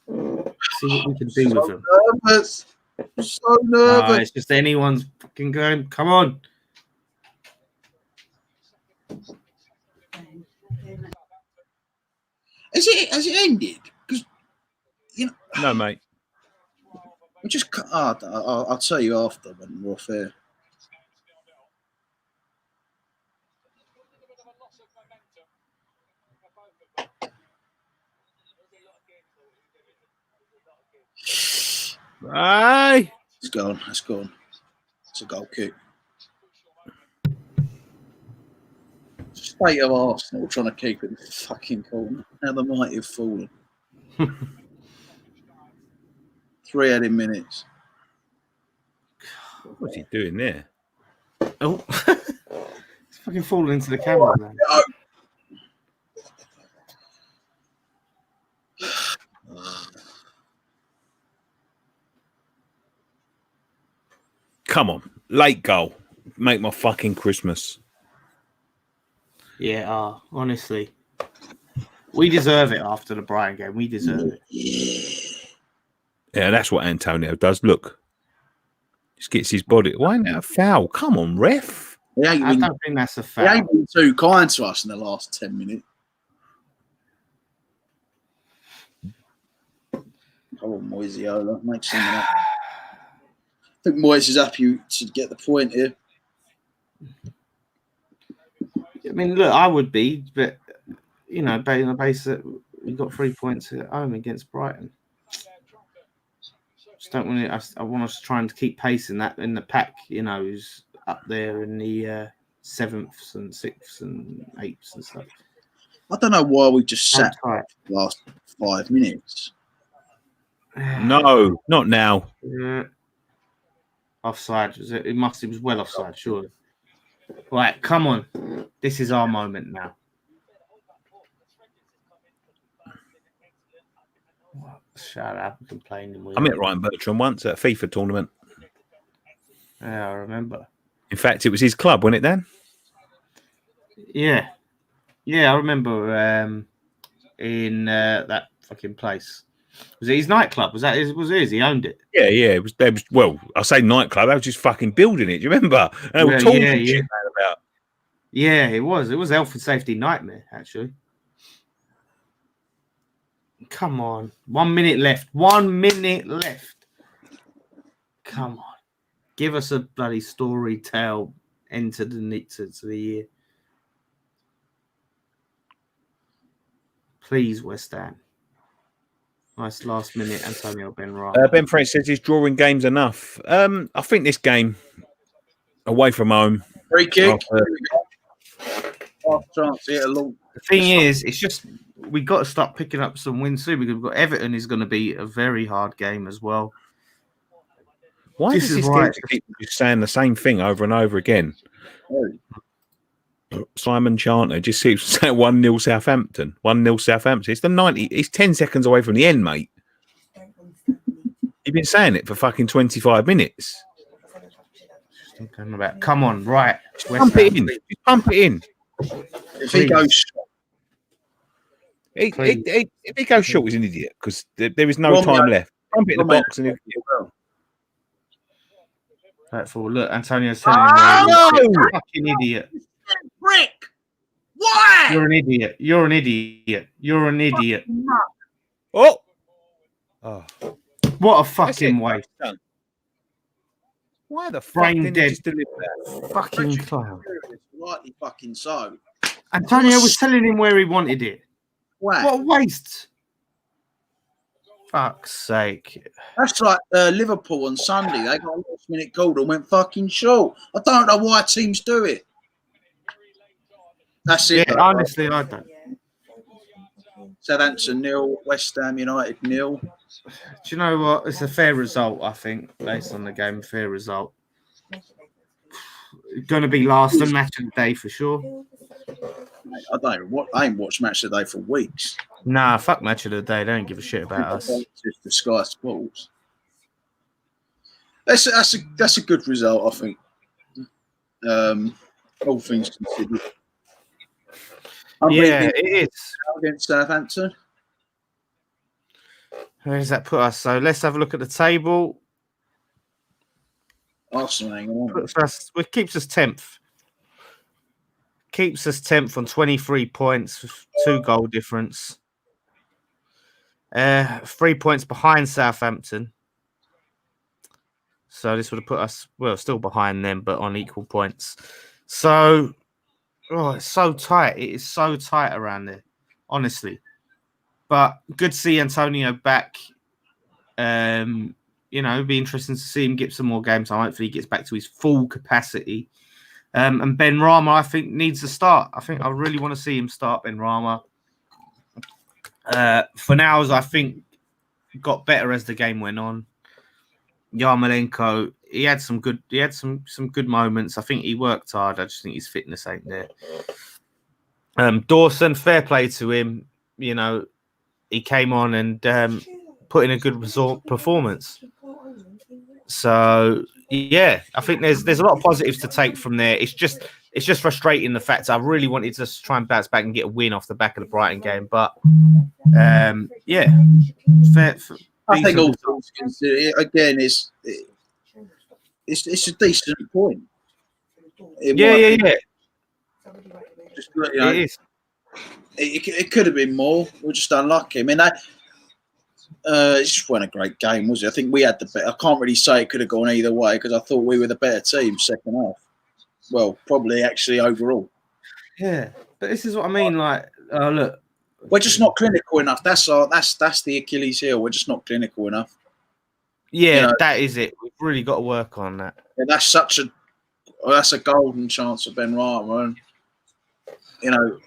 A: See what we can do with them.
B: Nervous. I'm so nervous.
A: It's just anyone's fucking going. Come on.
B: Has it ended? Because
C: No, mate.
B: we just. I'll tell you after when we're off air.
C: Aye.
B: It's gone. It's gone. It's a goal kick. State of Arsenal trying to keep it in the fucking corner. How the mighty have fallen. 3 added minutes.
C: What's he doing there?
A: Oh, it's fucking falling into the camera, man.
C: Come on, late goal. Make my fucking Christmas.
A: Yeah, honestly. We deserve it after the Brighton game. We deserve it.
C: Yeah, that's what Antonio does. Look. Just gets his body. Why isn't that a foul? Come on, ref.
A: I don't think that's a foul.
B: He ain't been too kind to us in the last 10 minutes. Come on, Moiseola. Make some of that. I think Moyes is happy to get the point here.
A: I mean, look, I would be, but, you know, based on the base that we got 3 points at home against Brighton. Just don't want it. I want us to try and keep pace in that in the pack, you know, who's up there in the 7th and 6th and 8th and stuff.
B: I don't know why we just sat for the last 5 minutes.
C: No, not now.
A: Offside. It was well offside, surely. Right, come on. This is our moment now. Shut up, complaining.
C: I met Ryan Bertrand once at a FIFA tournament.
A: Yeah, I remember.
C: In fact, it was his club, wasn't it, Dan?
A: Yeah. Yeah, I remember in that fucking place. Was it his nightclub? Was his? He owned it.
C: Yeah. It was. Well, I say nightclub. I was just fucking building it. Do you remember? And we were talking shit about.
A: Yeah, it was. It was health and safety nightmare, actually. Come on. 1 minute left. 1 minute left. Come on. Give us a bloody story tale into the year. Please, West Ham. Nice last minute, Antonio Benrahma.
C: Ben French says he's drawing games enough. I think this game, away from home.
B: Free kick. Half chance here.
A: The thing is, it's just we got to start picking up some wins soon because we've got Everton is going to be a very hard game as well.
C: Why does this team keep saying the same thing over and over again? Simon Chanter just keeps saying 1-0 Southampton. 1-0 Southampton. It's the 90. It's 10 seconds away from the end, mate. You've been saying it for fucking 25 minutes.
A: Come on, right.
C: Pump it in. Just pump it in.
B: If he goes
C: if he goes short, he's an idiot because there is no time left. Pump it in the box and
A: Right forward. Look, Antonio's telling me you're a fucking idiot.
B: Brick! Why?
A: You're an idiot. You're an idiot. You're an idiot.
C: Oh!
A: What a fucking waste.
C: Why the fuck
A: Brain
C: didn't
A: dead.
C: he just deliver that?
A: Fucking clown.
B: Rightly fucking so.
A: Antonio was telling him where he wanted it.
B: Wow.
A: What a waste. Fuck's sake.
B: That's like Liverpool on Sunday. They got a last minute goal and went fucking short. I don't know why teams do it. That's it.
A: Yeah, honestly, I don't.
B: Southampton 0, West Ham United 0.
A: Do you know what? It's a fair result, I think, based on the game. Fair result. Going to be last and match of the day for sure.
B: I ain't watched match of the day for weeks.
A: Nah, fuck match of the day. They don't give a shit about us.
B: Just the Sky Sports. That's a good result, I think. All things considered.
A: Yeah, it is.
B: Against Southampton.
A: Where does that put us? So let's have a look at the table.
B: Arsenal hang on.
A: It keeps us 10th. Keeps us 10th on 23 points, 2 goal difference. 3 points behind Southampton. So this would have put us, well, still behind them, but on equal points. So, it's so tight. It is so tight around there, honestly. But good to see Antonio back. you know, it'd be interesting to see him get some more games. Hopefully, he gets back to his full capacity. And Ben Rama, I think, needs to start. I think I really want to see him start Ben Rama. Fornals, I think, got better as the game went on. Yarmolenko, he had some good moments. I think he worked hard. I just think his fitness ain't there. Dawson, fair play to him. You know, he came on and put in a good performance. So yeah, I think there's a lot of positives to take from there. It's just frustrating the fact I really wanted to try and bounce back and get a win off the back of the Brighton game, but yeah, fair.
B: I think all again it's a decent point.
A: Yeah.
B: Just, you know,
A: it is.
B: It could have been more. We're just unlucky. I mean, it just wasn't a great game, was it? I think we had the better. I can't really say it could have gone either way because I thought we were the better team second half. Well, probably actually overall.
A: Yeah, but this is what I mean. Like, look,
B: we're just not clinical enough. That's the Achilles heel. We're just not clinical enough.
A: Yeah, you know, that is it. We've really got to work on that.
B: Yeah, that's a golden chance for Ben Rama, and you know,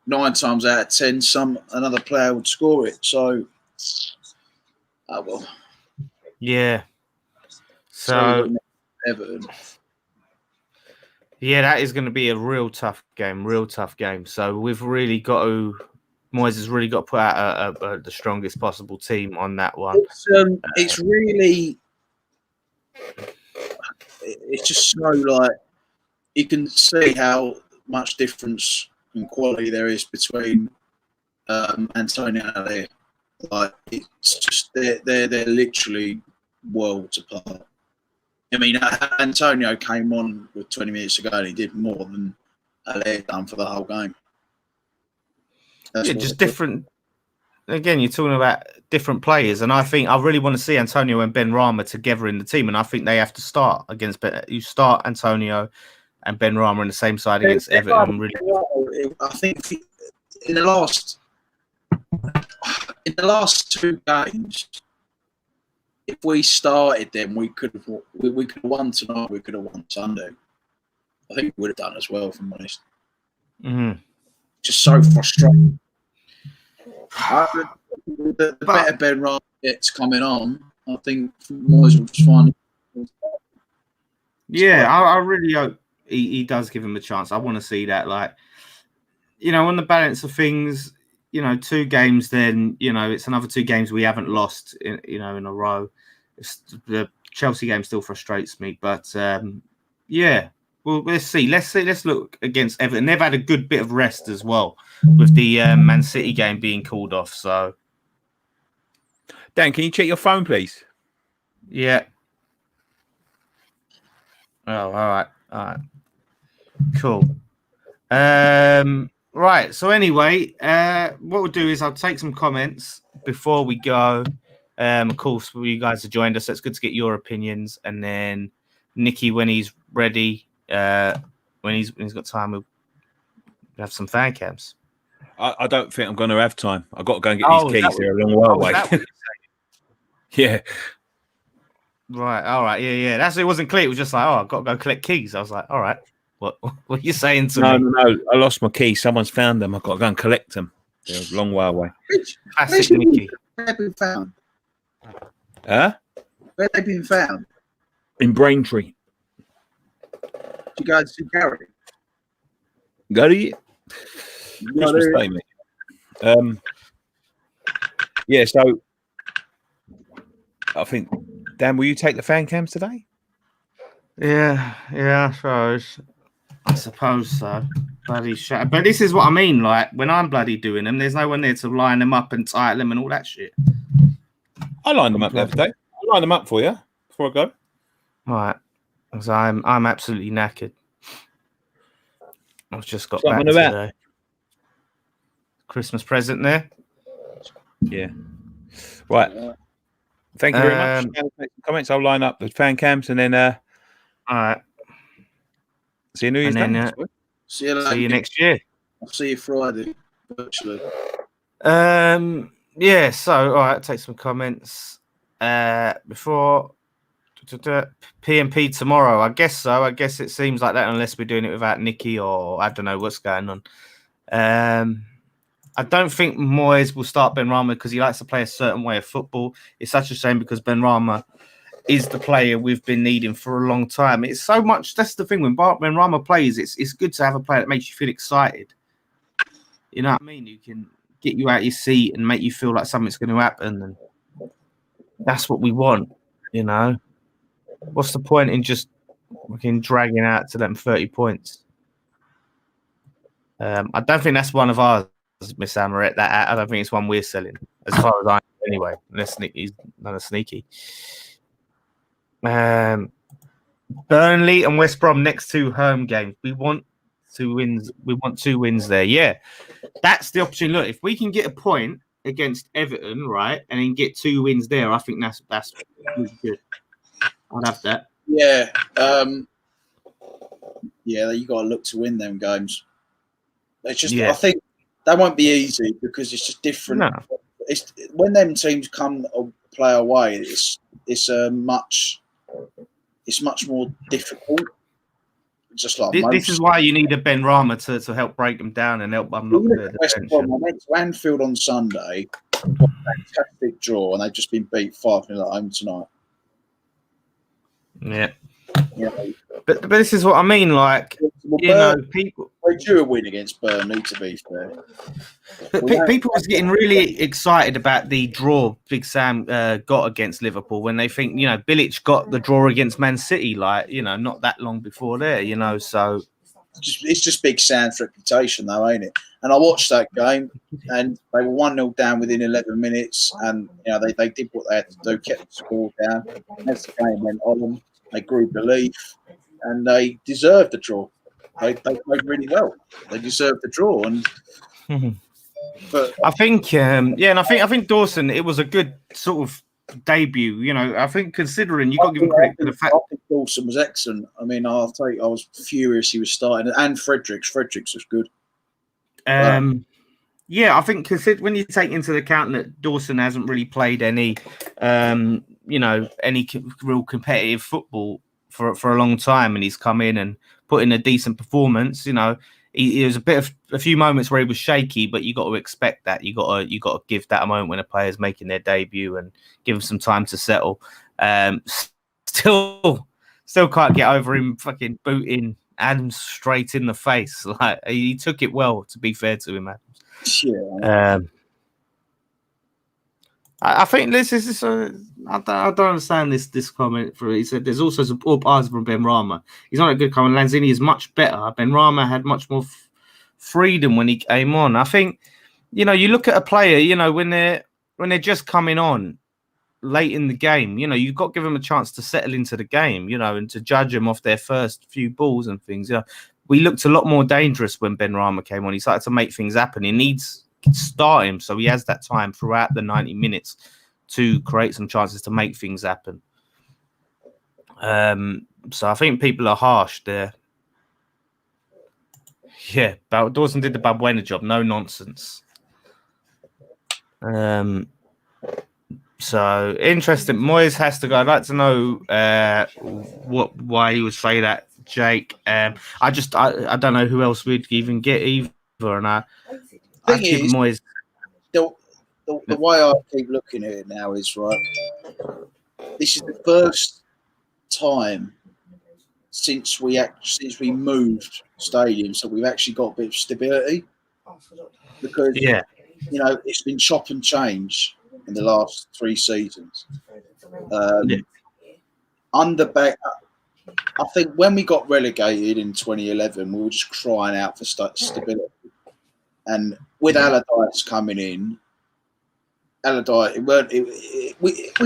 B: 9 times out of 10, another player would score it. So, well,
A: yeah. So,
B: Everton.
A: Yeah, that is going to be a real tough game. So we've really got to. Moyes has really got to put out the strongest possible team on that one.
B: It's really. It's just so like you can see how much difference in quality there is between Antonio and Ale. Like it's just they're literally worlds apart. I mean, Antonio came on with 20 minutes ago and he did more than Ale done for the whole game.
A: Yeah, just different. Again, you're talking about different players, and I think I really want to see Antonio and Ben Rama together in the team, and I think they have to start against. You start Antonio and Ben Rama on the same side against Everton. Really,
B: I think in the last 2 games, if we started them, we could have won tonight. We could have won Sunday. I think we would have done as well, if I'm honest.
A: Mm-hmm.
B: Just so frustrating. The better Ben Rama gets coming on, I think Moyes will just find.
A: Yeah, I really hope he does give him a chance. I want to see that. Like, you know, on the balance of things, you know, 2 games, then, you know, it's another 2 games we haven't lost, in a row. The Chelsea game still frustrates me, but yeah. Well, let's see. Let's look against Everton. They've had a good bit of rest as well, with the Man City game being called off. So,
C: Dan, can you check your phone, please?
A: Yeah. Oh, all right. Cool. Right. So anyway, what we'll do is I'll take some comments before we go. Of course, for you guys have joined us, so it's good to get your opinions, and then Nicky, when he's ready. When he's got time, we'll have some fan cams.
C: I don't think I'm going to have time. I've got to go and get these keys. They're a long way away. Yeah.
A: Right. All right. Yeah. That's it. Wasn't clear. It was just like, I've got to go collect keys. I was like, all right. What are you saying to me?
C: No. I lost my keys. Someone's found them. I've got to go and collect them. They're a long way away.
B: Classic Nicky. Where have they been found?
C: Huh?
B: Where have they been found?
C: In Braintree.
B: You guys see Gary?
C: Gary? Christmas Day, mate. Yeah, so I think, Dan, will you take the fan cams today?
A: Yeah, I suppose so. Bloody shit. But this is what I mean, like, when I'm bloody doing them, there's no one there to line them up and title them and all that shit.
C: I lined them up the other day. I'll line them up for you before I go.
A: All right. Because I'm absolutely knackered. I've just got back today. Christmas present there.
C: Yeah. Right. Thank you very much. Comments. I'll line up the fan cams and then.
A: All right.
C: See you New Year's Day.
B: See you later.
A: See you next year.
B: I'll see you Friday, virtually.
A: Yeah. So, all right. Take some comments. before P&P tomorrow. I guess so. I guess it seems like that unless we're doing it without Nicky or I don't know what's going on. I don't think Moyes will start Benrahma because he likes to play a certain way of football. It's such a shame because Benrahma is the player we've been needing for a long time. It's so much. That's the thing when Benrahma plays. It's good to have a player that makes you feel excited. You know what I mean? You can get you out your seat and make you feel like something's going to happen, and that's what we want. You know, what's the point in just fucking dragging out to them 30 points? I don't think that's one of ours, Miss Amaret. That I don't think it's one we're selling, as far as I know, anyway. Unless he's not a sneaky. Burnley and West Brom next 2 home games. We want 2 wins. We want 2 wins there. Yeah, that's the opportunity. Look, if we can get a point against Everton, right, and then get 2 wins there, I think that's really good. I'd have that.
B: Yeah, yeah. You got to look to win them games. It's just, I think that won't be easy because it's just different.
A: No.
B: It's when them teams come or play away. It's much more difficult. Just like
A: this is why you need a Benrahma to help break them down and help unlock the tension.
B: I went to Anfield on Sunday, got a fantastic draw, and they've just been beat 5-0 at home tonight.
A: Yeah.
B: Yeah.
A: But this is what I mean, like, people.
B: They drew a win against Burnley, to be fair.
A: But people was getting really excited about the draw Big Sam got against Liverpool when they think, Bilic got the draw against Man City, like, not that long before there, so.
B: It's just Big Sam's reputation, though, ain't it? And I watched that game, and they were 1-0 down within 11 minutes, and they did what they had to do, kept the score down. And as the game went on, they grew belief, and they deserved the draw. They played really well. They deserved the draw, and but
A: I think, and I think Dawson. It was a good sort of debut. I think considering you got to give him credit for the fact.
B: I think Dawson was excellent. I mean, I'll tell you, I was furious he was starting, and Fredericks was good.
A: Yeah, I think when you take into account that Dawson hasn't really played any, any real competitive football for a long time, and he's come in and put in a decent performance. He was a few moments where he was shaky, but you got to expect that. You got to give that a moment when a player's making their debut and give him some time to settle. Still can't get over him fucking booting Adams straight in the face. Like, he took it well, to be fair to him, Adams.
B: Yeah.
A: I think this is. I don't understand this comment. He said there's also some poor passes from Benrahma. He's not a good comment. Lanzini is much better. Benrahma had much more freedom when he came on. I think, you look at a player, when they're just coming on late in the game, you've got to give them a chance to settle into the game, and to judge them off their first few balls and things. We looked a lot more dangerous when Benrahma came on. He started to make things happen. He needs start him so he has that time throughout the 90 minutes to create some chances to make things happen. So I think people are harsh there. Yeah, but Dawson did the Balbuena job, no nonsense. So interesting. Moyes has to go. I'd like to know why he would say that, Jake. I don't know who else we'd even get either, and
B: thing is, Moyes. The way I keep looking at it now is, right, this is the first time since we moved stadiums that we've actually got a bit of stability, because it's been chop and change in the last 3 seasons. I think when we got relegated in 2011, we were just crying out for stability. And with Allardyce coming in, we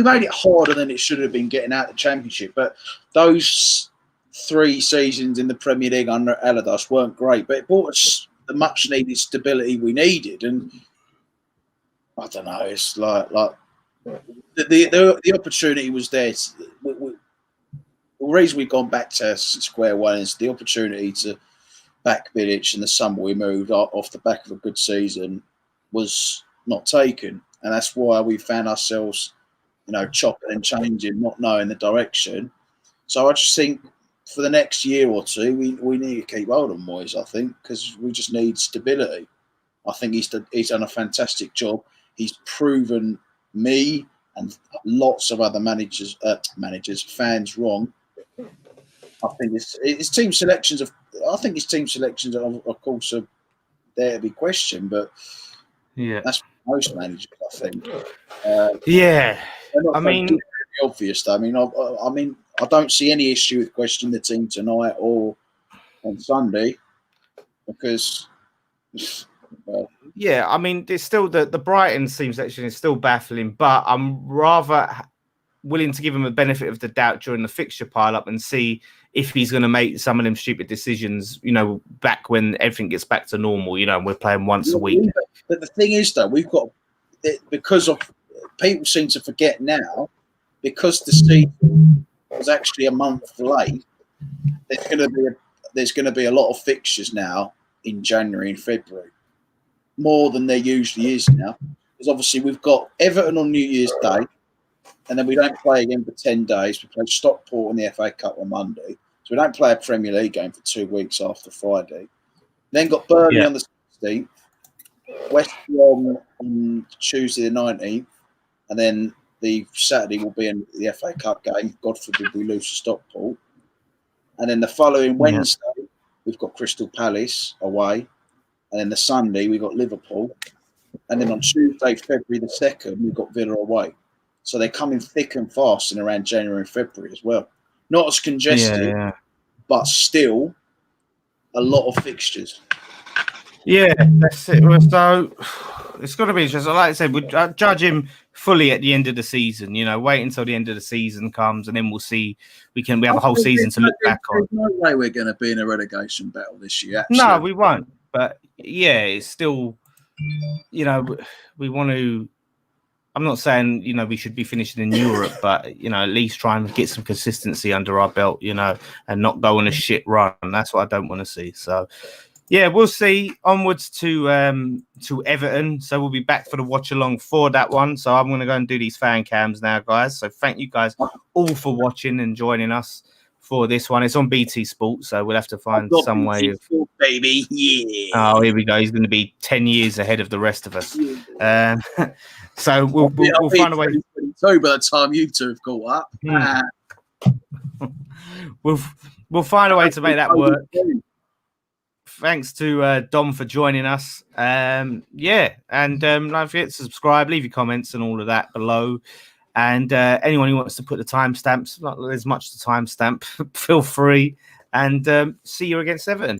B: made it harder than it should have been getting out of the Championship. But those 3 seasons in the Premier League under Allardyce weren't great. But it brought us the much needed stability we needed. And I don't know, it's like the opportunity was there. The reason we've gone back to square one is the opportunity to back Bilic in the summer we moved off the back of a good season was not taken, and that's why we found ourselves chopping and changing, not knowing the direction. So I just think for the next year or two, we need to keep hold on Moyes, I think, because we just need stability. I think he's done a fantastic job. He's proven me and lots of other fans wrong. I think his team selections of course, are there to be questioned, but that's most managers, I think.
A: I mean,
B: obvious. Though. I mean, I don't see any issue with questioning the team tonight or on Sunday because.
A: I mean, there's still the Brighton team selection is still baffling, but I'm rather willing to give him the benefit of the doubt during the fixture pile-up and see if he's going to make some of them stupid decisions, back when everything gets back to normal, and we're playing once a week.
B: But the thing is, though, we've got, because of, people seem to forget now, because the season was actually a month late, there's going to be a lot of fixtures now in January and February, more than there usually is now. Because obviously we've got Everton on New Year's Day, and then we don't play again for 10 days. We play Stockport in the FA Cup on Monday. So we don't play a Premier League game for 2 weeks after Friday. Then got Burnley on the 16th, West Brom on Tuesday the 19th, and then the Saturday will be in the FA Cup game. God forbid we lose to Stockport. And then the following Wednesday, we've got Crystal Palace away. And then the Sunday, we've got Liverpool. And then on Tuesday, February the 2nd, we've got Villa away. So they're coming thick and fast in around January and February as well. Not as congested, but still a lot of fixtures.
A: Yeah, that's it. So it's got to be interesting. Like I said, we'll judge him fully at the end of the season. Wait until the end of the season comes, and then we'll see. We have a whole season to look back on.
B: There's no way we're going to be in a relegation battle this year.
A: Absolutely. No, we won't. But it's still, we want to. I'm not saying we should be finishing in Europe, but at least try and get some consistency under our belt, and not go on a shit run. That's what I don't want to see. So. Yeah, we'll see. Onwards to Everton. So we'll be back for the watch along for that one. So I'm going to go and do these fan cams now, guys. So thank you guys all for watching and joining us for this one. It's on BT Sport, so we'll have to find some way of.
B: Sport, baby, yeah.
A: Oh, here we go. He's going to be 10 years ahead of the rest of us. So we'll find a way.
B: So by the time you two have caught up,
A: we'll find a way to make that work. Thanks to Dom for joining us. And don't forget to subscribe, leave your comments and all of that below. And anyone who wants to put the timestamps, not there's much to timestamp, feel free. And see you against Everton.